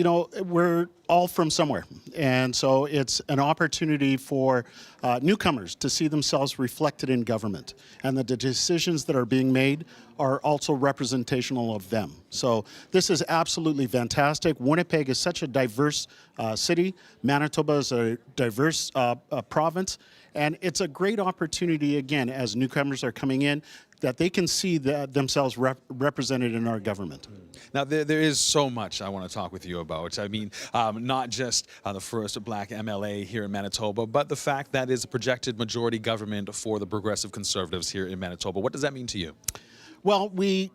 we're all from somewhere. And so it's an opportunity for newcomers to see themselves reflected in government, and that the decisions that are being made are also representational of them. So this is absolutely fantastic. Winnipeg is such a diverse city. Manitoba is a diverse province. And it's a great opportunity, again, as newcomers are coming in, that they can see themselves represented in our government. Now, there is so much I want to talk with you about. I mean, not just the first Black MLA here in Manitoba, but the fact that is a projected majority government for the Progressive Conservatives here in Manitoba. What does that mean to you? Well, we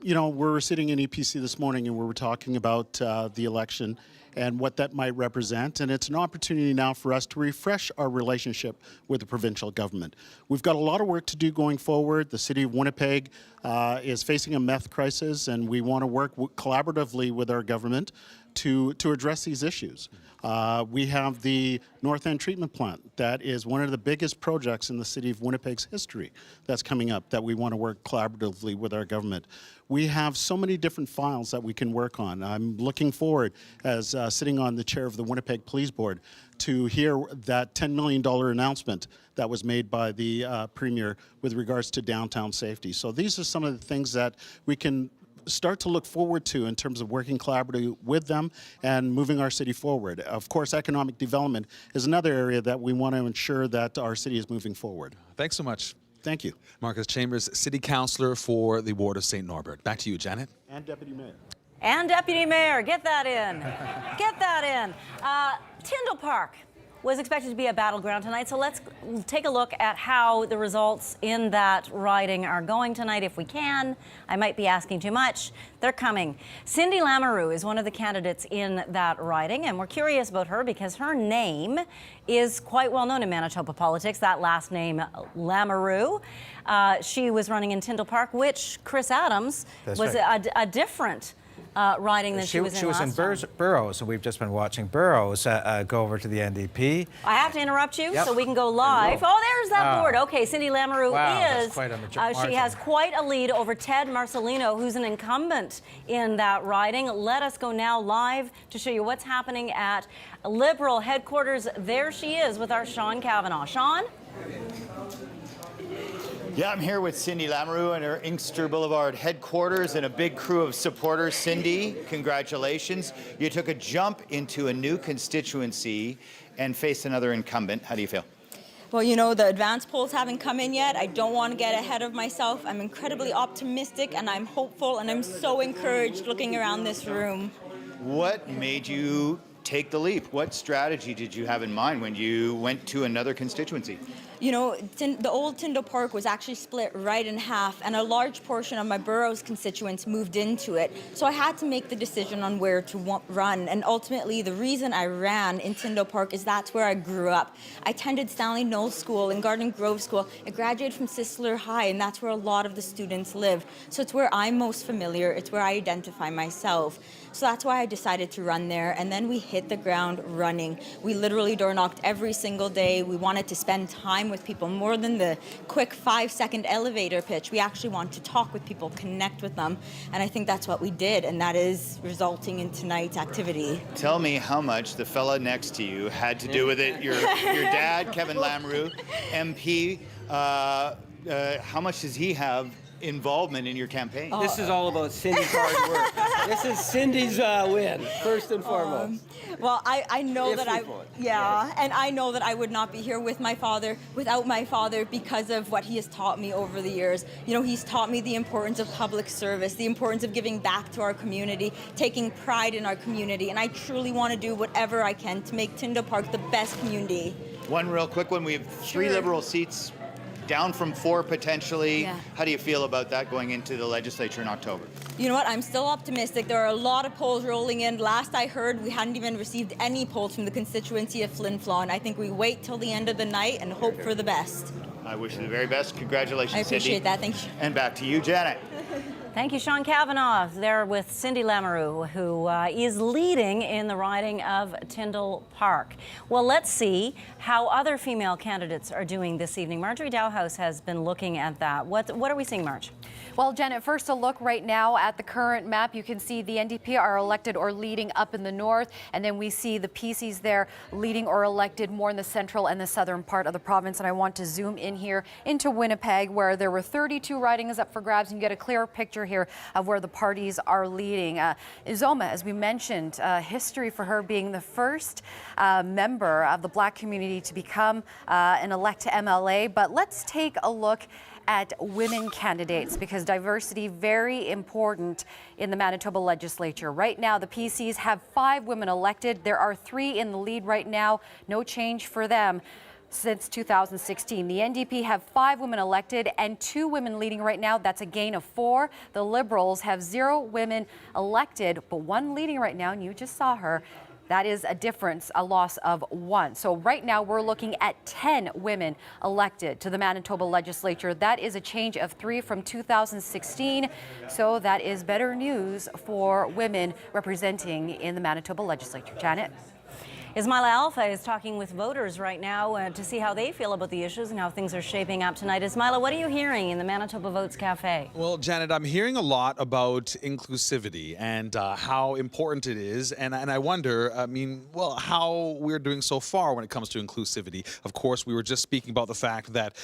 were sitting in EPC this morning and we were talking about the election and what that might represent. And it's an opportunity now for us to refresh our relationship with the provincial government. We've got a lot of work to do going forward. The city of Winnipeg is facing a meth crisis, and we want to work collaboratively with our government to address these issues. We have the North End Treatment Plant. That is one of the biggest projects in the city of Winnipeg's history that's coming up that we want to work collaboratively with our government. We have so many different files that we can work on. I'm looking forward, as sitting on the chair of the Winnipeg Police Board, to hear that $10 million announcement that was made by the Premier with regards to downtown safety. So these are some of the things that we can start to look forward to in terms of working collaboratively with them and moving our city forward. Of course, economic development is another area that we want to ensure that our city is moving forward. Thanks so much. Thank you. Marcus Chambers, City Councillor for the Ward of St. Norbert. Back to you, Janet. And Deputy Mayor. And Deputy Mayor, get that in. Get that in. Tyndall Park was expected to be a battleground tonight, so let's take a look at how the results in that riding are going tonight, if we can. I might be asking too much. They're coming. Cindy Lamoureux is one of the candidates in that riding, and we're curious about her because her name is quite well known in Manitoba politics, that last name, Lamoureux. She was running in Tyndall Park, which Chris Adams was a different riding than she was in last time. Burrows, so we've just been watching Burrows go over to the NDP. I have to interrupt you so we can go live. Oh, there's that board. Okay, Cindy Lamoureux that's quite a she has quite a lead over Ted Marcelino, who's an incumbent in that riding. Let us go now live to show you what's happening at Liberal headquarters. There she is with our Sean Cavanaugh. Sean? Yeah, I'm here with Cindy Lamoureux and her Inkster Boulevard headquarters and a big crew of supporters. Cindy, congratulations. You took a jump into a new constituency and faced another incumbent. How do you feel? Well, the advance polls haven't come in yet. I don't want to get ahead of myself. I'm incredibly optimistic and I'm hopeful and I'm so encouraged looking around this room. What made you take the leap? What strategy did you have in mind when you went to another constituency? The old Tyndall Park was actually split right in half, and a large portion of my Burrows constituents moved into it. So I had to make the decision on where to run, and ultimately the reason I ran in Tyndall Park is that's where I grew up. I attended Stanley Knowles School and Garden Grove School. I graduated from Sisler High, and that's where a lot of the students live. So it's where I'm most familiar. It's where I identify myself. So that's why I decided to run there, and then we hit the ground running. We literally door knocked every single day. We wanted to spend time with people. More than the quick 5-second elevator pitch, we actually want to talk with people, connect with them. And I think that's what we did, and that is resulting in tonight's activity. Tell me how much the fella next to you had to do with it. Your dad, Kevin Lamoureux, MP, how much does he have involvement in your campaign? This is all about Cindy's hard work. This is Cindy's win, first and foremost. Well, I know that and I know that I would not be here without my father, because of what he has taught me over the years. You know, he's taught me the importance of public service, the importance of giving back to our community, taking pride in our community, and I truly want to do whatever I can to make Tyndall Park the best community. One real quick one. We have 3 Liberal seats, down from 4 potentially. Yeah. How do you feel about that going into the legislature in October? You know what? I'm still optimistic. There are a lot of polls rolling in. Last I heard, we hadn't even received any polls from the constituency of Flin Flon. I think we wait till the end of the night and hope for the best. I wish you the very best. Congratulations, I appreciate Cindy. that. Thank you. And back to you, Janet. Thank you, Sean Cavanaugh, there with Cindy Lamoureux, who is leading in the riding of Tyndall Park. Well, let's see how other female candidates are doing this evening. Marjorie Dowhouse has been looking at that. What are we seeing, Marge? Well, Janet, first a look right now at the current map. You can see the NDP are elected or leading up in the north, and then we see the PCs there leading or elected more in the central and the southern part of the province. And I want to zoom in here into Winnipeg, where there were 32 ridings up for grabs, and you get a clearer picture here of where the parties are leading. Izoma, as we mentioned, history for her being the first member of the Black community to become an elect MLA. But let's take a look at women candidates, because diversity very important in the Manitoba legislature. Right now, the PCs have 5 women elected. There are 3 in the lead right now. No change for them since 2016. The NDP have 5 women elected and 2 women leading right now. That's a gain of 4. The Liberals have 0 women elected, but 1 leading right now, and you just saw her. That is a difference, a loss of 1. So right now we're looking at 10 women elected to the Manitoba legislature. That is a change of 3 from 2016. So that is better news for women representing in the Manitoba legislature. Janet? Ismaila Alpha is talking with voters right now to see how they feel about the issues and how things are shaping up tonight. Ismaila, what are you hearing in the Manitoba Votes Cafe? Well, Janet, I'm hearing a lot about inclusivity and how important it is. And I wonder, how we're doing so far when it comes to inclusivity. Of course, we were just speaking about the fact that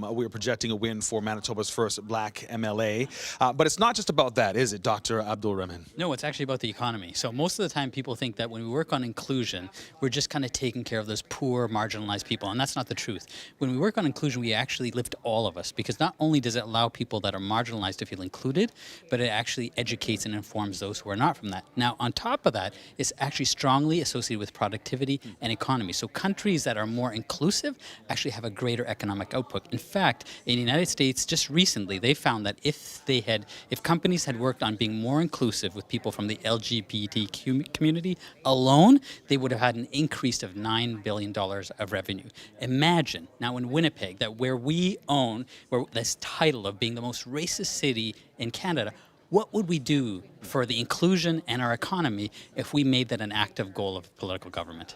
we are projecting a win for Manitoba's first Black MLA. But it's not just about that, is it, Dr. Abdul-Rahman? No, it's actually about the economy. So most of the time people think that when we work on inclusion, we're just kind of taking care of those poor, marginalized people, and that's not the truth. When we work on inclusion, we actually lift all of us, because not only does it allow people that are marginalized to feel included, but it actually educates and informs those who are not from that. Now, on top of that, it's actually strongly associated with productivity and economy. So countries that are more inclusive actually have a greater economic output. In fact, in the United States, just recently, they found that if companies had worked on being more inclusive with people from the LGBT community alone, they would have had an increase of $9 billion of revenue. Imagine now in Winnipeg that where this title of being the most racist city in Canada, what would we do for the inclusion and our economy if we made that an active goal of political government?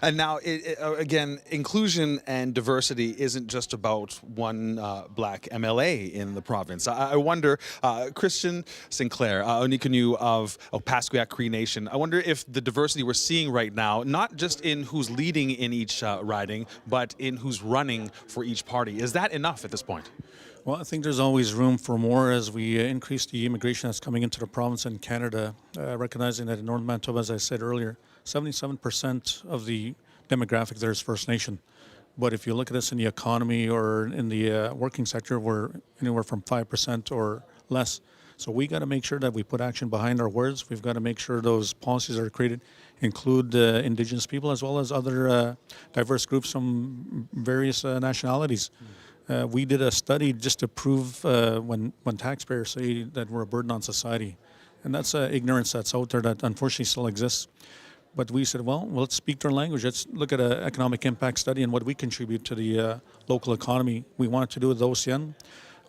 And now, again, inclusion and diversity isn't just about one Black MLA in the province. I wonder, Christian Sinclair, Onikanu of Opaskwayak Cree Nation, I wonder if the diversity we're seeing right now, not just in who's leading in each riding, but in who's running for each party, is that enough at this point? Well, I think there's always room for more as we increase the immigration that's coming into the province and Canada, recognizing that in Northern Manitoba, as I said earlier, 77% of the demographic there is First Nation. But if you look at us in the economy or in the working sector, we're anywhere from 5% or less. So we got to make sure that we put action behind our words. We've got to make sure those policies that are created include Indigenous people as well as other diverse groups from various nationalities. We did a study just to prove when taxpayers say that we're a burden on society. And that's ignorance that's out there that unfortunately still exists. But we said, well, let's speak their language. Let's look at an economic impact study and what we contribute to the local economy. We wanted to do with the OCN.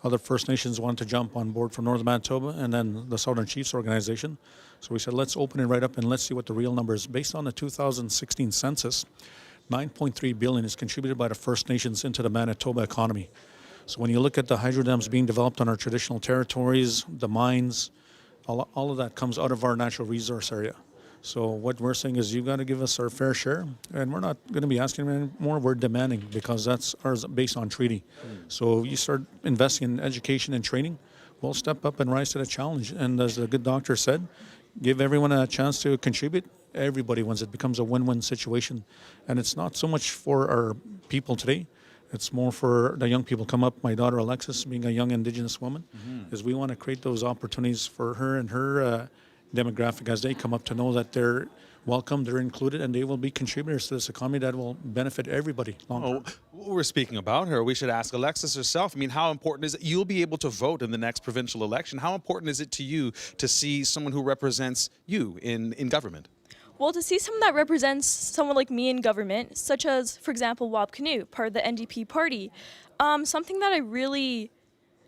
Other First Nations wanted to jump on board from Northern Manitoba and then the Southern Chiefs organization. So we said, let's open it right up and let's see what the real number is. Based on the 2016 census, $9.3 billion is contributed by the First Nations into the Manitoba economy. So when you look at the hydro dams being developed on our traditional territories, the mines, all of that comes out of our natural resource area. So what we're saying is, you got to give us our fair share, and we're not going to be asking any more. We're demanding, because that's ours based on treaty. So you start investing in education and training, we'll step up and rise to the challenge. And as the good doctor said, give everyone a chance to contribute. Everybody wins. It becomes a win-win situation. And it's not so much for our people today. It's more for the young people come up. My daughter Alexis, being a young Indigenous woman, is we want to create those opportunities for her and her demographic as they come up, to know that they're welcome, they're included, and they will be contributors to this economy that will benefit everybody long term. We're speaking about her. We should ask Alexis herself. I mean, how important is it? You'll be able to vote in the next provincial election. How important is it to you to see someone who represents you in government? Well, to see someone that represents someone like me in government, such as, for example, Wab Kinew, part of the NDP party, something that I really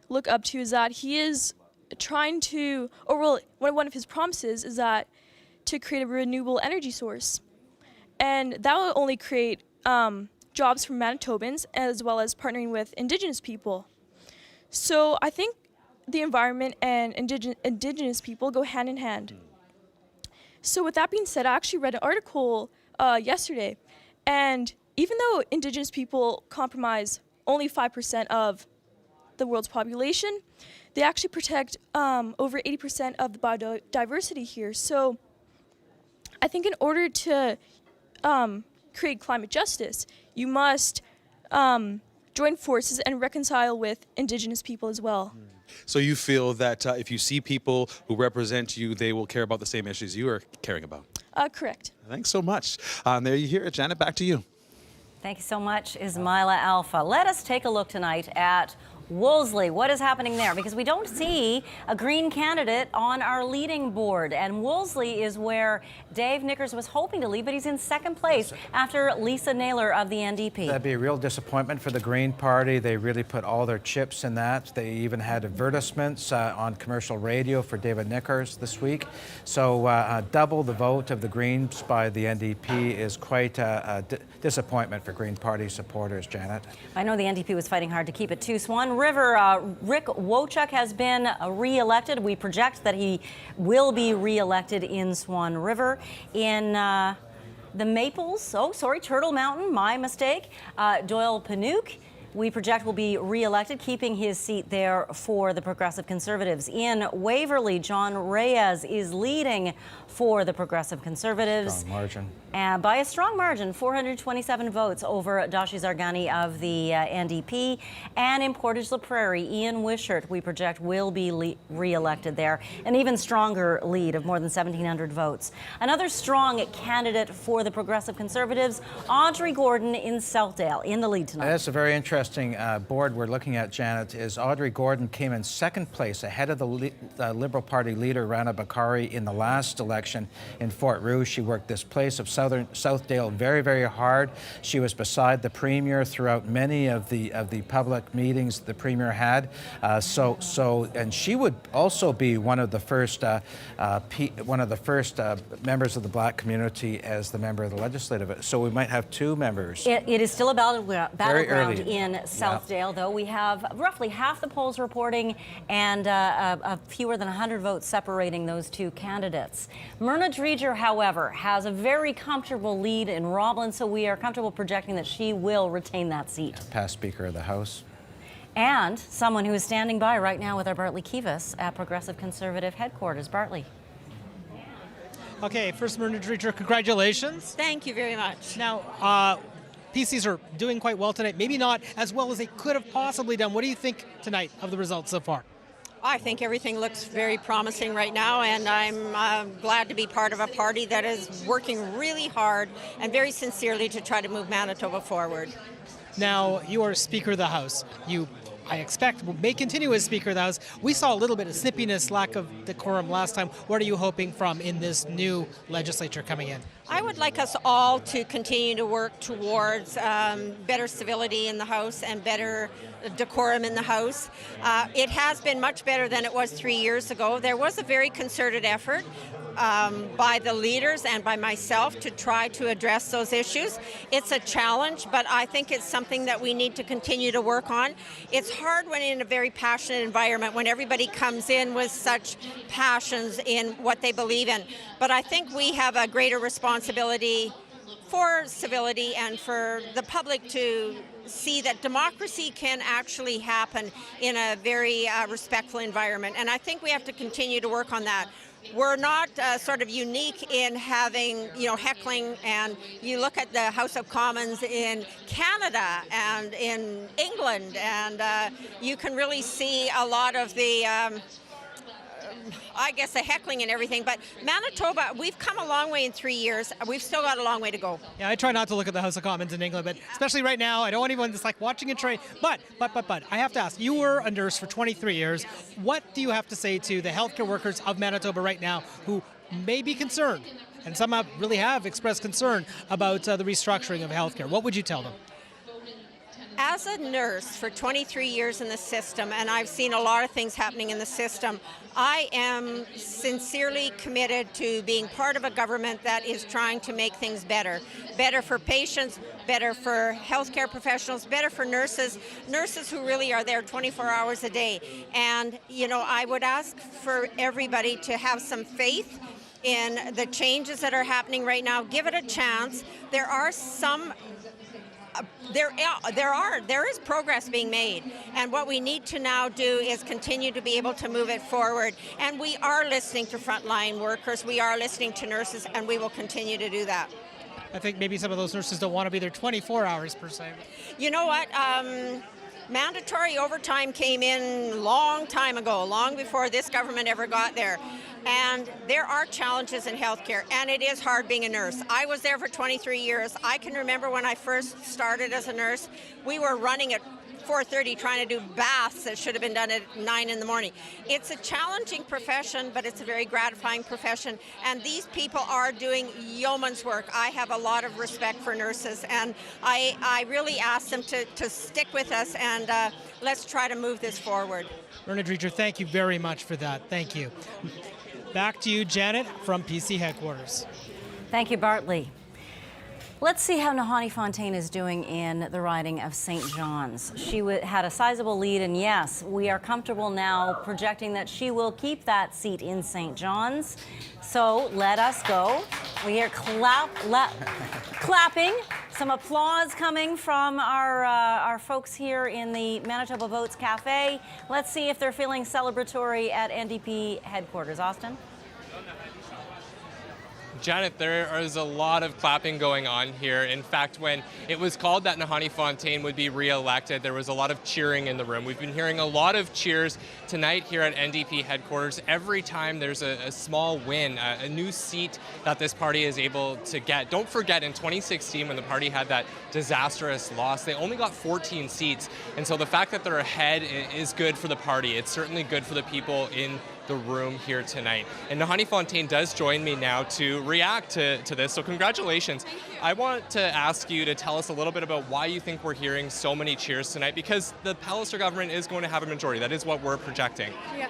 look up to is that he is trying to, or well, one of his promises is that to create a renewable energy source. And that will only create jobs for Manitobans, as well as partnering with Indigenous people. So I think the environment and Indigenous people go hand in hand. So with that being said, I actually read an article yesterday, and even though Indigenous people comprise only 5% of the world's population, they actually protect over 80% of the biodiversity here. So I think in order to create climate justice, you must join forces and reconcile with Indigenous people as well. So you feel that if you see people who represent you, they will care about the same issues you are caring about? Correct. Thanks so much. There you hear it. Janet, back to you. Thank you so much, Ismaila Alpha. Let us take a look tonight at Wolseley. What is happening there? Because we don't see a Green candidate on our leading board. And Wolseley is where Dave Nickers was hoping to lead, but he's in second place after Lisa Naylor of the NDP. That'd be a real disappointment for the Green Party. They really put all their chips in that. They even had advertisements on commercial radio for David Nickers this week. So double the vote of the Greens by the NDP is quite a disappointment for Green Party supporters, Janet. I know the NDP was fighting hard to keep it to Swan River. Rick Wojcik has been re-elected. We project that he will be re-elected in Swan River. In the Maples, Turtle Mountain, my mistake. Doyle Panuke, we project will be re-elected, keeping his seat there for the Progressive Conservatives. In Waverley, John Reyes is leading for the Progressive Conservatives. Strong margin. By a strong margin, 427 votes over Dashi Zargani of the NDP. And in Portage la Prairie, Ian Wishart, we project, will be re-elected there. An even stronger lead of more than 1,700 votes. Another strong candidate for the Progressive Conservatives, Audrey Gordon in Southdale, in the lead tonight. That's a very interesting board we're looking at, Janet. Is Audrey Gordon came in second place ahead of the Liberal Party leader, Rana Bakari, in the last election in Fort Rouge. She worked this place of Southdale very, very hard. She was beside the Premier throughout many of the public meetings the Premier had. And she would also be one of the first members of the Black community as the member of the legislative. So we might have two members. It is still a battleground in Southdale, though. We have roughly half the polls reporting and fewer than 100 votes separating those two candidates. Myrna Dreger, however, has a very comfortable lead in Roblin, so we are comfortable projecting that she will retain that seat. Past Speaker of the House. And someone who is standing by right now with our Bartley Kivas at Progressive Conservative headquarters. Bartley. Okay, first, Myrna Dreger, congratulations. Thank you very much. Now, PCs are doing quite well tonight. Maybe not as well as they could have possibly done. What do you think tonight of the results so far? I think everything looks very promising right now, and I'm glad to be part of a party that is working really hard and very sincerely to try to move Manitoba forward. Now, you are Speaker of the House. You, I expect, may continue as Speaker of the House. We saw a little bit of snippiness, lack of decorum last time. What are you hoping from in this new legislature coming in? I would like us all to continue to work towards better civility in the House and better decorum in the House. It has been much better than it was 3 years ago. There was a very concerted effort. by the leaders and by myself to try to address those issues. It's a challenge, but I think it's something that we need to continue to work on. It's hard when in a very passionate environment, when everybody comes in with such passions in what they believe in. But I think we have a greater responsibility for civility and for the public to see that democracy can actually happen in a very respectful environment. And I think we have to continue to work on that. We're not sort of unique in having, heckling, and you look at the House of Commons in Canada and in England, and you can really see a lot of the the heckling and everything. But Manitoba, we've come a long way in 3 years. We've still got a long way to go. Yeah, I try not to look at the House of Commons in England, but especially right now, I don't want anyone just like watching a train. But, I have to ask, you were a nurse for 23 years. What do you have to say to the healthcare workers of Manitoba right now who may be concerned, and some really have expressed concern about the restructuring of healthcare? What would you tell them? As a nurse for 23 years in the system, and I've seen a lot of things happening in the system, I am sincerely committed to being part of a government that is trying to make things better. Better for patients, better for healthcare professionals, better for nurses who really are there 24 hours a day. And, I would ask for everybody to have some faith in the changes that are happening right now. Give it a chance. There are some there is progress being made, and what we need to now do is continue to be able to move it forward. And we are listening to frontline workers, we are listening to nurses, and we will continue to do that. I think maybe some of those nurses don't want to be there 24 hours per se. You know what? Mandatory overtime came in long time ago, long before this government ever got there. And there are challenges in healthcare, and it is hard being a nurse. I was there for 23 years. I can remember when I first started as a nurse, we were running at 4:30 trying to do baths that should have been done at 9 in the morning. It's a challenging profession, but it's a very gratifying profession. And these people are doing yeoman's work. I have a lot of respect for nurses, and I really ask them to stick with us, and let's try to move this forward. Myrna Dreger, thank you very much for that. Thank you. Back to you, Janet, from PC headquarters. Thank you, Bartley. Let's see how Nahanni Fontaine is doing in the riding of St. John's. She had a sizable lead, and yes, we are comfortable now projecting that she will keep that seat in St. John's. So let us go. We hear clapping, some applause coming from our folks here in the Manitoba Votes Cafe. Let's see if they're feeling celebratory at NDP headquarters. Austin? Janet, there is a lot of clapping going on here. In fact, when it was called that Nahanni Fontaine would be re-elected, there was a lot of cheering in the room. We've been hearing a lot of cheers tonight here at NDP headquarters. Every time there's a small win, a new seat that this party is able to get. Don't forget, in 2016, when the party had that disastrous loss, they only got 14 seats. And so the fact that they're ahead is good for the party. It's certainly good for the people in the room here tonight. And Nahanni Fontaine does join me now to react to this, so congratulations. I want to ask you to tell us a little bit about why you think we're hearing so many cheers tonight, because the Pallister government is going to have a majority. That is what we're projecting. Yeah.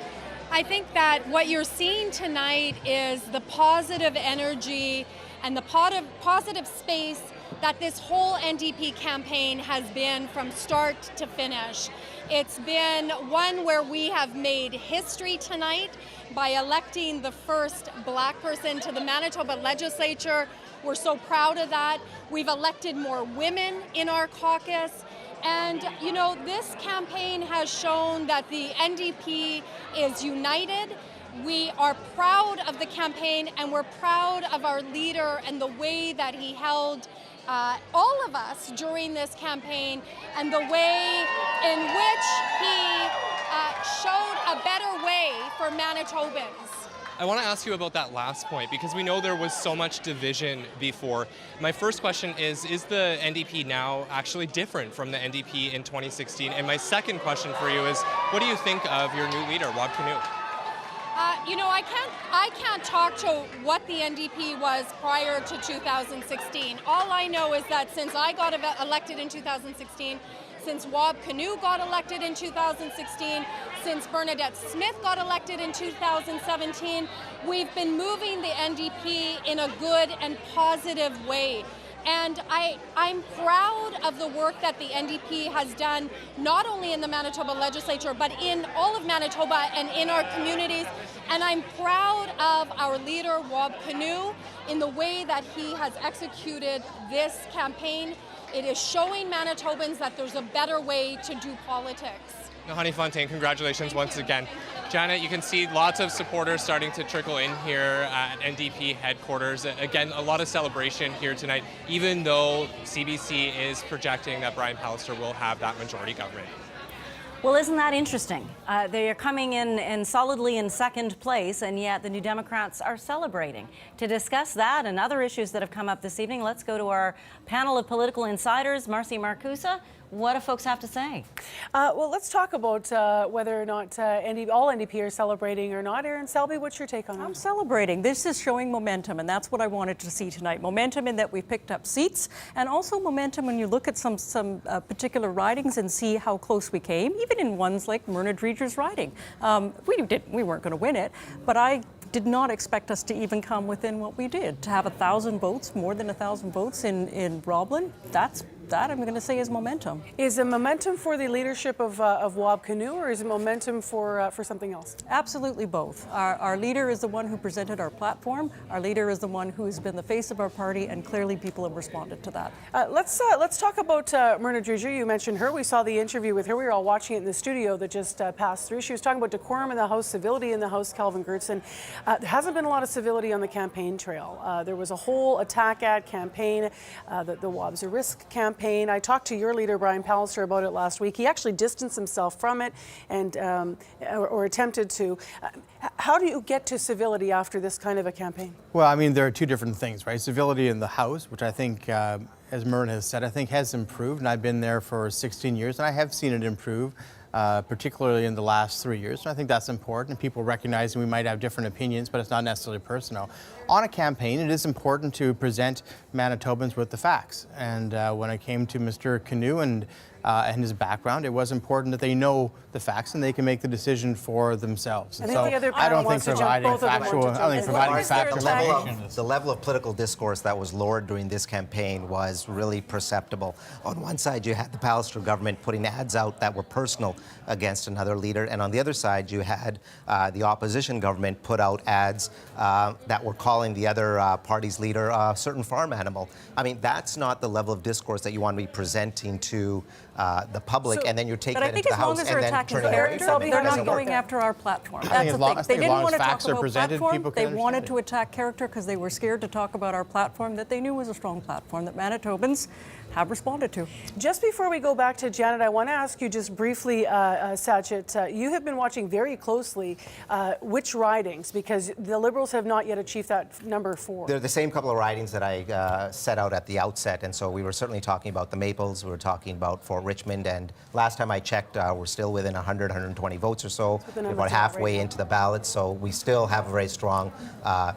I think that what you're seeing tonight is the positive energy and the positive space that this whole NDP campaign has been from start to finish. It's been one where we have made history tonight by electing the first Black person to the Manitoba legislature. We're so proud of that. We've elected more women in our caucus. And, this campaign has shown that the NDP is united. We are proud of the campaign, and we're proud of our leader and the way that he held all of us during this campaign, and the way in which he showed a better way for Manitobans. I want to ask you about that last point, because we know there was so much division before. My first question is the NDP now actually different from the NDP in 2016? And my second question for you is, what do you think of your new leader, Wab Kinew? I can't talk to what the NDP was prior to 2016. All I know is that since I got elected in 2016, since Wab Kinew got elected in 2016, since Bernadette Smith got elected in 2017. We've been moving the NDP in a good and positive way. And I'm proud of the work that the NDP has done, not only in the Manitoba legislature, but in all of Manitoba and in our communities. And I'm proud of our leader, Wab Kinew, in the way that he has executed this campaign. It is showing Manitobans that there's a better way to do politics. Nahani Fontaine, congratulations once again. Janet, you can see lots of supporters starting to trickle in here at NDP headquarters. Again, a lot of celebration here tonight, even though CBC is projecting that Brian Pallister will have that majority government. Well, isn't that interesting? They are coming in solidly in second place, and yet the New Democrats are celebrating. To discuss that and other issues that have come up this evening, let's go to our panel of political insiders. Marcy Marcusa, what do folks have to say? Well, let's talk about whether or not all NDP are celebrating or not. Aaron Selby, what's your take on that? I'm celebrating. This is showing momentum, and that's what I wanted to see tonight. Momentum in that we've picked up seats, and also momentum when you look at some particular ridings and see how close we came, even in ones like Myrna Dreger's riding. We weren't going to win it, but I did not expect us to even come within what we did. To have 1,000 votes, more than 1,000 votes in Roblin, that I'm going to say is momentum. Is it momentum for the leadership of Wab Kinew, or is it momentum for something else? Absolutely both. Our leader is the one who presented our platform. Our leader is the one who has been the face of our party, and clearly people have responded to that. Let's talk about Myrna Dreger. You mentioned her. We saw the interview with her. We were all watching it in the studio that just passed through. She was talking about decorum in the House, civility in the House, Calvin Gertson. There hasn't been a lot of civility on the campaign trail. There was a whole attack ad campaign, the Wab's a Risk campaign. I talked to your leader, Brian Pallister, about it last week. He actually distanced himself from it and or attempted to. How do you get to civility after this kind of a campaign? Well, I mean, there are two different things, right? Civility in the House, which I think, as Myrna has said, I think has improved. And I've been there for 16 years, and I have seen it improve. Particularly in the last 3 years. And I think that's important. People recognizing we might have different opinions, but it's not necessarily personal. On a campaign, it is important to present Manitobans with the facts. And when it came to Mr. Kinew and his background, it was important that they know the facts and they can make the decision for themselves. And so I don't think providing factual, the level of political discourse that was lowered during this campaign was really perceptible. On one side, you had the Pallister government putting ads out that were personal against another leader, and on the other side, you had the opposition government put out ads that were calling the other party's leader a certain farm animal. I mean, that's not the level of discourse that you want to be presenting to the public, and then you're taking it into the House and then turning it away. They're not going after our platform. That's the thing. They didn't want to talk about platform. They wanted to attack character because they were scared to talk about our platform that they knew was a strong platform that Manitobans have responded to. Just before we go back to Janet, I want to ask you just briefly, Sachet, you have been watching very closely which ridings, because the Liberals have not yet achieved that number 4. They're the same couple of ridings that I set out at the outset, and so we were certainly talking about the Maples, we were talking about Fort Richmond, and last time I checked, we're still within 100, 120 votes or so. We're about halfway into the ballot, so we still have a very strong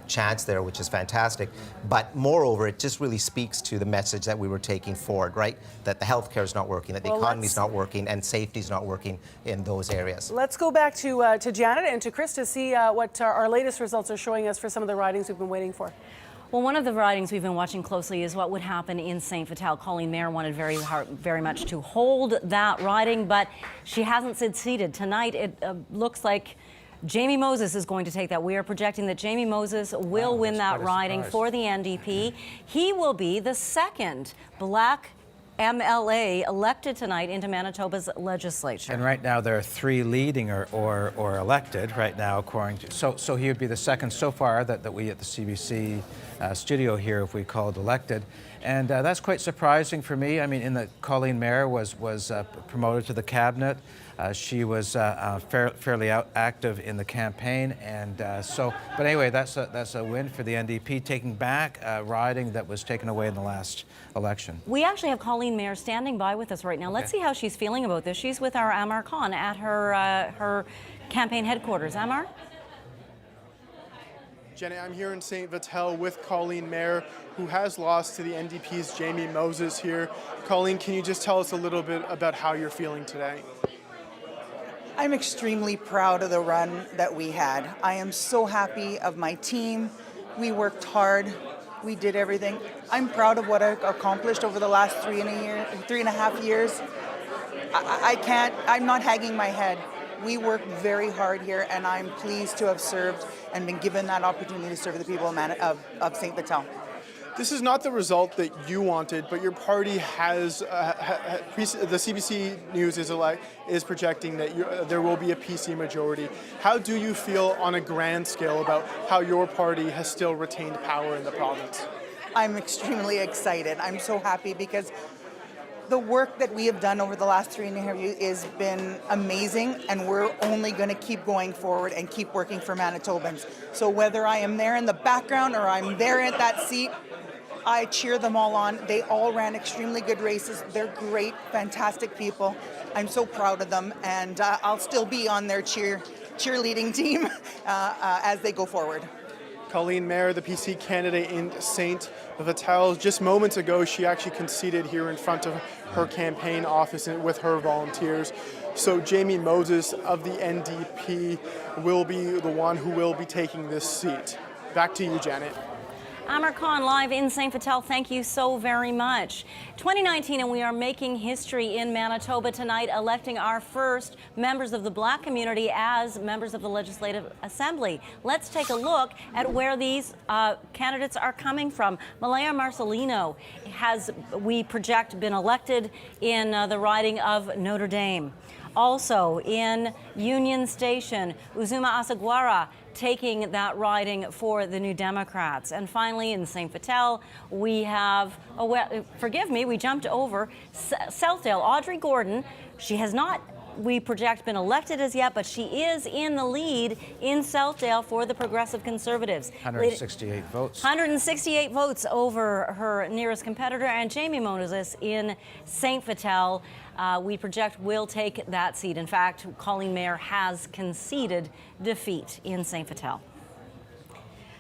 chance there, which is fantastic. But moreover, it just really speaks to the message that we were taking forward, right? That the healthcare is not working, that the economy is not working, and safety is not working in those areas. Let's go back to Janet and to Chris to see what our latest results are showing us for some of the ridings we've been waiting for. Well, one of the ridings we've been watching closely is what would happen in St. Vital. Colleen Mayer wanted very much to hold that riding, but she hasn't succeeded. Tonight, it looks like Jamie Moses is going to take that. We are projecting that Jamie Moses will win that riding for the NDP. He will be the second Black MLA elected tonight into Manitoba's legislature. And right now there are 3 leading or elected right now, according to. So he would be the second so far that we at the CBC studio here, if we called elected. And that's quite surprising for me. I mean, in the Colleen Mayer was promoted to the cabinet. She was fairly active in the campaign, and but anyway, that's a win for the NDP, taking back a riding that was taken away in the last election. We actually have Colleen Mayer standing by with us right now. Let's see how she's feeling about this. She's with our Amar Khan at her campaign headquarters. Amar? Jenny, I'm here in St. Vital with Colleen Mayer, who has lost to the NDP's Jamie Moses here. Colleen, can you just tell us a little bit about how you're feeling today? I'm extremely proud of the run that we had. I am so happy of my team. We worked hard. We did everything. I'm proud of what I've accomplished over the last 3.5 years. I'm not hanging my head. We worked very hard here, and I'm pleased to have served and been given that opportunity to serve the people of St. Vital. This is not the result that you wanted, but your party has, the CBC News is projecting that there will be a PC majority. How do you feel on a grand scale about how your party has still retained power in the province? I'm extremely excited. I'm so happy because the work that we have done over the last 3.5 years has been amazing, and we're only going to keep going forward and keep working for Manitobans. So whether I am there in the background or I'm there at that seat, I cheer them all on. They all ran extremely good races. They're great, fantastic people. I'm so proud of them, and I'll still be on their cheerleading team as they go forward. Colleen Mayer, the PC candidate in St. Vital. Just moments ago, she actually conceded here in front of her campaign office with her volunteers. So Jamie Moses of the NDP will be the one who will be taking this seat. Back to you, Janet. Amar Khan, live in St. Vital, thank you so very much. 2019, and we are making history in Manitoba tonight, electing our first members of the Black community as members of the Legislative Assembly. Let's take a look at where these candidates are coming from. Malaya Marcelino has, we project, been elected in the riding of Notre Dame. Also in Union Station, Uzuma Asagwara taking that riding for the New Democrats. And finally, in St. Vital, we have, forgive me, we jumped over Southdale. Audrey Gordon, she has not, we project, been elected as yet, but she is in the lead in Southdale for the Progressive Conservatives. 168 votes. 168 votes over her nearest competitor, and Jamie Moses in St. Vital, we project will take that seat. In fact, Colleen Mayer has conceded defeat in St. Vital.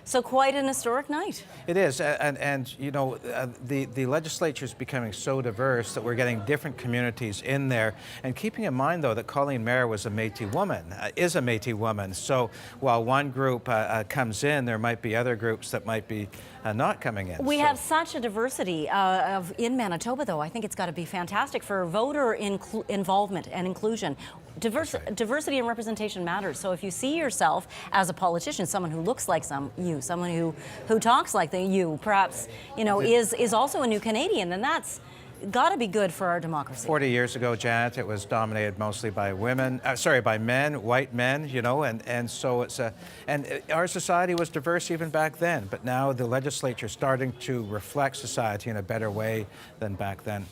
So quite an historic night. It is, and you know, the legislature is becoming so diverse that we're getting different communities in there. And keeping in mind, though, that Colleen Mayer was a Métis woman, is a Métis woman. So while one group comes in, there might be other groups that might be not coming in. We have such a diversity in Manitoba, though. I think it's got to be fantastic for voter involvement and inclusion. Diversity and representation matters. So if you see yourself as a politician, someone who looks like you, someone who talks like you, perhaps, you know, is also a new Canadian, then that's got to be good for our democracy. 40 years ago, Janet, it was dominated mostly by by men, white men, you know, and so it's and our society was diverse even back then, but now the legislature is starting to reflect society in a better way than back then.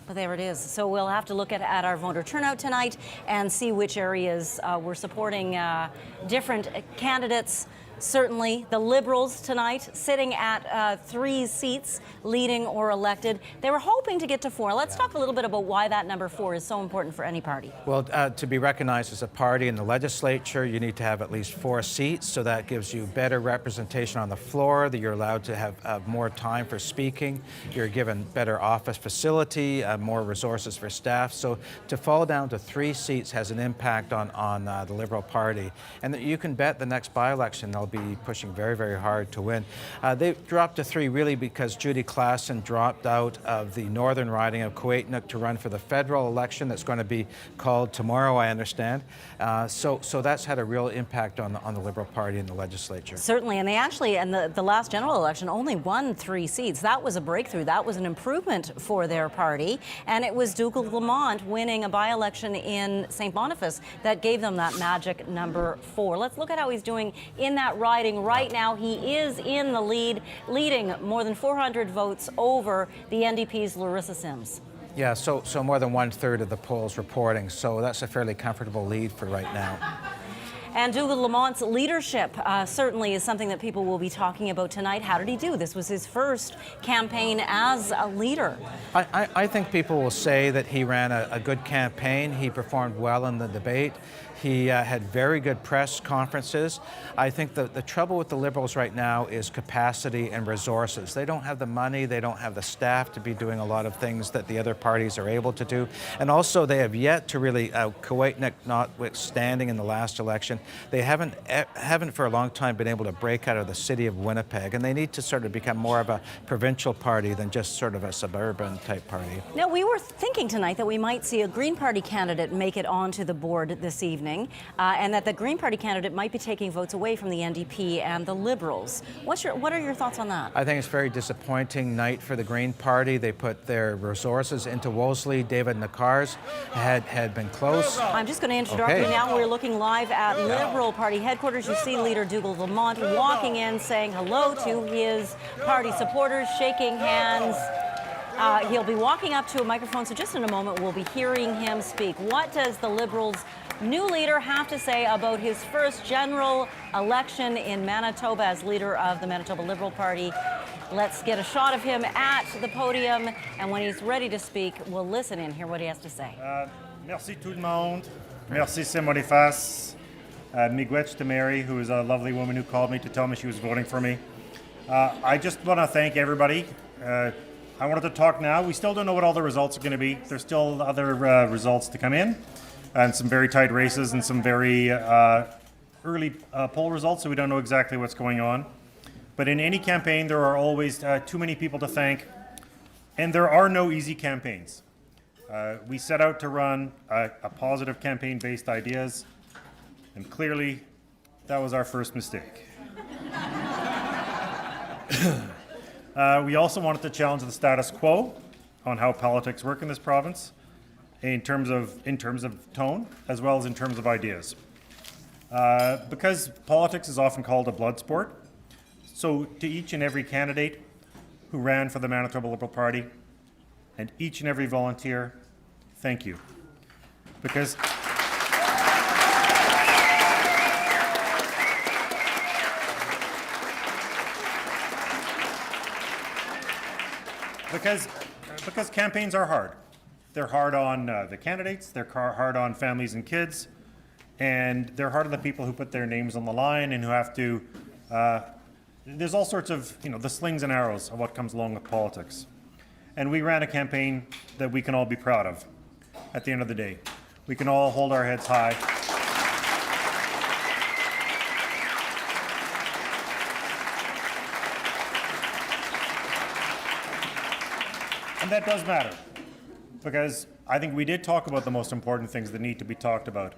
Well, there it is. So we'll have to look at our voter turnout tonight and see which areas we're supporting different candidates. Certainly, the Liberals tonight sitting at 3 seats, leading or elected. They were hoping to get to 4. Let's talk a little bit about why that number 4 is so important for any party. Well, to be recognized as a party in the legislature, you need to have at least 4 seats, so that gives you better representation on the floor, that you're allowed to have more time for speaking, you're given better office facility, more resources for staff. So to fall down to 3 seats has an impact on the Liberal Party. And you can bet the next by-election they'll be pushing very, very hard to win. They dropped to 3 really because Judy Klassen dropped out of the northern riding of Coatenook to run for the federal election that's going to be called tomorrow, I understand. So that's had a real impact on the Liberal Party in the legislature. Certainly, and they actually, in the last general election, only won 3 seats. That was a breakthrough. That was an improvement for their party, and it was Dougald Lamont winning a by-election in St. Boniface that gave them that magic number 4. Let's look at how he's doing in that riding right now. He is in the lead, leading more than 400 votes over the NDP's Larissa Sims. Yeah, so more than 1/3 of the polls reporting, so that's a fairly comfortable lead for right now. And Dougald Lamont's leadership certainly is something that people will be talking about tonight. How did he do? This was his first campaign as a leader. I think people will say that he ran a good campaign. He performed well in the debate. He had very good press conferences. I think the trouble with the Liberals right now is capacity and resources. They don't have the money, they don't have the staff to be doing a lot of things that the other parties are able to do. And also they have yet to really, Kuwaitnik notwithstanding in the last election, they haven't for a long time been able to break out of the city of Winnipeg. And they need to sort of become more of a provincial party than just sort of a suburban type party. Now, we were thinking tonight that we might see a Green Party candidate make it onto the board this evening. And that the Green Party candidate might be taking votes away from the NDP and the Liberals. What are your thoughts on that? I think it's a very disappointing night for the Green Party. They put their resources into Wolseley. David Nakar's had been close. I'm just going to interrupt you now. We're looking live at Liberal Party headquarters. You see Leader Dougal Lamont walking in, saying hello to his party supporters, shaking hands. He'll be walking up to a microphone, so just in a moment we'll be hearing him speak. What does the Liberals' new leader have to say about his first general election in Manitoba as leader of the Manitoba Liberal Party? Let's get a shot of him at the podium, and when he's ready to speak, we'll listen and hear what he has to say. Merci tout le monde. Merci Saint-Boniface. Miigwech to Mary, who is a lovely woman who called me to tell me she was voting for me. I just want to thank everybody. I wanted to talk now. We still don't know what all the results are going to be. There's still other results to come in, and some very tight races and some very early poll results, so we don't know exactly what's going on. But in any campaign, there are always too many people to thank, and there are no easy campaigns. We set out to run a positive campaign based ideas, and clearly that was our first mistake. We also wanted to challenge the status quo on how politics work in this province in terms of tone as well as in terms of ideas. Because politics is often called a blood sport, so to each and every candidate who ran for the Manitoba Liberal Party and each and every volunteer, thank you. Because campaigns are hard. They're hard on the candidates, they're hard on families and kids, and they're hard on the people who put their names on the line and who have to, there's all sorts of, the slings and arrows of what comes along with politics. And we ran a campaign that we can all be proud of at the end of the day. We can all hold our heads high. And that does matter, because I think we did talk about the most important things that need to be talked about.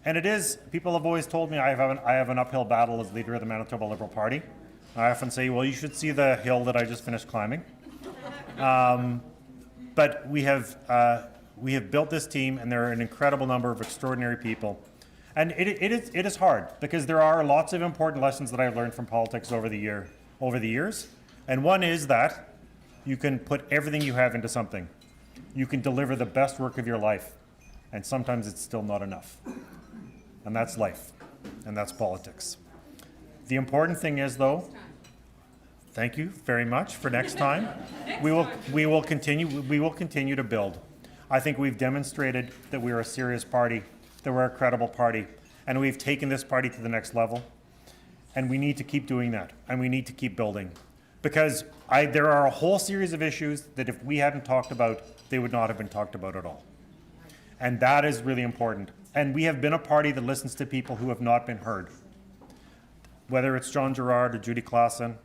And it is, people have always told me I have an uphill battle as leader of the Manitoba Liberal Party. I often say, well, you should see the hill that I just finished climbing. But we have built this team, and there are an incredible number of extraordinary people. And it is hard, because there are lots of important lessons that I've learned from politics over the years. And one is that you can put everything you have into something. You can deliver the best work of your life, and sometimes it's still not enough. And that's life, and that's politics. The important thing is, though, thank you very much for next time. We will continue to build. I think we've demonstrated that we are a serious party, that we're a credible party, and we've taken this party to the next level. And we need to keep doing that, and we need to keep building. Because there are a whole series of issues that if we hadn't talked about, they would not have been talked about at all. And that is really important. And we have been a party that listens to people who have not been heard. Whether it's John Gerard or Judy Claassen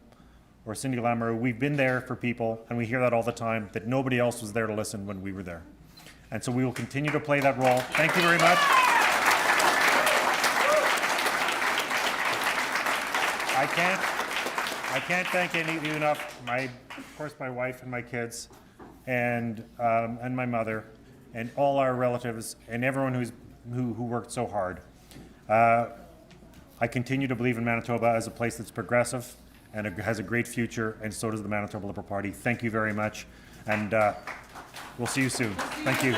or Cindy Lamoureux, we've been there for people, and we hear that all the time, that nobody else was there to listen when we were there. And so we will continue to play that role. Thank you very much. I can't thank any of you enough. Of course, my wife and my kids, and my mother, and all our relatives, and everyone who worked so hard. I continue to believe in Manitoba as a place that's progressive and it has a great future, and so does the Manitoba Liberal Party. Thank you very much, and we'll see you soon. Thank you.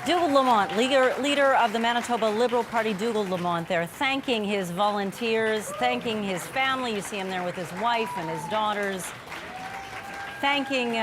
Dougal Lamont, leader of the Manitoba Liberal Party, Dougal Lamont there, thanking his volunteers, thanking his family. You see him there with his wife and his daughters, thanking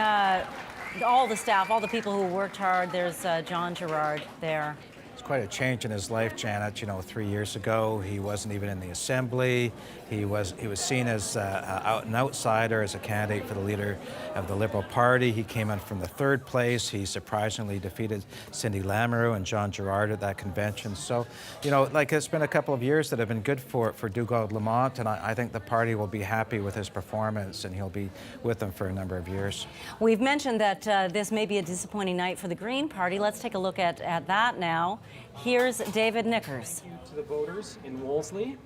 all the staff, all the people who worked hard. There's John Gerard there. It's quite a change in his life, Janet. You know, 3 years ago, he wasn't even in the assembly. He was seen as an outsider, as a candidate for the leader of the Liberal Party. He came in from the third place. He surprisingly defeated Cindy Lamoureux and John Gerard at that convention. So, you know, like, it's been a couple of years that have been good for Dougal Lamont, and I think the party will be happy with his performance, and he'll be with them for a number of years. We've mentioned that this may be a disappointing night for the Green Party. Let's take a look at that now. Here's David Nickers. To the voters in Wolseley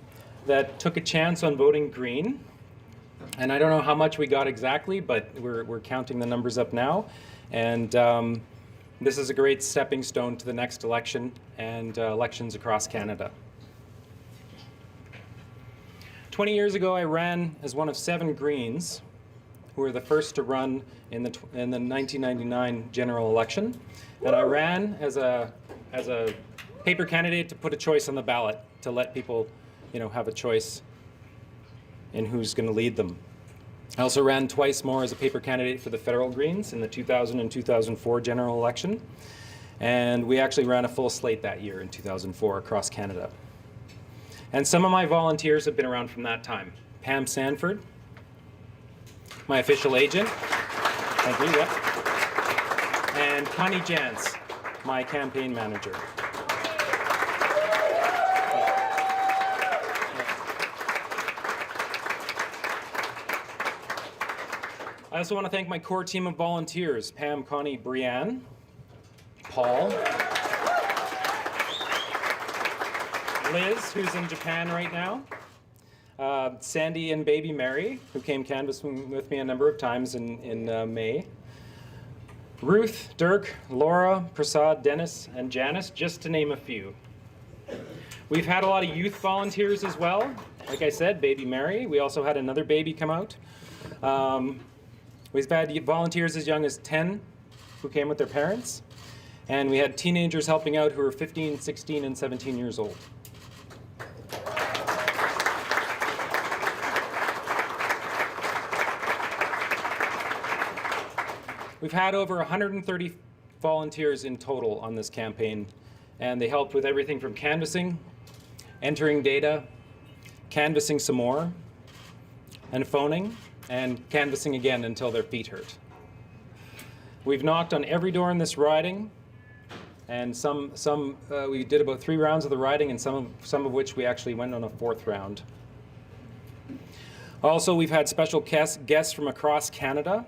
that took a chance on voting Green. And I don't know how much we got exactly, but we're counting the numbers up now. And this is a great stepping stone to the next election and elections across Canada. 20 years ago, I ran as one of 7 Greens who were the first to run in the 1999 general election. And I ran as a paper candidate to put a choice on the ballot, to let people, you know, have a choice in who's going to lead them. I also ran twice more as a paper candidate for the federal Greens in the 2000 and 2004 general election. And we actually ran a full slate that year in 2004 across Canada. And some of my volunteers have been around from that time. Pam Sanford, my official agent. Thank you, yep. And Connie Jantz, my campaign manager. I also want to thank my core team of volunteers, Pam, Connie, Brianne, Paul, Liz, who's in Japan right now, Sandy and baby Mary, who came canvassing with me a number of times in May, Ruth, Dirk, Laura, Prasad, Dennis, and Janice, just to name a few. We've had a lot of youth volunteers as well. Like I said, baby Mary. We also had another baby come out. We've had volunteers as young as 10 who came with their parents. And we had teenagers helping out who were 15, 16, and 17 years old. We've had over 130 volunteers in total on this campaign, and they helped with everything from canvassing, entering data, canvassing some more, and phoning, and canvassing again until their feet hurt. We've knocked on every door in this riding, and we did about 3 rounds of the riding, and some of which we actually went on a 4th round. Also, we've had special guests from across Canada.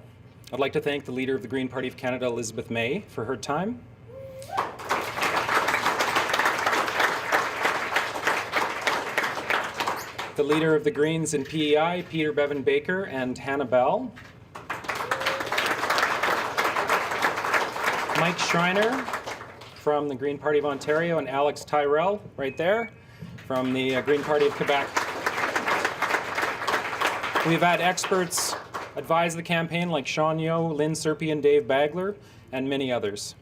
I'd like to thank the leader of the Green Party of Canada, Elizabeth May, for her time. The leader of the Greens in PEI, Peter Bevan Baker, and Hannah Bell. Mike Schreiner from the Green Party of Ontario, and Alex Tyrell, right there, from the Green Party of Quebec. We've had experts advise the campaign like Sean Yeo, Lynn Serpy, and Dave Bagler, and many others.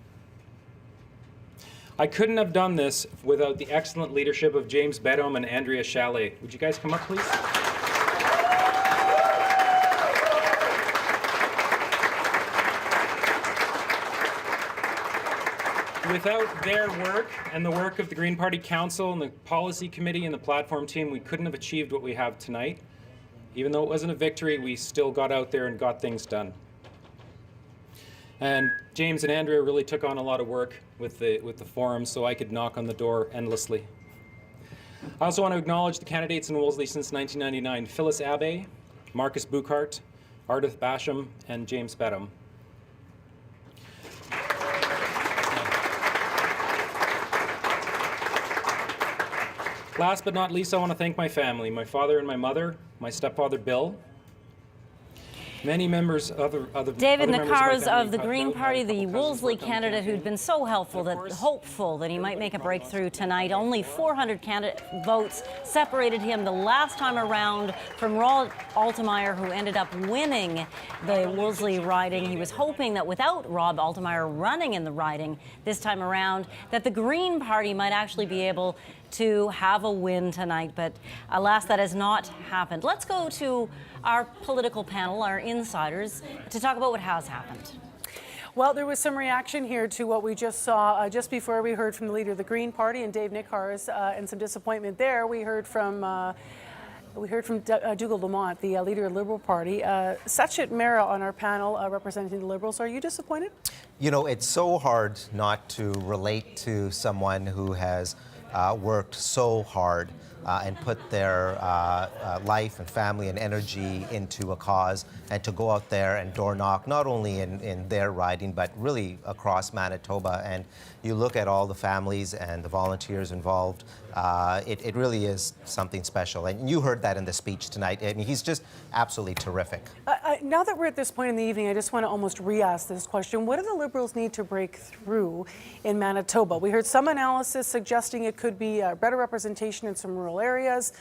I couldn't have done this without the excellent leadership of James Bedome and Andrea Chalet. Would you guys come up, please? Without their work and the work of the Green Party Council and the Policy Committee and the Platform team, we couldn't have achieved what we have tonight. Even though it wasn't a victory, we still got out there and got things done. And James and Andrea really took on a lot of work with the forum so I could knock on the door endlessly. I also want to acknowledge the candidates in Wolseley since 1999, Phyllis Abbey, Marcus Buchart, Ardith Basham, and James Bedome. Last but not least, I want to thank my family, my father and my mother, my stepfather Bill, Many members, other David members of my Nakars family of the cut Green out. Party, My the cousins Wolseley worked on the candidate who'd campaign. been so hopeful that he might make a breakthrough tonight. Only 400 candidate votes separated him the last time around from Rob Altemeyer, who ended up winning the Wolseley riding. He was hoping that without Rob Altemeyer running in the riding this time around, that the Green Party might actually be able to have a win tonight, but alas, that has not happened. Let's go to our political panel, our insiders, to talk about what has happened. Well, there was some reaction here to what we just saw just before we heard from the leader of the Green Party and Dave Nakars, and some disappointment there. We heard from Dougal Lamont, the leader of the Liberal Party. Sachet Mehra on our panel representing the Liberals. Are you disappointed? You know, it's so hard not to relate to someone who has worked so hard and put their life and family and energy into a cause, and to go out there and door knock, not only in their riding, but really across Manitoba. And you look at all the families and the volunteers involved, it really is something special. And you heard that in the speech tonight. I mean, he's just absolutely terrific. Now that we're at this point in the evening, I just want to almost re-ask this question. What do the Liberals need to break through in Manitoba? We heard some analysis suggesting it could be better representation in some rural areas.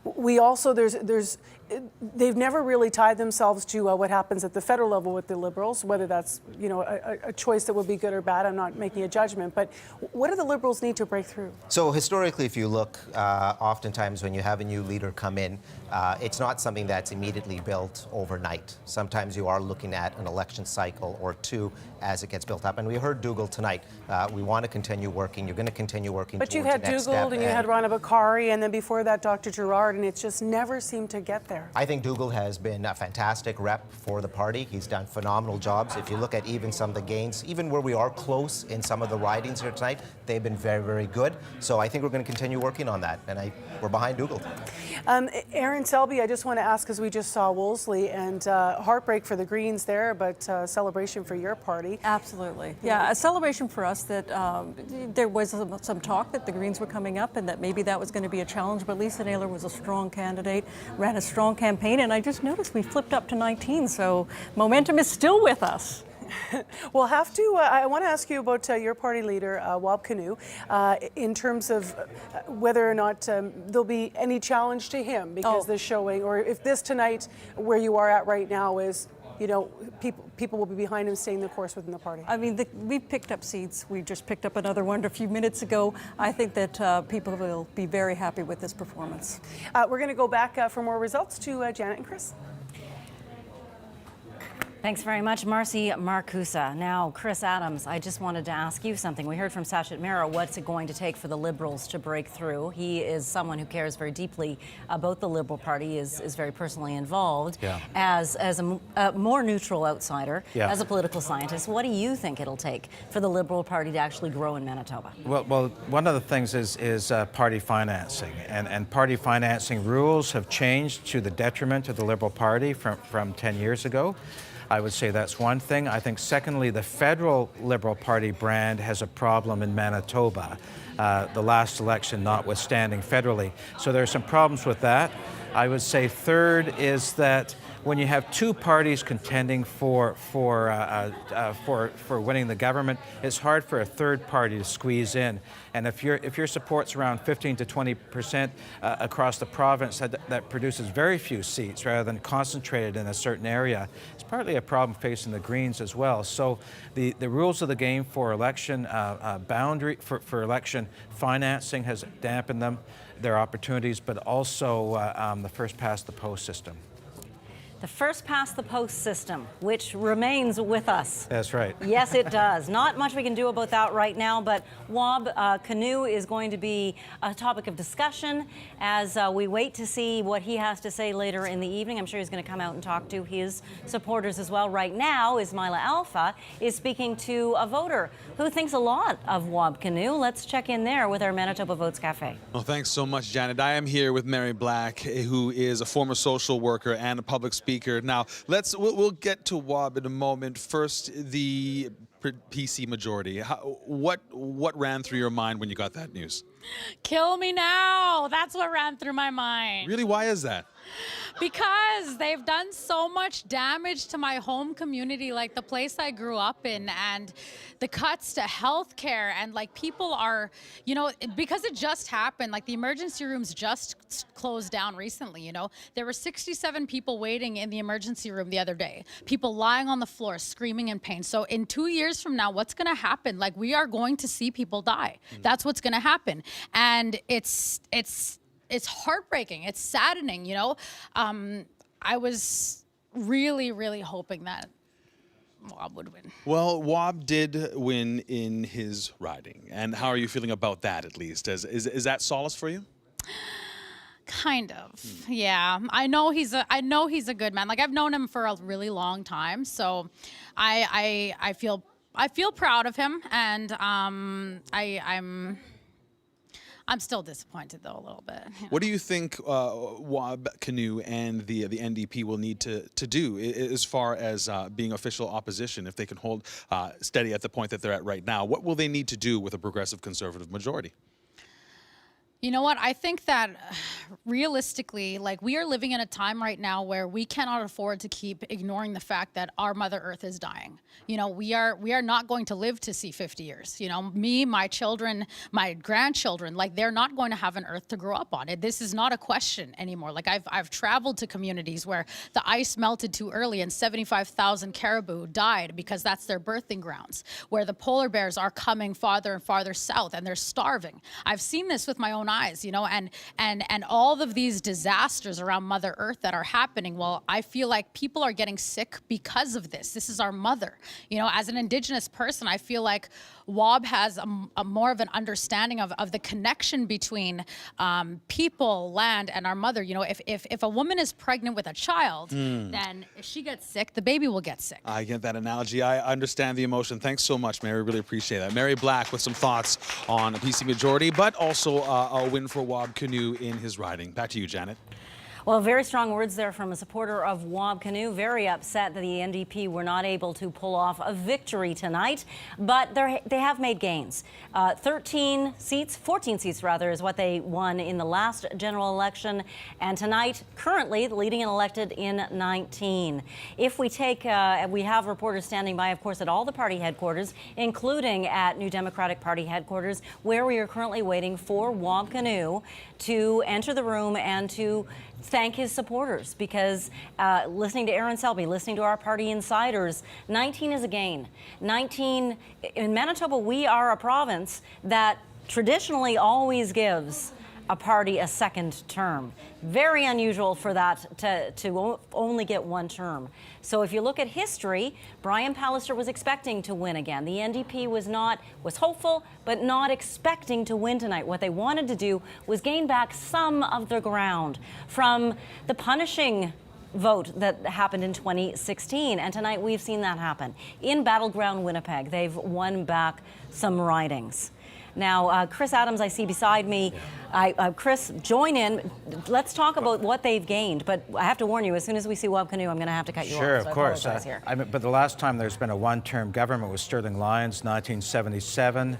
We also, they've never really tied themselves to what happens at the federal level with the Liberals, whether that's, you know, a choice that would be good or bad. I'm not making a judgment, but what do the Liberals need to break through? So historically, if you look, oftentimes when you have a new leader come in, it's not something that's immediately built overnight. Sometimes you are looking at an election cycle or two as it gets built up. And we heard Dougal tonight. We want to continue working. You're going to continue working. But you've had Dougal and you had Rana Bakari, and then before that, Dr. Gerard, and it's just never seemed to get there. I think Dougal has been a fantastic rep for the party. He's done phenomenal jobs. If you look at even some of the gains, even where we are close in some of the ridings here tonight, they've been very, very good. So I think we're going to continue working on that, and we're behind Dougal. Aaron Selby, I just want to ask, because we just saw Wolseley, and heartbreak for the Greens there, but celebration for your party. Absolutely. Yeah, a celebration for us that there was some talk that the Greens were coming up and that maybe that was going to be a challenge, but Lisa Naylor was a strong candidate, ran a strong campaign, and I just noticed we flipped up to 19, so momentum is still with us. We'll have to, I want to ask you about your party leader, Wab Kinew, in terms of whether or not there'll be any challenge to him because this showing, or if this tonight, where you are at right now, is, you know, people will be behind him staying the course within the party. I mean, we've picked up seats. We just picked up another one a few minutes ago. I think that people will be very happy with this performance. We're going to go back for more results to Janet and Chris. Thanks very much, Marcy Marcusa. Now, Chris Adams, I just wanted to ask you something. We heard from Sachet Mehra. What's it going to take for the Liberals to break through? He is someone who cares very deeply about the Liberal Party, is very personally involved. Yeah. As a more neutral outsider, yeah. as a political scientist, what do you think it'll take for the Liberal Party to actually grow in Manitoba? Well, one of the things is party financing, and party financing rules have changed to the detriment of the Liberal Party from 10 years ago. I would say that's one thing. I think secondly, the federal Liberal Party brand has a problem in Manitoba, the last election notwithstanding federally. So there are some problems with that. I would say third is that when you have two parties contending for winning the government, it's hard for a third party to squeeze in. And if your support's around 15 to 20% across the province, that produces very few seats rather than concentrated in a certain area. It's partly a problem facing the Greens as well. So the rules of the game for election boundary for election financing has dampened them, their opportunities, but also the first past the post system. The first past the post system, which remains with us. That's right. Yes, it does. Not much we can do about that right now, but Wab Kinew is going to be a topic of discussion as we wait to see what he has to say later in the evening. I'm sure he's going to come out and talk to his supporters as well. Right now, Ismaila Alpha is speaking to a voter who thinks a lot of Wab Kinew. Let's check in there with our Manitoba Votes Cafe. Well, thanks so much, Janet. I am here with Mary Black, who is a former social worker and a public speaker. Now, we'll get to Wab in a moment. First, the PC majority. What ran through your mind when you got that news? Kill me now. That's what ran through my mind. Really? Why is that? Because they've done so much damage to my home community, like the place I grew up in, and the cuts to healthcare, and like people are, you know, because it just happened, like the emergency rooms just closed down recently, you know. There were 67 people waiting in the emergency room the other day, people lying on the floor screaming in pain. So in 2 years from now, what's gonna happen? Like, we are going to see people die. That's what's gonna happen. And it's heartbreaking. It's saddening, you know. I was really, really hoping that Wob would win. Well, Wob did win in his riding. And how are you feeling about that, at least? Is that solace for you? Kind of, yeah. I know he's a good man. Like, I've known him for a really long time, so I feel proud of him, and I'm still disappointed, though, a little bit. You know? What do you think Wob Canoe and the NDP will need to do as far as being official opposition, if they can hold steady at the point that they're at right now? What will they need to do with a progressive conservative majority? You know what? I think that realistically, like, we are living in a time right now where we cannot afford to keep ignoring the fact that our Mother Earth is dying. You know, we are not going to live to see 50 years. You know, me, my children, my grandchildren, like, they're not going to have an Earth to grow up on. This is not a question anymore. Like, I've traveled to communities where the ice melted too early and 75,000 caribou died because that's their birthing grounds, where the polar bears are coming farther and farther south and they're starving. I've seen this with my own eyes, you know, and all of these disasters around Mother Earth that are happening. Well, I feel like people are getting sick because of this. This is our mother. You know, as an Indigenous person, I feel like Wob has a more of an understanding of the connection between people, land, and our mother. You know, if a woman is pregnant with a child, then if she gets sick, the baby will get sick. I get that analogy. I understand the emotion. Thanks so much, Mary. Really appreciate that. Mary Black with some thoughts on a PC majority, but also a win for Wob Canoe in his riding. Back to you, Janet. Well, very strong words there from a supporter of Wob Canoe. Very upset that the NDP were not able to pull off a victory tonight, but they have made gains. 14 seats rather, is what they won in the last general election, and tonight, currently leading and elected in 19. If we take, we have reporters standing by, of course, at all the party headquarters, including at New Democratic Party headquarters, where we are currently waiting for Wob Canoe to enter the room and to thank his supporters, because listening to Aaron Selby, listening to our party insiders, 19 is a gain. 19, in Manitoba, we are a province that traditionally always gives a party a second term. Very unusual for that to only get one term. So if you look at history, Brian Pallister was expecting to win again. The NDP was hopeful, but not expecting to win tonight. What they wanted to do was gain back some of the ground from the punishing vote that happened in 2016. And tonight we've seen that happen. In battleground Winnipeg, they've won back some ridings. Now, Chris Adams, I see beside me. Chris, join in. Let's talk about what they've gained. But I have to warn you, as soon as we see Wob Canoe, I'm going to have to cut you off. Sure, so of course. But the last time there's been a one-term government was Sterling Lyons, 1977.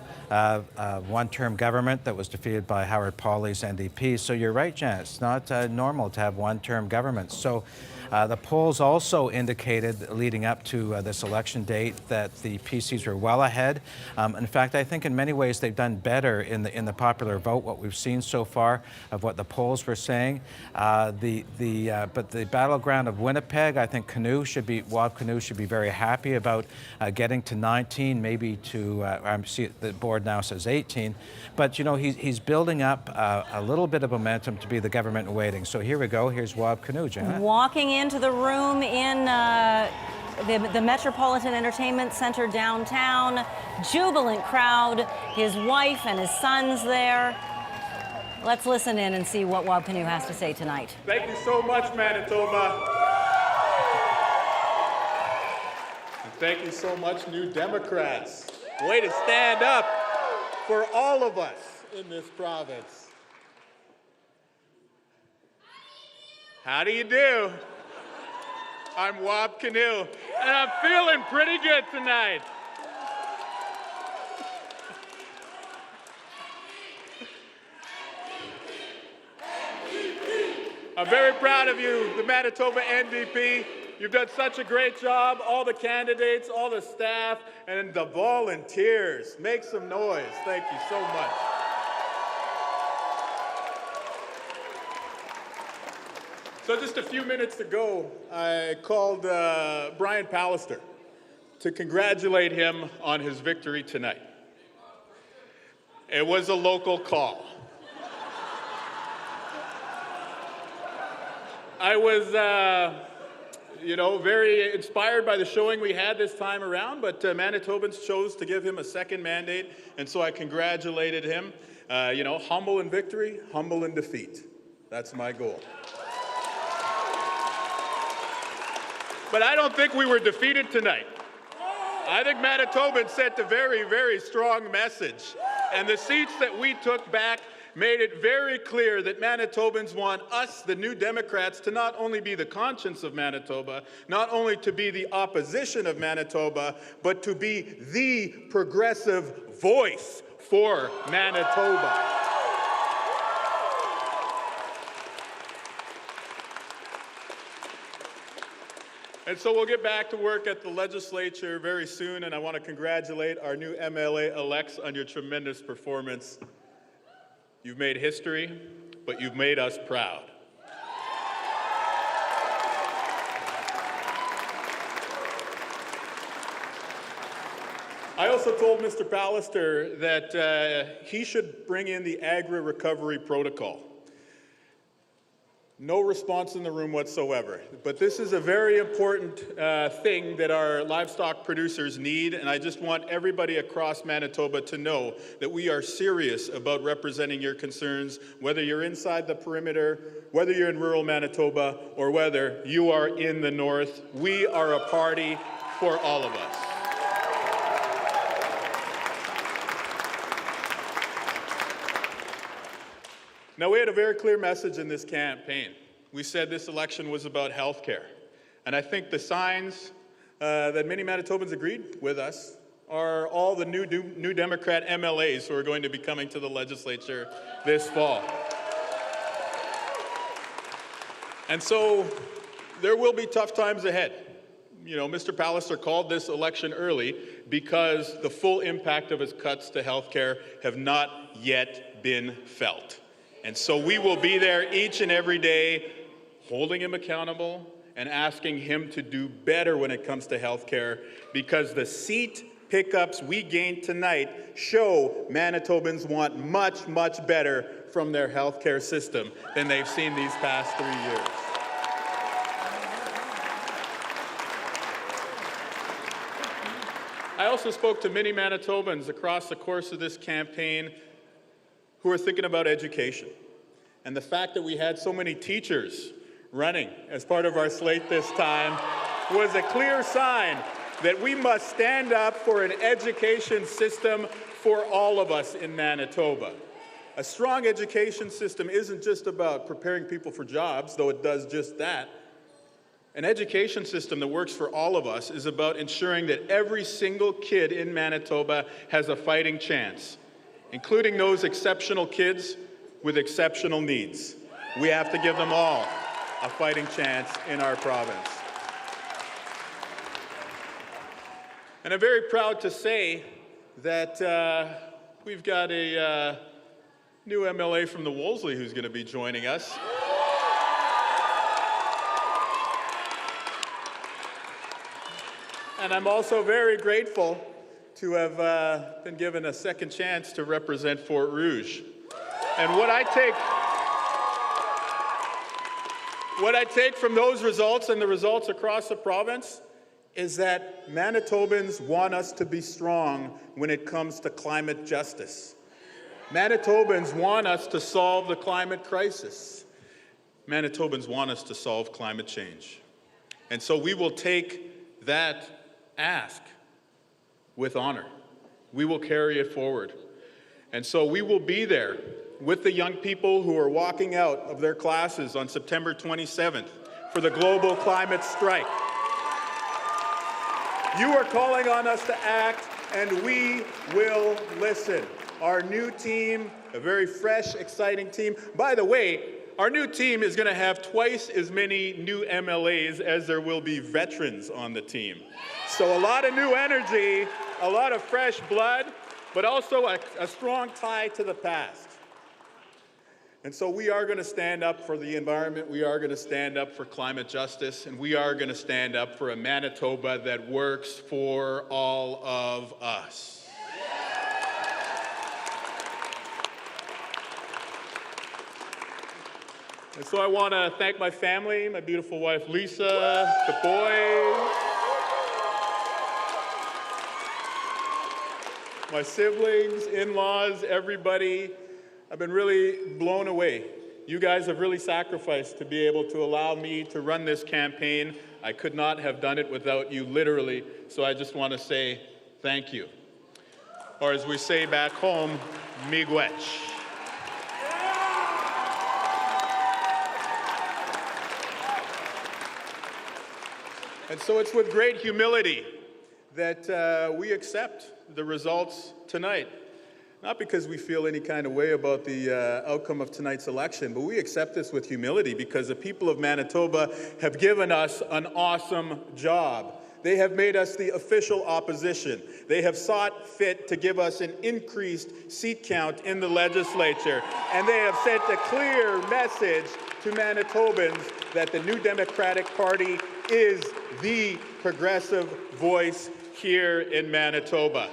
One-term government that was defeated by Howard Pawley's NDP. So you're right, Janet. It's not normal to have one-term governments. So the polls also indicated, leading up to this election date, that the PCs were well ahead. In fact, I think in many ways they've done better in the popular vote, what we've seen so far of what the polls were saying. But the battleground of Winnipeg, I think Wob Canoe should be very happy about getting to 19, maybe to, I see the board now says 18. But, you know, he's building up a little bit of momentum to be the government in waiting. So here we go. Here's Wob Canoe, Janet. Walking into the room in the Metropolitan Entertainment Center downtown. Jubilant crowd. His wife and his sons there. Let's listen in and see what Wob Canoe has to say tonight. Thank you so much, Manitoba. And thank you so much, New Democrats. Way to stand up for all of us in this province. How do you do? I'm Wob Canoe, and I'm feeling pretty good tonight. I'm very proud of you, the Manitoba NDP. You've done such a great job, all the candidates, all the staff, and the volunteers. Make some noise. Thank you so much. So just a few minutes ago, I called Brian Pallister to congratulate him on his victory tonight. It was a local call. I was, very inspired by the showing we had this time around, but Manitobans chose to give him a second mandate, and so I congratulated him. Humble in victory, humble in defeat. That's my goal. But I don't think we were defeated tonight. I think Manitobans sent a very, very strong message. And the seats that we took back made it very clear that Manitobans want us, the New Democrats, to not only be the conscience of Manitoba, not only to be the opposition of Manitoba, but to be the progressive voice for Manitoba. And so we'll get back to work at the legislature very soon, and I want to congratulate our new MLA-elects on your tremendous performance. You've made history, but you've made us proud. I also told Mr. Pallister that he should bring in the agri-recovery protocol. No response in the room whatsoever. But this is a very important thing that our livestock producers need, and I just want everybody across Manitoba to know that we are serious about representing your concerns, whether you're inside the perimeter, whether you're in rural Manitoba, or whether you are in the north. We are a party for all of us. Now, we had a very clear message in this campaign. We said this election was about health care. And I think the signs that many Manitobans agreed with us are all the new Democrat MLAs who are going to be coming to the legislature this fall. And so there will be tough times ahead. You know, Mr. Pallister called this election early because the full impact of his cuts to health care have not yet been felt. And so we will be there each and every day, holding him accountable and asking him to do better when it comes to health care, because the seat pickups we gained tonight show Manitobans want much, much better from their health care system than they've seen these past 3 years. I also spoke to many Manitobans across the course of this campaign who are thinking about education. And the fact that we had so many teachers running as part of our slate this time was a clear sign that we must stand up for an education system for all of us in Manitoba. A strong education system isn't just about preparing people for jobs, though it does just that. An education system that works for all of us is about ensuring that every single kid in Manitoba has a fighting chance, including those exceptional kids with exceptional needs. We have to give them all a fighting chance in our province. And I'm very proud to say that we've got a new MLA from the Wolseley who's going to be joining us. And I'm also very grateful to have been given a second chance to represent Fort Rouge. And what I take from those results and the results across the province is that Manitobans want us to be strong when it comes to climate justice. Manitobans want us to solve the climate crisis. Manitobans want us to solve climate change. And so we will take that ask with honor. We will carry it forward. And so we will be there with the young people who are walking out of their classes on September 27th for the global climate strike. You are calling on us to act, and we will listen. Our new team, a very fresh, exciting team. By the way, Our new team is going to have twice as many new MLAs as there will be veterans on the team. So a lot of new energy, a lot of fresh blood, but also a strong tie to the past. And so we are going to stand up for the environment, we are going to stand up for climate justice, and we are going to stand up for a Manitoba that works for all of us. And so I want to thank my family, my beautiful wife Lisa, the boys, my siblings, in-laws, everybody. I've been really blown away. You guys have really sacrificed to be able to allow me to run this campaign. I could not have done it without you, literally. So I just want to say thank you. Or as we say back home, miigwech. And so it's with great humility that we accept the results tonight. Not because we feel any kind of way about the outcome of tonight's election, but we accept this with humility because the people of Manitoba have given us an awesome job. They have made us the official opposition. They have sought fit to give us an increased seat count in the legislature. And they have sent a clear message to Manitobans that the New Democratic Party is the progressive voice here in Manitoba.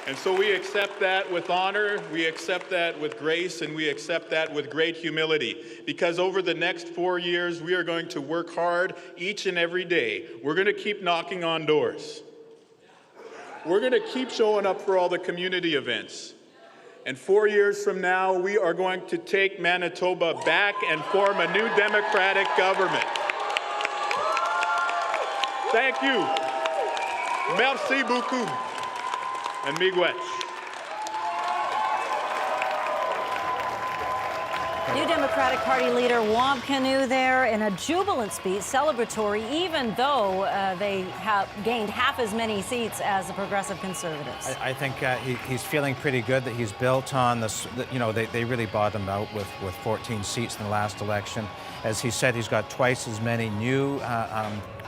And so we accept that with honor, we accept that with grace, and we accept that with great humility. Because over the next 4 years, we are going to work hard each and every day. We're going to keep knocking on doors. We're going to keep showing up for all the community events. And 4 years from now, we are going to take Manitoba back and form a new democratic government. Thank you. Merci beaucoup. And miigwech. New Democratic Party leader Wab Kinew there in a jubilant speech, celebratory, even though they have gained half as many seats as the Progressive Conservatives. I think he's feeling pretty good that he's built on this. You know, they really bottomed out with 14 seats in the last election. As he said, he's got twice as many new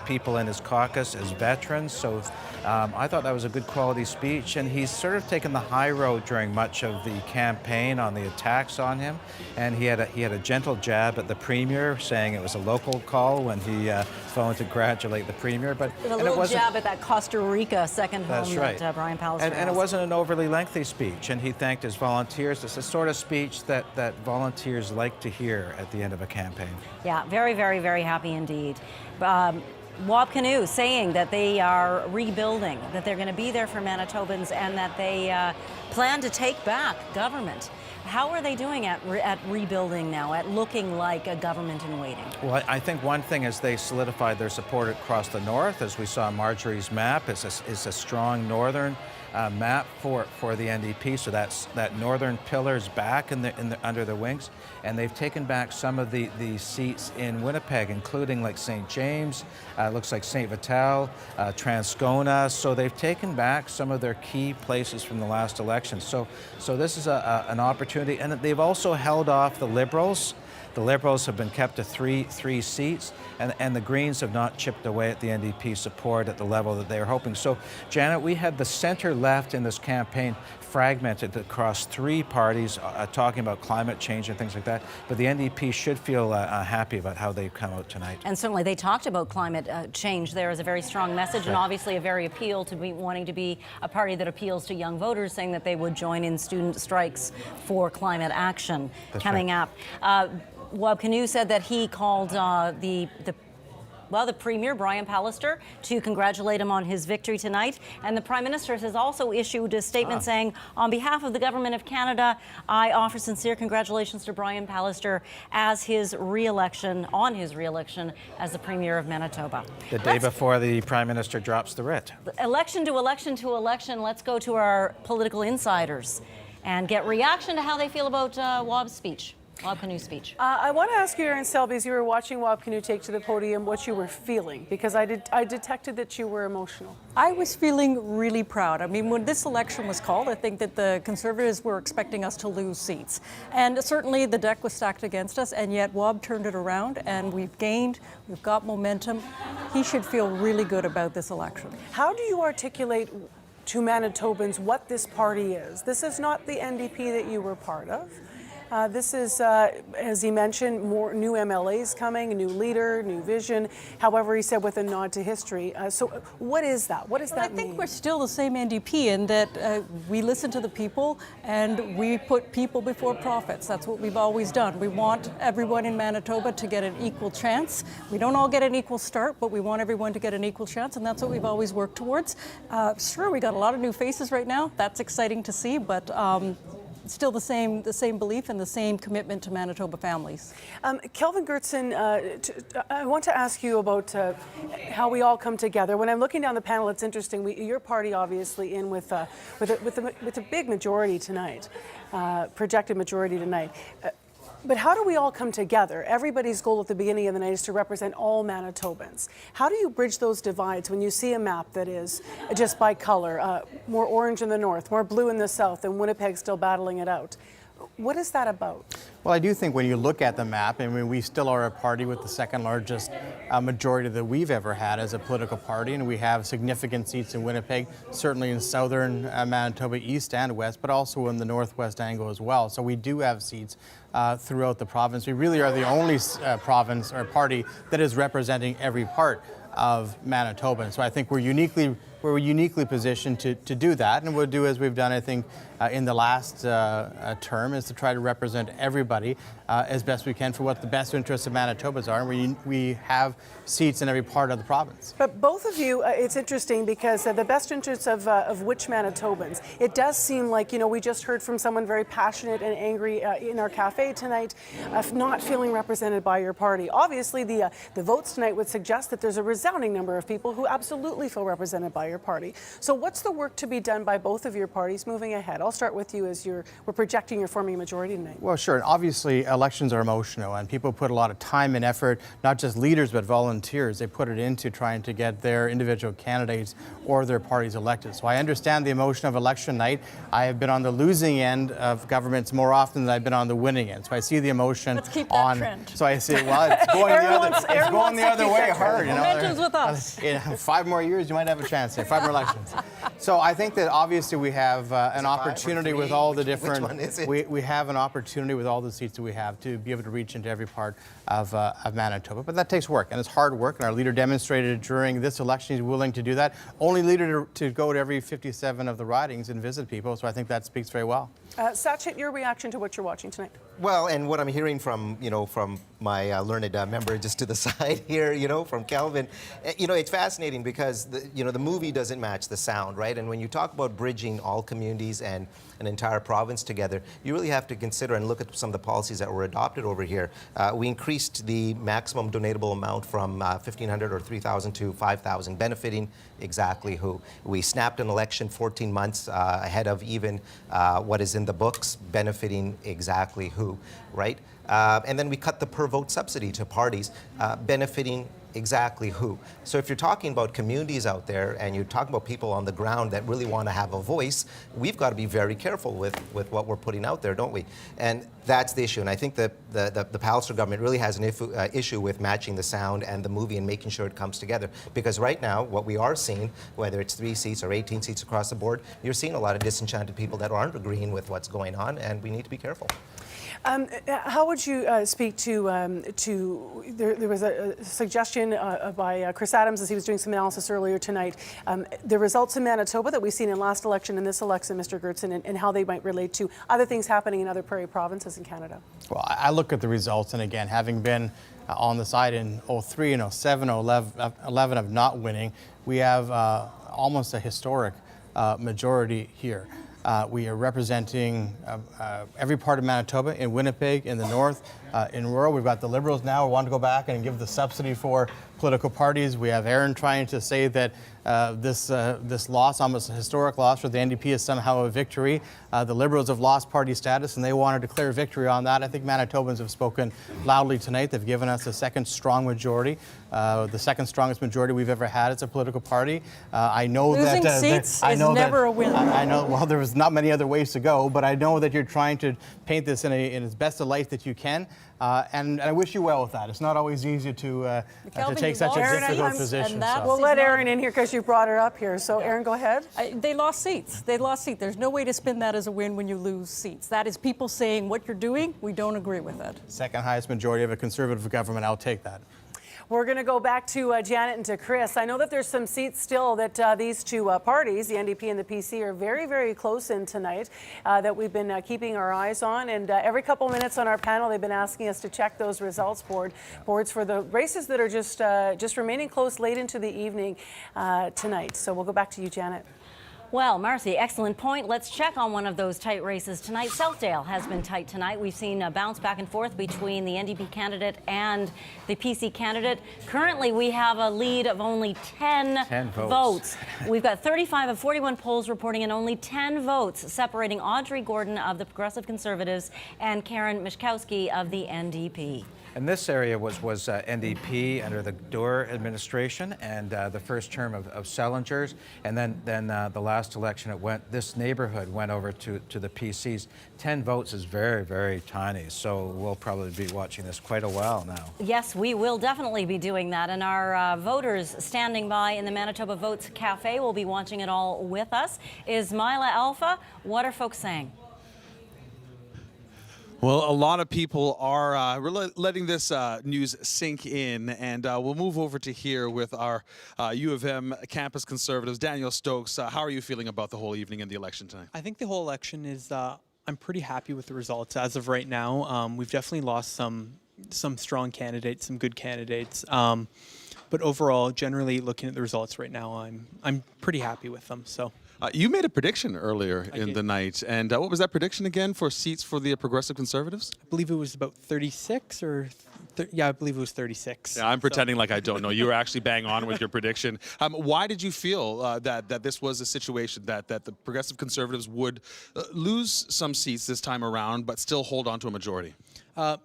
people in his caucus as veterans. So I thought that was a good quality speech, and he's sort of taken the high road during much of the campaign on the attacks on him. And he had a gentle jab at the Premier, saying it was a local call when he phoned to congratulate the Premier. But a little jab at that Costa Rica second home that Brian Pallister and it wasn't an overly lengthy speech, and he thanked his volunteers. It's the sort of speech that volunteers like to hear at the end of a campaign. Yeah, very, very, very happy indeed. Wab Kinew saying that they are rebuilding, that they're going to be there for Manitobans, and that they plan to take back government. How are they doing at rebuilding now, at looking like a government in waiting? Well, I think one thing is they solidified their support across the north, as we saw Marjorie's map. Is a strong northern map for the NDP, so that northern pillar's back under the wings, and they've taken back some of the seats in Winnipeg, including like St. James, looks like St. Vital, Transcona. So they've taken back some of their key places from the last election. So this is an opportunity, and they've also held off the Liberals. The Liberals have been kept to three seats, and the Greens have not chipped away at the NDP support at the level that they were hoping. So, Janet, we had the center-left in this campaign fragmented across three parties talking about climate change and things like that, but the NDP should feel happy about how they've come out tonight. And certainly they talked about climate change there as a very strong message, and obviously a very appeal to be wanting to be a party that appeals to young voters, saying that they would join in student strikes for climate action coming up. Wab Kinew said that he called the Premier, Brian Pallister, to congratulate him on his victory tonight. And the Prime Minister has also issued a statement saying, on behalf of the Government of Canada, I offer sincere congratulations to Brian Pallister on his re-election as the Premier of Manitoba. The day before the Prime Minister drops the writ. Election to election to election, let's go to our political insiders and get reaction to how they feel about Wab's speech. Wab Kinu's speech. I want to ask you, Erin Selby, as you were watching Wab Kinu take to the podium, what you were feeling, because I detected that you were emotional. I was feeling really proud. I mean, when this election was called, I think that the Conservatives were expecting us to lose seats. And certainly the deck was stacked against us, and yet Wab turned it around, and we've gained, we've got momentum. He should feel really good about this election. How do you articulate to Manitobans what this party is? This is not the NDP that you were part of. This is, as he mentioned, more new MLAs coming, a new leader, new vision. However, he said with a nod to history. So what is that? What does that mean? I think we're still the same NDP in that we listen to the people and we put people before profits. That's what we've always done. We want everyone in Manitoba to get an equal chance. We don't all get an equal start, but we want everyone to get an equal chance, and that's what we've always worked towards. Sure, we got a lot of new faces right now. That's exciting to see, but still the same belief and the same commitment to Manitoba families. Kelvin Goertzen, I want to ask you about how we all come together. When I'm looking down the panel, it's interesting. Your party obviously in with a big majority tonight, projected majority tonight. But how do we all come together? Everybody's goal at the beginning of the night is to represent all Manitobans. How do you bridge those divides when you see a map that is just by color, more orange in the north, more blue in the south, and Winnipeg still battling it out? What is that about? Well, I do think when you look at the map, I mean, we still are a party with the second largest majority that we've ever had as a political party, and we have significant seats in Winnipeg, certainly in southern Manitoba, east and west, but also in the northwest angle as well. So we do have seats throughout the province. We really are the only province or party that is representing every part of Manitoba. And so I think we're uniquely positioned to do that, and we'll do as we've done, I think, in the last term, is to try to represent everybody as best we can for what the best interests of Manitobans are, and we have seats in every part of the province. But both of you, it's interesting because the best interests of which Manitobans? It does seem like, we just heard from someone very passionate and angry in our cafe tonight, not feeling represented by your party. Obviously, the votes tonight would suggest that there's a resounding number of people who absolutely feel represented by your party. So what's the work to be done by both of your parties moving ahead? I'll start with you as we're projecting your forming a majority tonight. Well, sure. And obviously, elections are emotional, and people put a lot of time and effort, not just leaders, but volunteers. They put it into trying to get their individual candidates or their parties elected. So I understand the emotion of election night. I have been on the losing end of governments more often than I've been on the winning end. So I see the emotion. Let's keep that trend. So I say, well, it's going the other way hard. Momentum's with us. In 5 more years, you might have a chance. 5 more elections. So I think that obviously we have an opportunity with all the different. Which one is it? We have an opportunity with all the seats that we have to be able to reach into every part of Manitoba. But that takes work, and it's hard work. And our leader demonstrated during this election he's willing to do that. Only leader to go to every 57 of the ridings and visit people. So I think that speaks very well. Sachin, your reaction to what you're watching tonight? Well, and what I'm hearing from, from my learned member just to the side here, from Kelvin, it's fascinating because, the movie doesn't match the sound, right? And when you talk about bridging all communities and an entire province together, you really have to consider and look at some of the policies that were adopted over here. We increased the maximum donatable amount from $1,500 or $3,000 to $5,000, benefiting exactly who. We snapped an election 14 months ahead of even what is in the books, benefiting exactly who, right? And then we cut the per vote subsidy to parties, benefiting exactly who. So if you're talking about communities out there and you're talking about people on the ground that really want to have a voice, we've got to be very careful with what we're putting out there, don't we? And that's the issue. And I think that the Pallister government really has an issue with matching the sound and the movie and making sure it comes together. Because right now, what we are seeing, whether it's 3 seats or 18 seats across the board, you're seeing a lot of disenchanted people that aren't agreeing with what's going on, and we need to be careful. How would you speak to there was a suggestion by Chris Adams as he was doing some analysis earlier tonight, the results in Manitoba that we've seen in last election and this election, Mr. Goertzen, and how they might relate to other things happening in other prairie provinces in Canada? Well, I look at the results, and again, having been on the side in 03 and 07, 11 of not winning, we have almost a historic majority here. We are representing every part of Manitoba, in Winnipeg, in the north, in rural. We've got the Liberals now who want to go back and give the subsidy for political parties. We have Aaron trying to say that this loss, almost a historic loss for the NDP, is somehow a victory. The Liberals have lost party status and they want to declare victory on that. I think Manitobans have spoken loudly tonight. They've given us a second strong majority, the second strongest majority we've ever had as a political party. I know Losing that seats I is know never that, a win. I know. Well, there was not many other ways to go, but I know that you're trying to paint this in as best a light that you can, and I wish you well with that. It's not always easy to take such a difficult position. We'll let Erin in here because you brought her up here. So, Erin, go ahead. They lost seats. They lost seats. There's no way to spin that as a win when you lose seats. That is people saying what you're doing, we don't agree with it. Second highest majority of a Conservative government. I'll take that. We're going to go back to Janet and to Chris. I know that there's some seats still that these two parties, the NDP and the PC, are very, very close in tonight that we've been keeping our eyes on. And every couple of minutes on our panel, they've been asking us to check those results boards for the races that are just remaining close late into the evening tonight. So we'll go back to you, Janet. Well, Marcy, excellent point. Let's check on one of those tight races tonight. Southdale has been tight tonight. We've seen a bounce back and forth between the NDP candidate and the PC candidate. Currently, we have a lead of only 10 votes. We've got 35 of 41 polls reporting in only 10 votes, separating Audrey Gordon of the Progressive Conservatives and Karen Mishkowski of the NDP. And this area was NDP under the Doer administration and the first term of Sellinger's, and then the last election this neighborhood went over to the PCs. 10 votes is very, very tiny, so we'll probably be watching this quite a while now. Yes, we will definitely be doing that, and our voters standing by in the Manitoba Votes Cafe will be watching it all with us. Is Mila Alpha? What are folks saying? Well, a lot of people are letting this news sink in, and we'll move over to here with our U of M campus conservatives. Daniel Stokes, how are you feeling about the whole evening and the election tonight? I think the whole election is, I'm pretty happy with the results as of right now. We've definitely lost some strong candidates, some good candidates. But overall, generally looking at the results right now, I'm pretty happy with them. So. You made a prediction earlier in the night, and what was that prediction again for seats for the Progressive Conservatives? I believe it was about 36 or... yeah, I believe it was 36. Yeah, I'm pretending like I don't know. You were actually bang on with your prediction. Why did you feel that this was a situation that the Progressive Conservatives would lose some seats this time around, but still hold on to a majority? So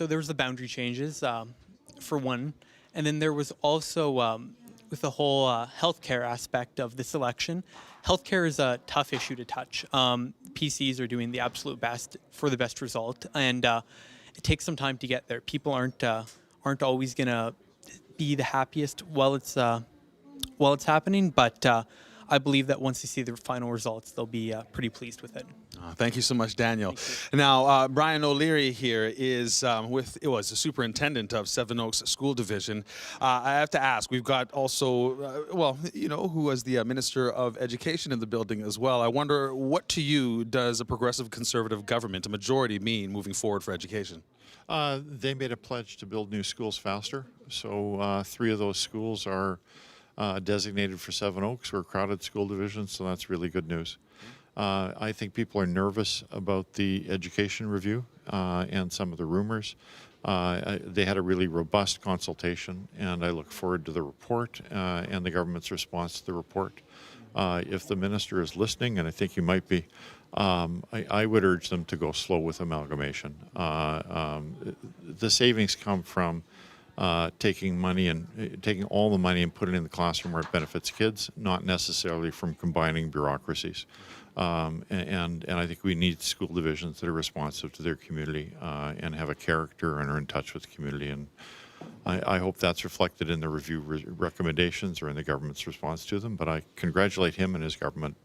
there was the boundary changes, for one, and then there was also... with the whole healthcare aspect of this election, healthcare is a tough issue to touch. PCs are doing the absolute best for the best result, and it takes some time to get there. People aren't always gonna be the happiest while it's happening, but I believe that once they see the final results, they'll be pretty pleased with it. Thank you so much, Daniel. Now, Brian O'Leary here is the superintendent of Seven Oaks School Division. I have to ask, we've got also, who was the Minister of Education in the building as well. I wonder, what to you does a progressive conservative government, a majority, mean moving forward for education? They made a pledge to build new schools faster. So 3 of those schools are designated for Seven Oaks. We're a crowded school division, so that's really good news. I think people are nervous about the education review and some of the rumors. They had a really robust consultation, and I look forward to the report and the government's response to the report. If the minister is listening, and I think he might be, I would urge them to go slow with amalgamation. The savings come from taking all the money and putting it in the classroom where it benefits kids, not necessarily from combining bureaucracies. And I think we need school divisions that are responsive to their community and have a character and are in touch with the community. And I hope that's reflected in the review recommendations or in the government's response to them. But I congratulate him and his government.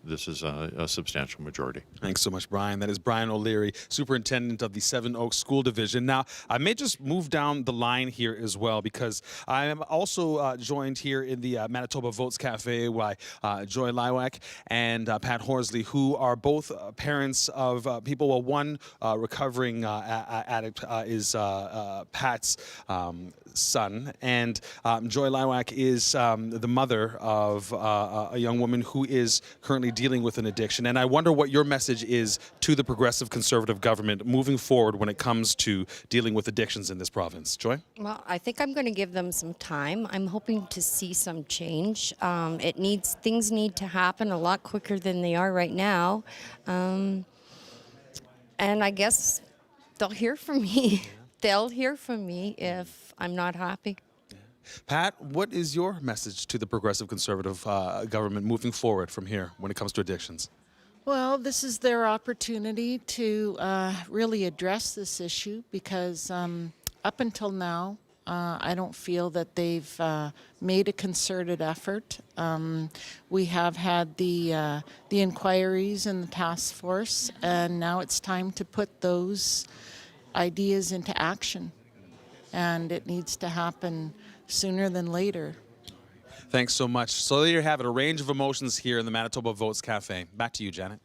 This is a substantial majority. Thanks so much, Brian. That is Brian O'Leary, superintendent of the Seven Oaks School Division. Now, I may just move down the line here as well, because I am also joined here in the Manitoba Votes Cafe by Joy Liwak and Pat Horsley, who are both parents of people. Well, one recovering addict is Pat's son. And Joy Lywak is the mother of a young woman who is currently dealing with an addiction. And I wonder what your message is to the progressive Conservative government moving forward when it comes to dealing with addictions in this province. Joy? Well, I think I'm going to give them some time. I'm hoping to see some change. Things need to happen a lot quicker than they are right now. And I guess they'll hear from me. They'll hear from me if I'm not happy. Pat, what is your message to the progressive Conservative government moving forward from here when it comes to addictions? Well, this is their opportunity to really address this issue because up until now, I don't feel that they've made a concerted effort. We have had the inquiries and the task force, and now it's time to put those ideas into action. And it needs to happen sooner than later. Thanks so much. So there you have it, a range of emotions here in the Manitoba Votes Cafe. Back to you, Janet.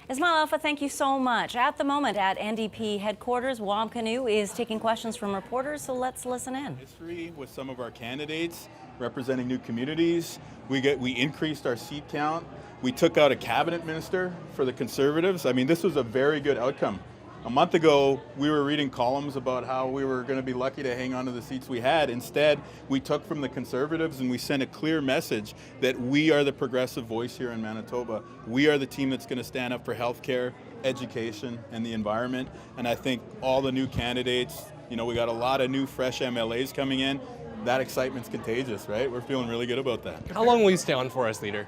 Ismail Alpha, thank you so much. At the moment at NDP headquarters, Wab Kinew is taking questions from reporters, so let's listen in. History with some of our candidates representing new communities. We increased our seat count. We took out a cabinet minister for the Conservatives. I mean, this was a very good outcome. A month ago, we were reading columns about how we were going to be lucky to hang on to the seats we had. Instead, we took from the Conservatives and we sent a clear message that we are the progressive voice here in Manitoba. We are the team that's going to stand up for healthcare, education, and the environment. And I think all the new candidates, we got a lot of new, fresh MLAs coming in. That excitement's contagious, right? We're feeling really good about that. How long will you stay on for as leader?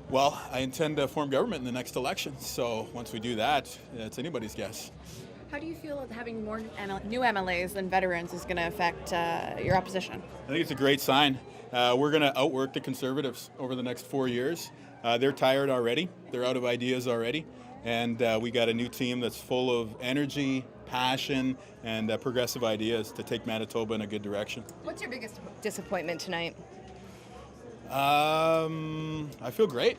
Well, I intend to form government in the next election, so once we do that, it's anybody's guess. How do you feel that having more new MLAs than veterans is going to affect your opposition? I think it's a great sign. We're going to outwork the Conservatives over the next 4 years. They're tired already. They're out of ideas already. And we got a new team that's full of energy, passion, and progressive ideas to take Manitoba in a good direction. What's your biggest disappointment tonight? I feel great.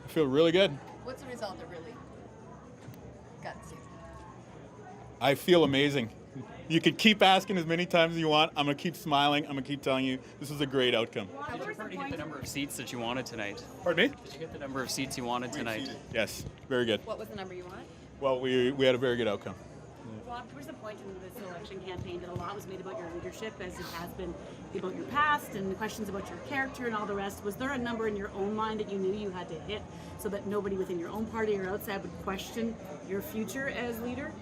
I feel really good. What's the result that really got the season? I feel amazing. You could keep asking as many times as you want. I'm going to keep smiling. I'm going to keep telling you this is a great outcome. Did your party get the number of seats that you wanted tonight? Pardon me? Did you get the number of seats you wanted tonight? Yes, very good. What was the number you wanted? Well, we had a very good outcome. Rob, there was a point in this election campaign that a lot was made about your leadership, as it has been about your past and questions about your character and all the rest. Was there a number in your own mind that you knew you had to hit so that nobody within your own party or outside would question your future as leader?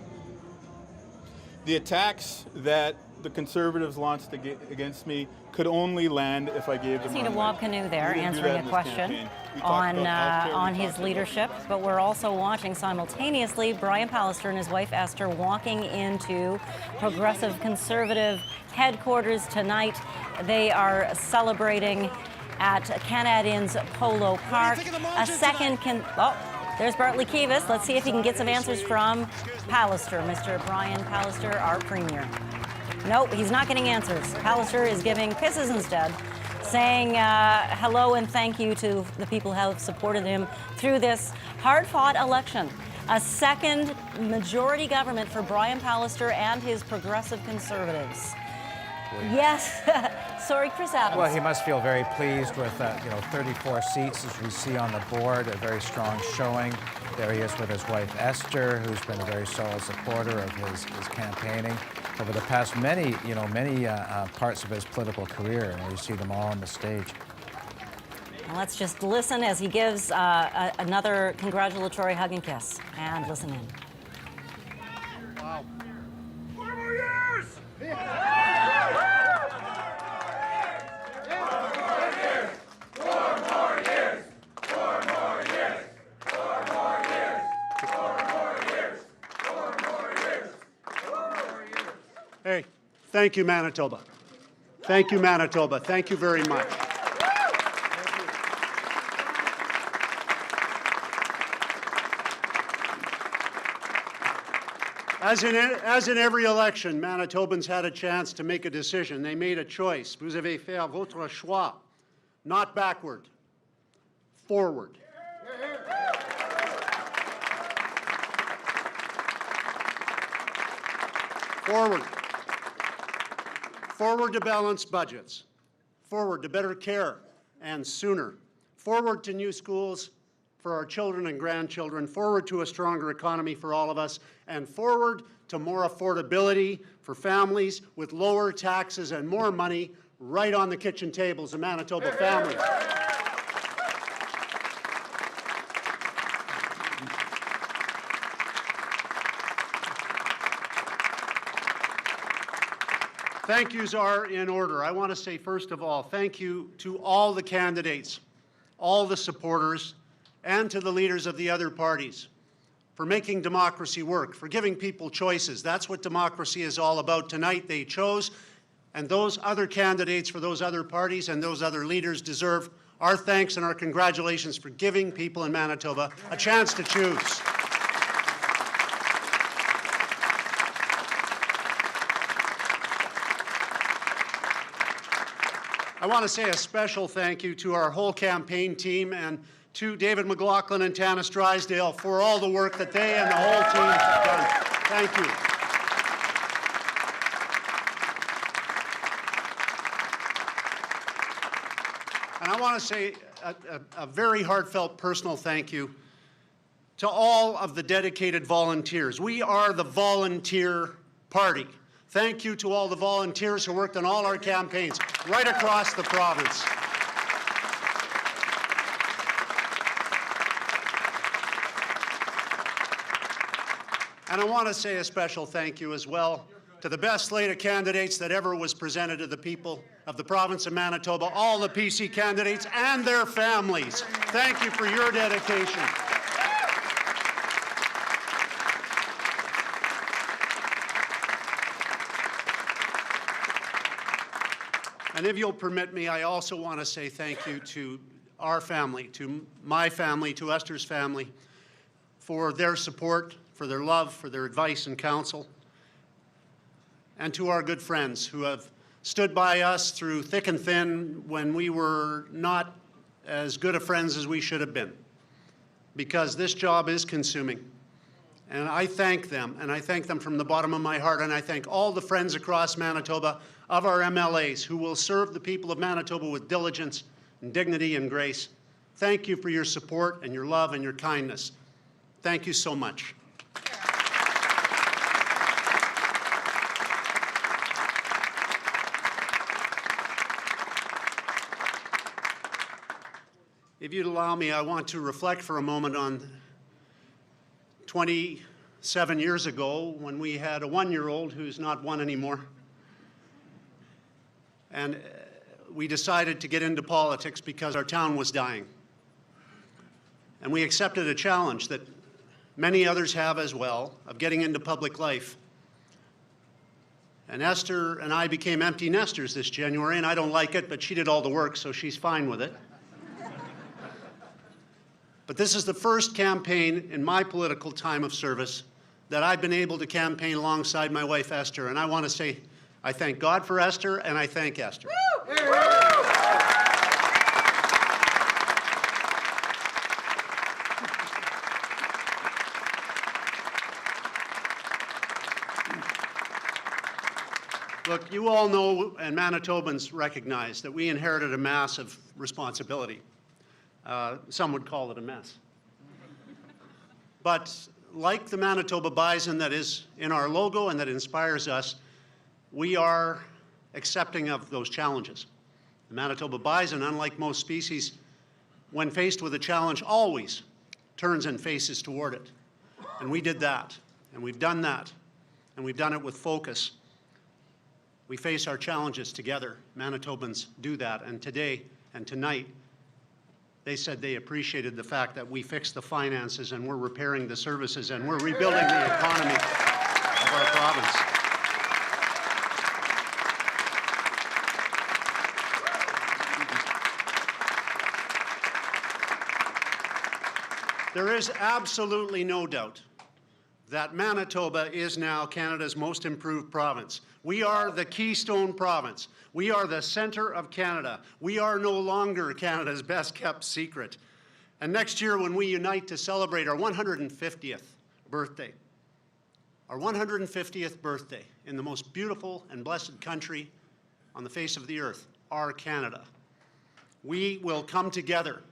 The attacks that the Conservatives launched against me could only land if I gave them. Listening to Wab Kinew there answering a question on his leadership, but we're also watching simultaneously Brian Pallister and his wife Esther walking into Progressive Conservative headquarters tonight. They are celebrating at Canadians Polo Park. A second there's Bartley Kivas. Let's see if he can get some answers from Pallister, Mr. Brian Pallister, our premier. Nope, he's not getting answers. Pallister is giving kisses instead, saying hello and thank you to the people who have supported him through this hard-fought election. A second majority government for Brian Pallister and his progressive Conservatives. Yes. Sorry, Chris Adams. Well, he must feel very pleased with 34 seats, as we see on the board, a very strong showing. There he is with his wife Esther, who's been a very solid supporter of his campaigning over the past many parts of his political career, and you see them all on the stage. Well, let's just listen as he gives another congratulatory hug and kiss, and listen in. Wow. 4 more years! Hey, thank you, Manitoba. Thank you, Manitoba. Thank you very much. As in every election, Manitobans had a chance to make a decision. They made a choice. Vous avez fait votre choix. Not backward, forward. Forward. Forward to balanced budgets. Forward to better care and sooner. Forward to new schools for our children and grandchildren. Forward to a stronger economy for all of us. And forward to more affordability for families with lower taxes and more money right on the kitchen tables of Manitoba families. Thank yous are in order. I want to say, first of all, thank you to all the candidates, all the supporters, and to the leaders of the other parties for making democracy work, for giving people choices. That's what democracy is all about. Tonight they chose, and those other candidates for those other parties and those other leaders deserve our thanks and our congratulations for giving people in Manitoba a chance to choose. I want to say a special thank you to our whole campaign team and to David McLaughlin and Tanis Drysdale for all the work that they and the whole team have done. Thank you. And I want to say a very heartfelt personal thank you to all of the dedicated volunteers. We are the volunteer party. Thank you to all the volunteers who worked on all our campaigns right across the province. And I want to say a special thank you as well to the best slate of candidates that ever was presented to the people of the province of Manitoba, all the PC candidates and their families. Thank you for your dedication. And if you'll permit me, I also want to say thank you to our family, to my family, to Esther's family, for their support, for their love, for their advice and counsel, and to our good friends who have stood by us through thick and thin when we were not as good of friends as we should have been, because this job is consuming. And I thank them, and I thank them from the bottom of my heart, and I thank all the friends across Manitoba of our MLAs who will serve the people of Manitoba with diligence and dignity and grace. Thank you for your support and your love and your kindness. Thank you so much. If you'd allow me, I want to reflect for a moment on 27 years ago when we had a one-year-old who's not one anymore. And we decided to get into politics because our town was dying. And we accepted a challenge that many others have as well, of getting into public life. And Esther and I became empty nesters this January, and I don't like it, but she did all the work, so she's fine with it. But this is the first campaign in my political time of service that I've been able to campaign alongside my wife, Esther. And I want to say, I thank God for Esther, and I thank Esther. Look, you all know, and Manitobans recognize, that we inherited a massive responsibility. Some would call it a mess. But like the Manitoba bison that is in our logo and that inspires us, we are accepting of those challenges. The Manitoba bison, unlike most species, when faced with a challenge, always turns and faces toward it. And we did that, and we've done that, and we've done it with focus. We face our challenges together. Manitobans do that, and today and tonight, they said they appreciated the fact that we fixed the finances and we're repairing the services and we're rebuilding the economy of our province. There is absolutely no doubt that Manitoba is now Canada's most improved province. We are the Keystone Province. We are the center of Canada. We are no longer Canada's best-kept secret. And next year, when we unite to celebrate our 150th birthday, our 150th birthday in the most beautiful and blessed country on the face of the earth are Canada. We will come together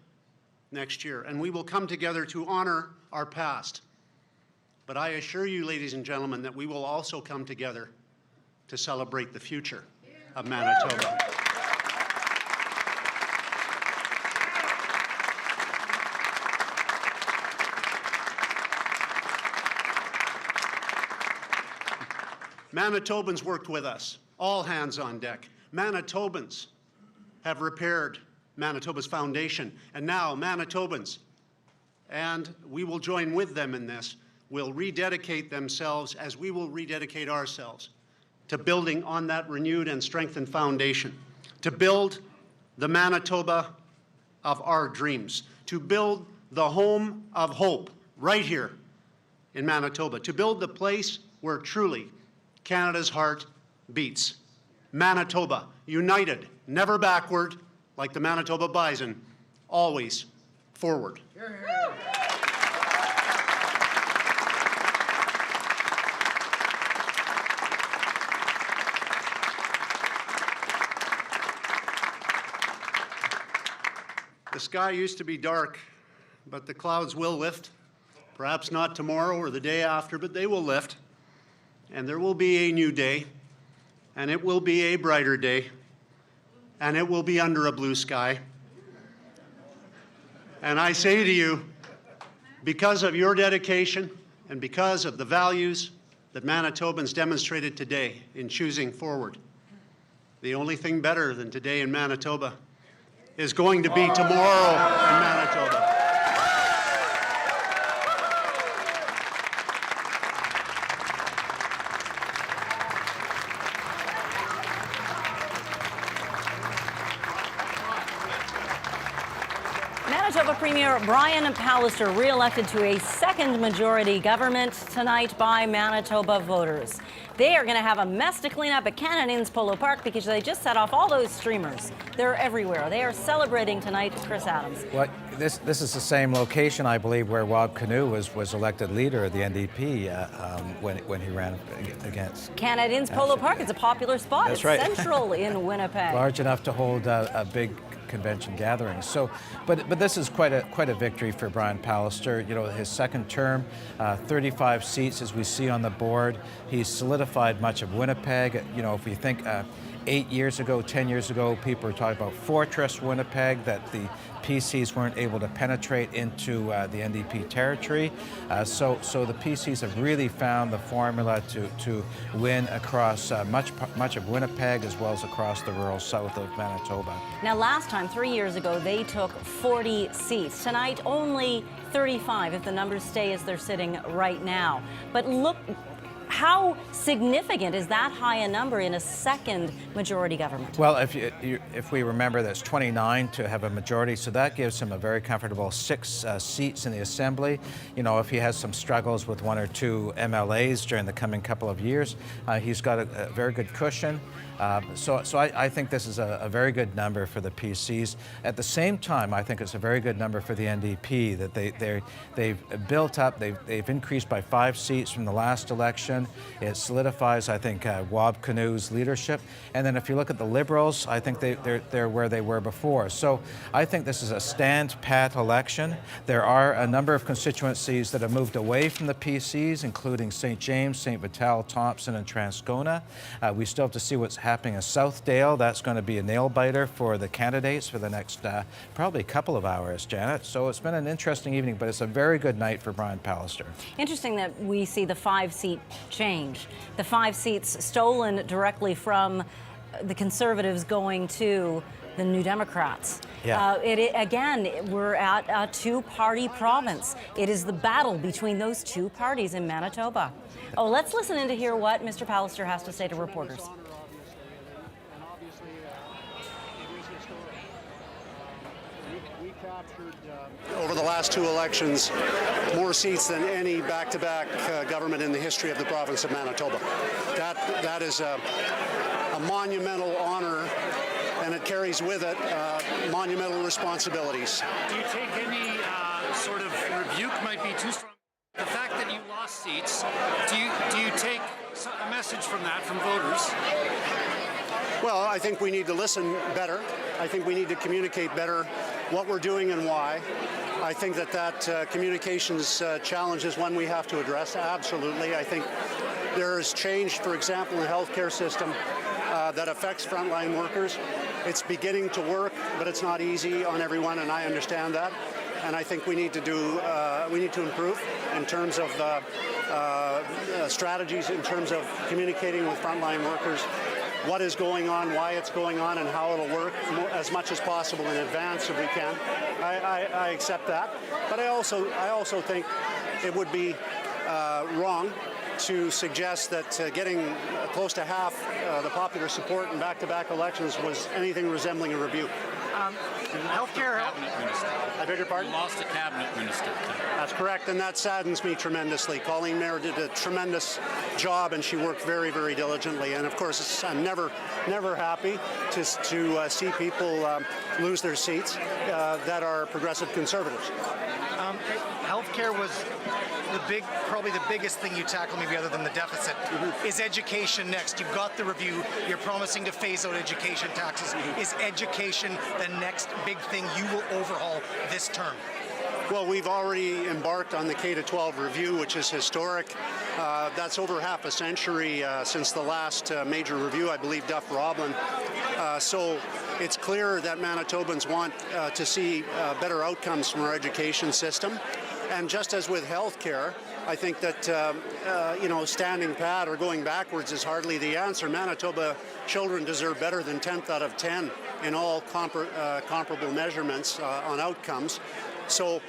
next year, and we will come together to honor our past. But I assure you, ladies and gentlemen, that we will also come together to celebrate the future of Manitoba. Manitobans worked with us, all hands on deck. Manitobans have repaired Manitoba's foundation, and now Manitobans, and we will join with them in this, will rededicate themselves as we will rededicate ourselves to building on that renewed and strengthened foundation, to build the Manitoba of our dreams, to build the home of hope right here in Manitoba, to build the place where truly Canada's heart beats. Manitoba, united, never backward, like the Manitoba Bison, always forward. The sky used to be dark, but the clouds will lift. Perhaps not tomorrow or the day after, but they will lift. And there will be a new day, and it will be a brighter day, and it will be under a blue sky. And I say to you, because of your dedication and because of the values that Manitobans demonstrated today in choosing forward, the only thing better than today in Manitoba is going to be tomorrow in Manitoba. Manitoba Premier Brian Pallister re-elected to a second majority government tonight by Manitoba voters. They are going to have a mess to clean up at Canada Inns Polo Park because they just set off all those streamers. They're everywhere. They are celebrating tonight Chris Adams. Well, this is the same location, I believe, where Rob Canoe was elected leader of the NDP when he ran against. Canada Inns Polo Park. It's a popular spot. That's it's right. central in Winnipeg. Large enough to hold a big convention gathering. So, but this is quite a victory for Brian Pallister. You know, his second term, 35 seats as we see on the board. He's solidified much of Winnipeg. You know, if we think 8 years ago, 10 years ago, people were talking about Fortress Winnipeg, that the PCs weren't able to penetrate into the NDP territory. So the PCs have really found the formula to win across much of Winnipeg as well as across the rural south of Manitoba. Now, last time, 3 years ago, they took 40 seats. Tonight, only 35 if the numbers stay as they're sitting right now. But look, how significant is that high a number in a second majority government? Well, if we remember, that's 29 to have a majority, so that gives him a very comfortable 6 seats in the Assembly. You know, if he has some struggles with 1 or 2 MLAs during the coming couple of years, he's got a very good cushion. So I think this is a very good number for the PCs. At the same time, I think it's a very good number for the NDP, that they've built up, they've increased by 5 seats from the last election. It solidifies, I think, Rob Canoe's leadership. And then if you look at the Liberals, I think they're where they were before. So I think this is a stand-pat election. There are a number of constituencies that have moved away from the PCs, including St. James, St. Vital, Thompson, and Transcona. We still have to see what's happening in Southdale. That's going to be a nail-biter for the candidates for the next probably couple of hours, Janet. So it's been an interesting evening, but it's a very good night for Brian Pallister. Interesting that we see the 5-seat change. The 5 seats stolen directly from the Conservatives going to the New Democrats. Yeah. Again, we're at a 2-party province. It is the battle between those 2 parties in Manitoba. Oh, let's listen in to hear what Mr. Pallister has to say to reporters. Over the last 2 elections, more seats than any back-to-back government in the history of the province of Manitoba. That is a monumental honor, and it carries with it monumental responsibilities. Do you take any sort of rebuke might be too strong? The fact that you lost seats, do you take a message from that from voters? Well, I think we need to listen better. I think we need to communicate better what we're doing and why. I think that communications challenge is one we have to address, absolutely. I think there is change, for example, in the healthcare system that affects frontline workers. It's beginning to work, but it's not easy on everyone, and I understand that. And I think we need to improve in terms of strategies, in terms of communicating with frontline workers what is going on, why it's going on, and how it'll work as much as possible in advance if we can. I accept that, but I also think it would be wrong to suggest that getting close to half the popular support in back-to-back elections was anything resembling a rebuke. Healthcare. I beg your pardon? You lost a cabinet minister. That's correct, and that saddens me tremendously. Colleen Mayer did a tremendous job, and she worked very, very diligently. And of course, I'm never happy to see people lose their seats that are progressive conservatives. Healthcare was probably the biggest thing you tackle, maybe other than the deficit, is education next. You've got the review. You're promising to phase out education taxes. Is education the next big thing you will overhaul this term? Well, we've already embarked on the K-12 review, which is historic. That's over half a century since the last major review, I believe, Duff Roblin. So it's clear that Manitobans want to see better outcomes from our education system. And just as with healthcare, I think that standing pat or going backwards is hardly the answer. Manitoba children deserve better than 10th out of 10 in all comparable measurements on outcomes. So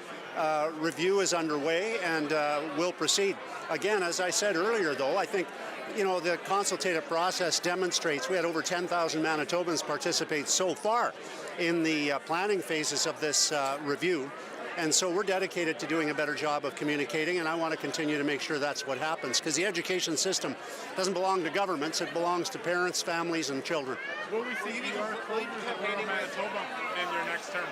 review is underway and will proceed. Again, as I said earlier, though, I think the consultative process demonstrates we had over 10,000 Manitobans participate so far in the planning phases of this review. And so we're dedicated to doing a better job of communicating, and I want to continue to make sure that's what happens, because the education system doesn't belong to governments, it belongs to parents, families, and children. Will we see more campaigning Manitoba in your next term?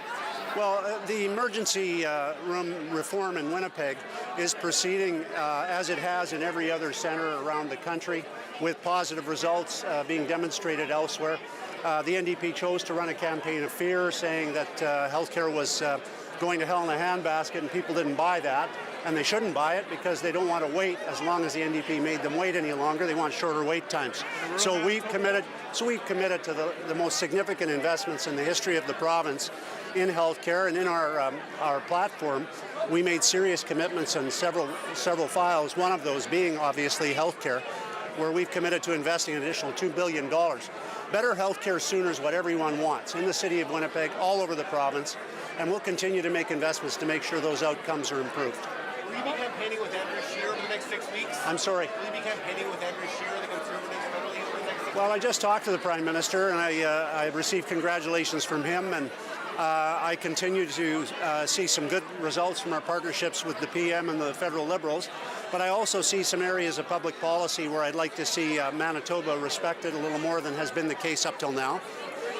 Well, the emergency room reform in Winnipeg is proceeding as it has in every other center around the country, with positive results being demonstrated elsewhere. The NDP chose to run a campaign of fear, saying that healthcare was going to hell in a handbasket, and people didn't buy that, and they shouldn't buy it because they don't want to wait as long as the NDP made them wait any longer. They want shorter wait times. So we've committed to the most significant investments in the history of the province in healthcare, and in our platform, we made serious commitments on several files. One of those being obviously healthcare, where we've committed to investing an additional $2 billion. Better healthcare sooner is what everyone wants in the city of Winnipeg, all over the province. And we'll continue to make investments to make sure those outcomes are improved. Will you be campaigning with Andrew Scheer over the next 6 weeks? I'm sorry? Will you be campaigning with Andrew Scheer, the Conservatives, federally over the next 6 weeks? Well, I just talked to the Prime Minister, and I received congratulations from him, and I continue to see some good results from our partnerships with the PM and the federal Liberals. But I also see some areas of public policy where I'd like to see Manitoba respected a little more than has been the case up till now.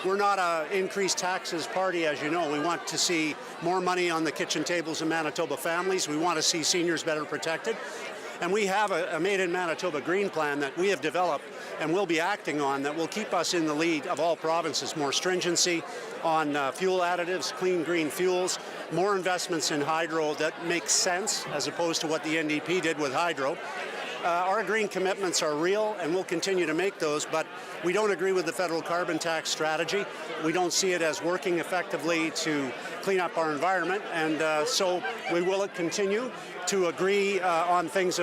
We're not an increased taxes party, as you know. We want to see more money on the kitchen tables of Manitoba families. We want to see seniors better protected. And we have a Made in Manitoba Green Plan that we have developed and will be acting on that will keep us in the lead of all provinces. More stringency on fuel additives, clean green fuels, more investments in hydro that make sense as opposed to what the NDP did with hydro. Our green commitments are real, and we'll continue to make those, but we don't agree with the federal carbon tax strategy. We don't see it as working effectively to clean up our environment, and so we will continue to agree on things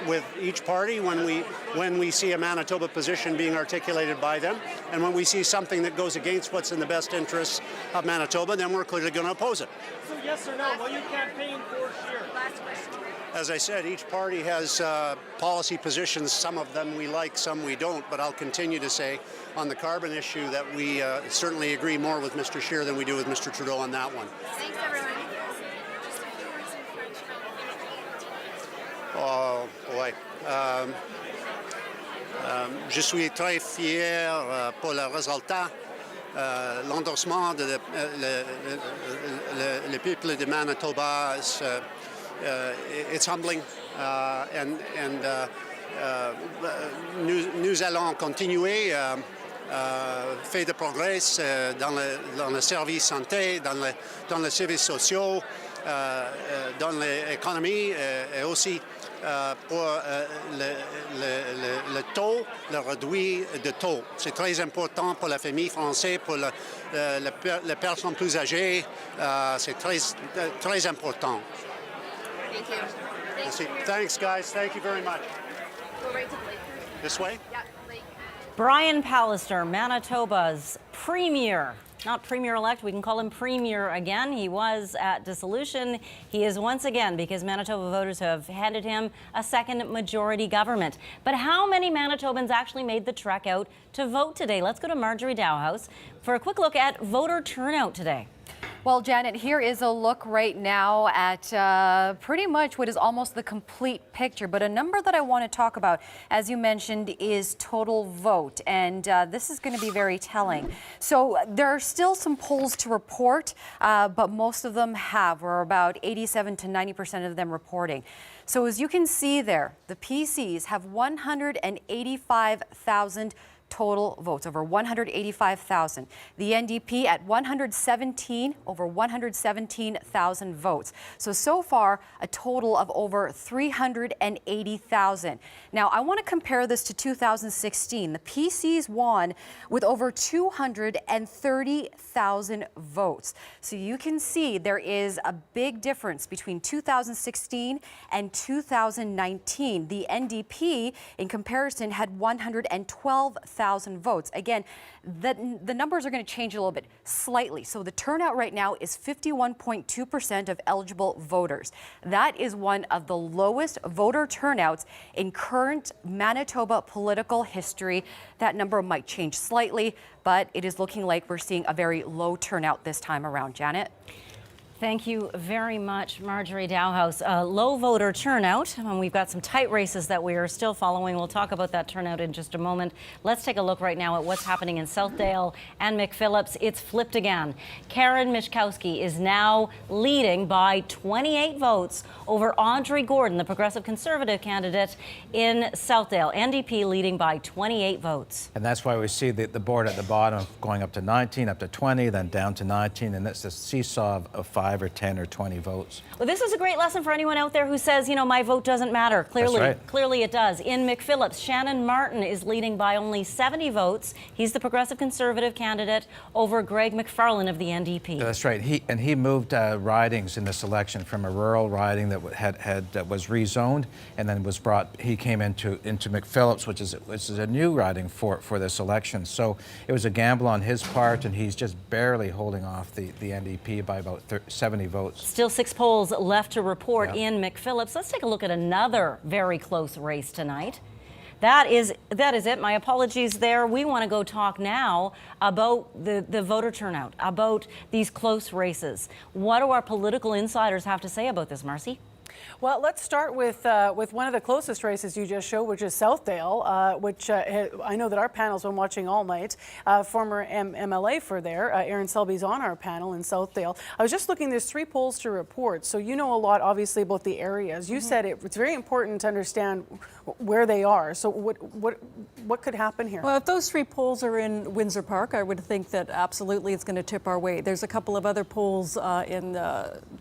with each party when we see a Manitoba position being articulated by them, and when we see something that goes against what's in the best interests of Manitoba, then we're clearly going to oppose it. So yes or no, will you campaign for Scheer? Last question. As I said, each party has policy positions. Some of them we like, some we don't. But I'll continue to say on the carbon issue that we certainly agree more with Mr. Scheer than we do with Mr. Trudeau on that one. Thanks, everyone. Just a few words in French about Oh, boy. Je suis très fier pour le résultat. L'endorsement de le peuple de Manitoba. It's humbling, and nous allons continuer fait de progrès dans le service santé, dans les services sociaux, dans l'économie et aussi pour le taux, le réduit de taux. C'est très important pour la famille française, pour les personnes plus âgées. C'est très important. Thank you. Merci. Thanks, guys. Thank you very much. Go right to Blake. This way? Yeah, Blake. Brian Pallister, Manitoba's premier. Not premier-elect, we can call him premier again. He was at dissolution. He is once again, because Manitoba voters have handed him a second majority government. But how many Manitobans actually made the trek out to vote today? Let's go to Marjorie Dowhouse for a quick look at voter turnout today. Well, Janet, here is a look right now at pretty much what is almost the complete picture. But a number that I want to talk about, as you mentioned, is total vote. And this is going to be very telling. So there are still some polls to report, but most of them have. We're about 87 to 90% of them reporting. So as you can see there, the PCs have 185,000 total votes, over 185,000. The NDP at 117, over 117,000 votes. So far, a total of over 380,000. Now, I want to compare this to 2016. The PCs won with over 230,000 votes. So you can see there is a big difference between 2016 and 2019. The NDP, in comparison, had 112,000 votes. Again, the numbers are going to change a little bit, slightly. So the turnout right now is 51.2% of eligible voters. That is one of the lowest voter turnouts in current Manitoba political history. That number might change slightly, but it is looking like we're seeing a very low turnout this time around. Janet? Thank you very much, Marjorie Dowhouse. Low voter turnout. We've got some tight races that we are still following. We'll talk about that turnout in just a moment. Let's take a look right now at what's happening in Southdale and McPhillips. It's flipped again. Karen Mishkowski is now leading by 28 votes over Audrey Gordon, the Progressive Conservative candidate in Southdale. NDP leading by 28 votes. And that's why we see the board at the bottom going up to 19, up to 20, then down to 19, and that's a seesaw of 5 or 10 or 20 votes. Well, this is a great lesson for anyone out there who says, you know, my vote doesn't matter. Clearly, That's right. Clearly it does. In McPhillips, Shannon Martin is leading by only 70 votes. He's the Progressive Conservative candidate over Greg McFarlane of the NDP. That's right. He moved ridings in this election from a rural riding that was rezoned, and then was brought. He came into McPhillips, which is a new riding for this election. So it was a gamble on his part, and he's just barely holding off the NDP by about 70 votes. Still 6 polls left to report in McPhillips. Let's take a look at another very close race tonight. That is it. My apologies there. We want to go talk now about the voter turnout, about these close races. What do our political insiders have to say about this, Marcy? Well, let's start with one of the closest races you just showed, which is Southdale, which I know that our panel's been watching all night. Former MLA for there, Aaron Selby's on our panel in Southdale. I was just looking, there's 3 polls to report, so you know a lot, obviously, about the areas. You said it's very important to understand where they are. So what could happen here? Well, if those 3 polls are in Windsor Park, I would think that absolutely it's going to tip our way. There's a couple of other polls in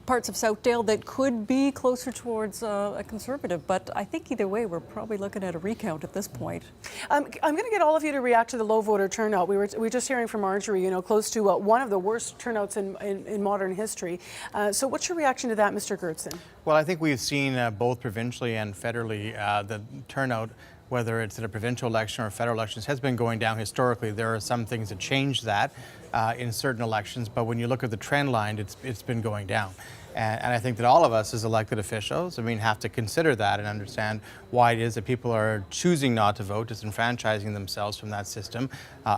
parts of Southdale that could be closer towards a Conservative, but I think either way we're probably looking at a recount at this point. I'm going to get all of you to react to the low voter turnout. We were just hearing from Marjorie, you know, close to one of the worst turnouts in modern history. So what's your reaction to that, Mr. Gertson? Well, I think we've seen both provincially and federally the turnout, whether it's at a provincial election or federal elections, has been going down historically. There are some things that change that in certain elections, but when you look at the trend line, it's been going down. And I think that all of us as elected officials, have to consider that and understand why it is that people are choosing not to vote, disenfranchising themselves from that system.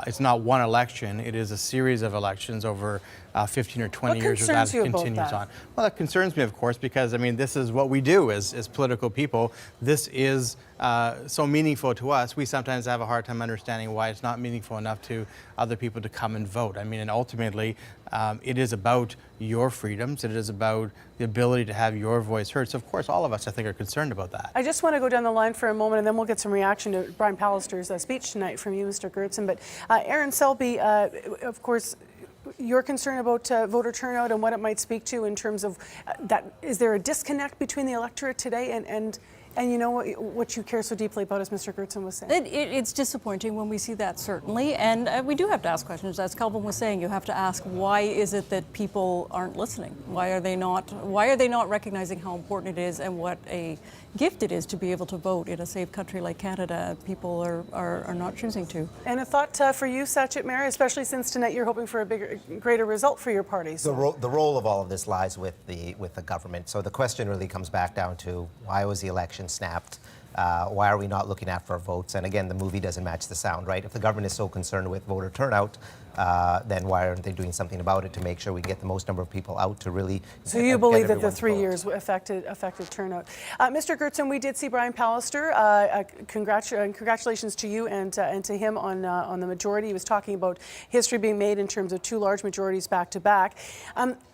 It's not one election, it is a series of elections over 15 or 20 years as that continues on. Well, that concerns me, of course, because this is what we do as political people. This is so meaningful to us. We sometimes have a hard time understanding why it's not meaningful enough to other people to come and vote. mean, and ultimately, it is about your freedoms. It is about the ability to have your voice heard. So, of course, all of us, I think, are concerned about that. I just want to go down the line for a moment, and then we'll get some reaction to Brian Pallister's speech tonight from you, Mr. Gertson. But Aaron Selby, of course, your concern about voter turnout and what it might speak to in terms of that. Is there a disconnect between the electorate today and you know what you care so deeply about, as Mr. Gertson was saying? It's disappointing when we see that, certainly. And we do have to ask questions. As Kelvin was saying, you have to ask, why is it that people aren't listening? Why are they not recognizing how important it is and what a gift it is to be able to vote in a safe country like Canada? People are not choosing to. And a thought for you, Sachet Mayor, especially since tonight you're hoping for a greater result for your party. So. The role of all of this lies with the government. So the question really comes back down to, why was the election snapped? Why are we not looking out for votes? And again, the movie doesn't match the sound, right? If the government is so concerned with voter turnout, then why aren't they doing something about it to make sure we get the most number of people out to really? So you believe that the 3 years affected turnout? Mr. Gertson, we did see Brian Pallister. Congratulations to you and to him on the majority. He was talking about history being made in terms of 2 large majorities back to back.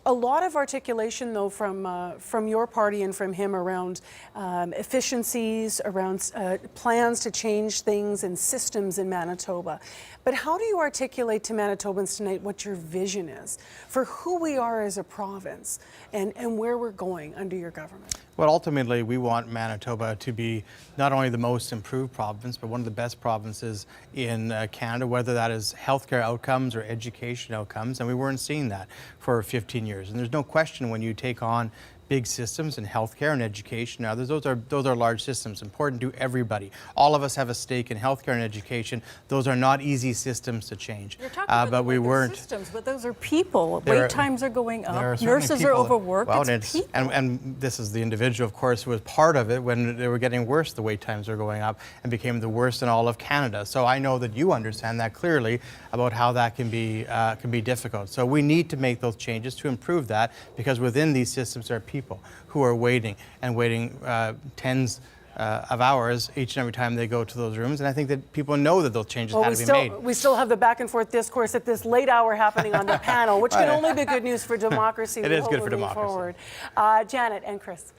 A lot of articulation, though, from your party and from him around efficiencies, around plans to change things and systems in Manitoba. But how do you articulate to Manitobans tonight what your vision is for who we are as a province and where we're going under your government? Well, ultimately, we want Manitoba to be not only the most improved province, but one of the best provinces in Canada, whether that is healthcare outcomes or education outcomes. And we weren't seeing that for 15 years. And there's no question when you take on big systems in healthcare and education. Now, those are large systems, important to everybody. All of us have a stake in healthcare and education. Those are not easy systems to change. You're talking about but we weren't. Systems, but those are people. Wait times are going up. Nurses are overworked. Well, it's people. And this is the individual, of course, who was part of it when they were getting worse. The wait times were going up and became the worst in all of Canada. So I know that you understand that clearly about how that can be difficult. So we need to make those changes to improve that, because within these systems there are people who are waiting tens of hours each and every time they go to those rooms. And I think that people know that those changes had to be made. We still have the back and forth discourse at this late hour happening on the panel, which can only be good news for democracy. It is good for democracy. Forward. Janet and Chris.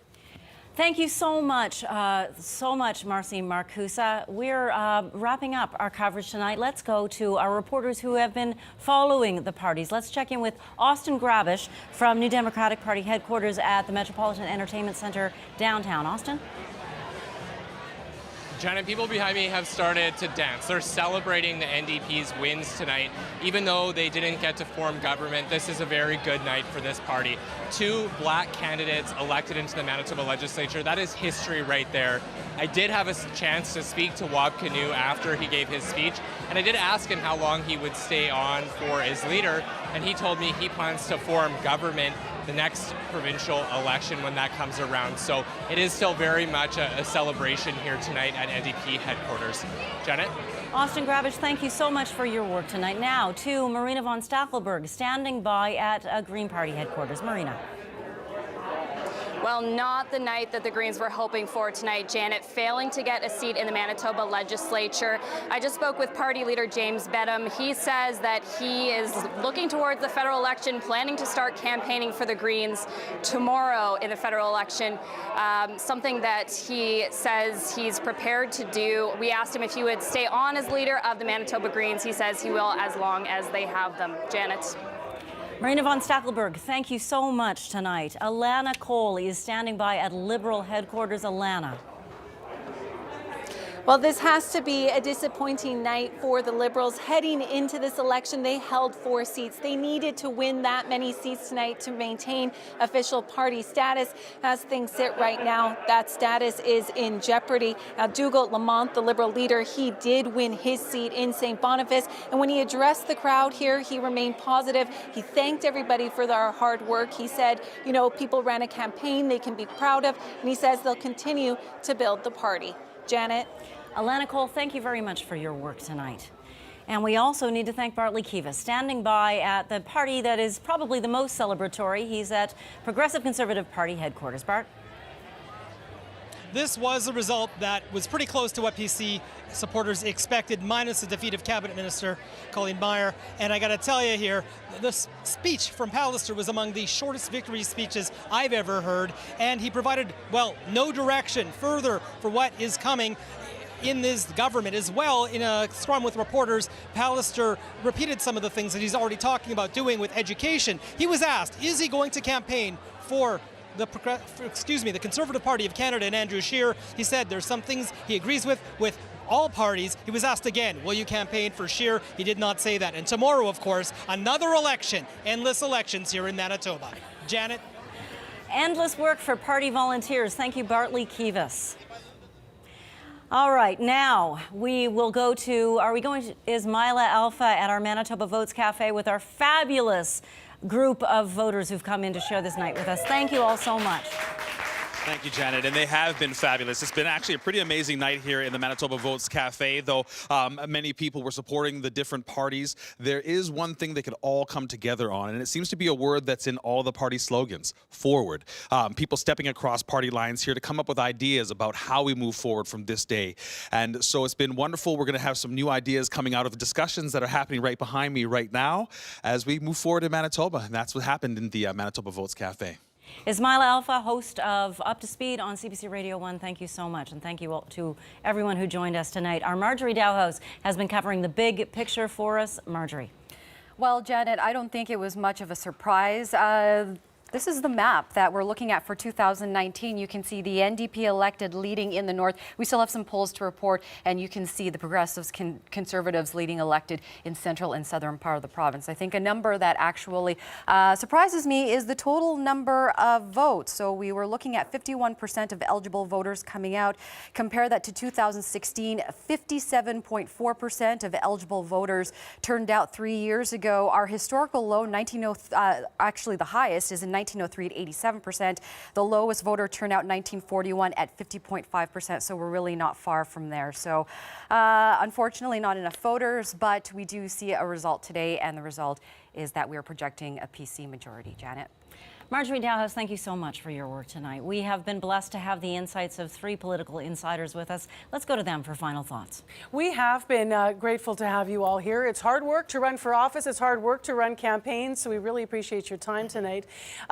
Thank you so much, Marcy Marcusa. We're wrapping up our coverage tonight. Let's go to our reporters who have been following the parties. Let's check in with Austin Grabish from New Democratic Party headquarters at the Metropolitan Entertainment Center downtown. Austin? Janet, people behind me have started to dance. They're celebrating the NDP's wins tonight. Even though they didn't get to form government, this is a very good night for this party. 2 black candidates elected into the Manitoba legislature. That is history right there. I did have a chance to speak to Wab Canoe after he gave his speech, and I did ask him how long he would stay on for as leader, and he told me he plans to form government the next provincial election when that comes around. So it is still very much a celebration here tonight at NDP headquarters. Janet? Austin Grabish, thank you so much for your work tonight. Now to Marina von Stackelberg, standing by at Green Party headquarters. Marina. Well, not the night that the Greens were hoping for tonight, Janet, failing to get a seat in the Manitoba legislature. I just spoke with party leader James Bedham. He says that he is looking towards the federal election, planning to start campaigning for the Greens tomorrow in the federal election, something that he says he's prepared to do. We asked him if he would stay on as leader of the Manitoba Greens. He says he will as long as they have them. Janet. Marina von Stackelberg, thank you so much tonight. Alana Cole is standing by at Liberal headquarters. Alana. Well, this has to be a disappointing night for the Liberals. Heading into this election, they held 4 seats. They needed to win that many seats tonight to maintain official party status. As things sit right now, that status is in jeopardy. Now, Dougal Lamont, the Liberal leader, he did win his seat in St. Boniface. And when he addressed the crowd here, he remained positive. He thanked everybody for their hard work. He said, you know, people ran a campaign they can be proud of. And he says they'll continue to build the party. Janet. Alana Cole, thank you very much for your work tonight. And we also need to thank Bartley Kiva, standing by at the party that is probably the most celebratory. He's at Progressive Conservative Party headquarters. Bart? this was a result that was pretty close to what PC supporters expected, minus the defeat of Cabinet Minister Colleen Meyer. And I got to tell you here, the speech from Pallister was among the shortest victory speeches I've ever heard, and he provided, well, no direction further for what is coming in this government. As well, in a scrum with reporters, Pallister repeated some of the things that he's already talking about doing with education. He was asked, is he going to campaign for the Conservative Party of Canada and Andrew Scheer? He said there's some things he agrees with all parties. He was asked again, will you campaign for Scheer? He did not say that. And tomorrow, of course, another election, endless elections here in Manitoba. Janet? Endless work for party volunteers. Thank you, Bartley Kivas. All right, now we will go to, are we going to Ismaila Alpha at our Manitoba Votes Cafe with our fabulous group of voters who've come in to share this night with us. Thank you all so much. Thank you, Janet, and they have been fabulous. It's been actually a pretty amazing night here in the Manitoba Votes Cafe, though many people were supporting the different parties. There is one thing they could all come together on, and it seems to be a word that's in all the party slogans: forward. People stepping across party lines here to come up with ideas about how we move forward from this day. And so it's been wonderful. We're going to have some new ideas coming out of the discussions that are happening right behind me right now as we move forward in Manitoba, and that's what happened in the Manitoba Votes Cafe. Ismaila Alpha, host of Up to Speed on CBC Radio 1, thank you so much. And thank you all to everyone who joined us tonight. Our Marjorie Dowhouse has been covering the big picture for us. Marjorie. Well, Janet, I don't think it was much of a surprise. This is the map that we're looking at for 2019. You can see the NDP elected leading in the north. We still have some polls to report, and you can see the Progressives, Conservatives leading elected in central and southern part of the province. I think a number that actually surprises me is the total number of votes. So we were looking at 51% of eligible voters coming out. Compare that to 2016, 57.4% of eligible voters turned out 3 years ago. Our historical low, actually the highest, is in 1903 at 87%. The lowest voter turnout 1941 at 50.5%. So we're really not far from there. So unfortunately not enough voters, but we do see a result today, and the result is that we're projecting a PC majority. Janet. Marjorie Dowhouse, thank you so much for your work tonight. We have been blessed to have the insights of 3 political insiders with us. Let's go to them for final thoughts. We have been grateful to have you all here. It's hard work to run for office. It's hard work to run campaigns, so we really appreciate your time tonight.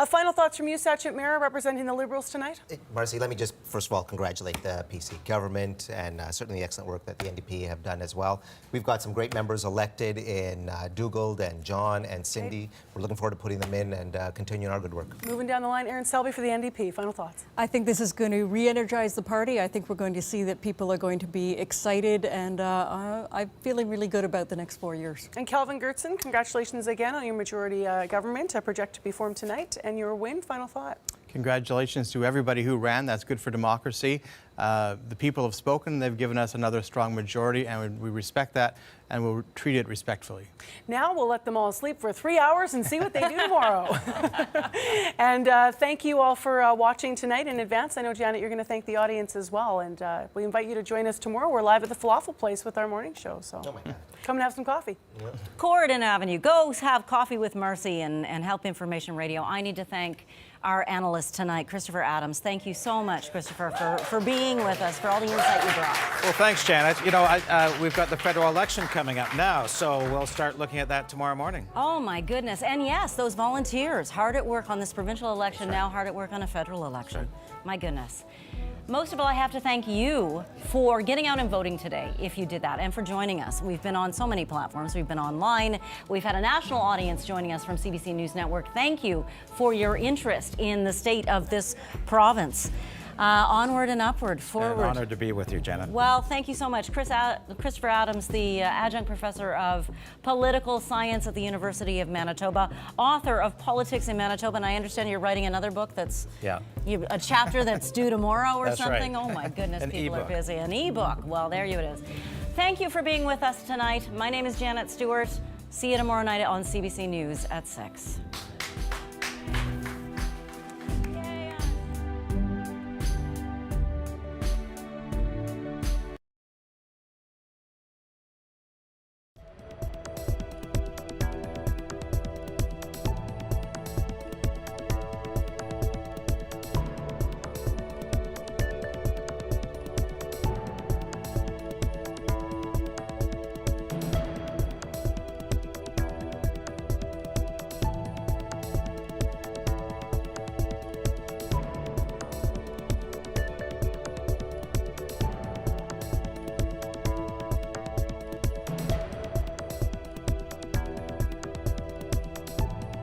Final thoughts from you, Sachin Mehra, representing the Liberals tonight? Marcy, let me just first of all congratulate the PC government and certainly the excellent work that the NDP have done as well. We've got some great members elected in Dougal and John and Cindy. We're looking forward to putting them in and continuing our good work. Moving down the line, Aaron Selby for the NDP. Final thoughts. I think this is going to re-energize the party. I think we're going to see that people are going to be excited, and I'm feeling really good about the next 4 years. And Kelvin Gertson, congratulations again on your majority government, a project to be formed tonight, and your win. Final thought. Congratulations to everybody who ran. That's good for democracy. The people have spoken. They've given us another strong majority, and we respect that, and we'll treat it respectfully. Now we'll let them all sleep for 3 hours and see what they do tomorrow. And thank you all for watching tonight in advance. I know, Janet, you're going to thank the audience as well. And we invite you to join us tomorrow. We're live at the Falafel Place with our morning show. So come and have some coffee. Yep. Corridon Avenue. Go have coffee with Mercy and Help Information Radio. I need to thank our analyst tonight, Christopher Adams. Thank you so much, Christopher, for being with us, for all the insight you brought. Well, thanks, Janet. You know, we've got the federal election coming up now, so we'll start looking at that tomorrow morning. Oh, my goodness. And yes, those volunteers, hard at work on this provincial election, now hard at work on a federal election. My goodness. Most of all, I have to thank you for getting out and voting today, if you did that, and for joining us. We've been on so many platforms. We've been online. We've had a national audience joining us from CBC News Network. Thank you for your interest in the state of this province. Onward and upward, forward. An honor to be with you, Janet. Well, thank you so much. Christopher Adams, the adjunct professor of political science at the University of Manitoba, author of Politics in Manitoba, and I understand you're writing another book that's a chapter that's due tomorrow or something. Right. Oh my goodness, people are busy. An e-book. Well, there it is. Thank you for being with us tonight. My name is Janet Stewart. See you tomorrow night on CBC News at 6.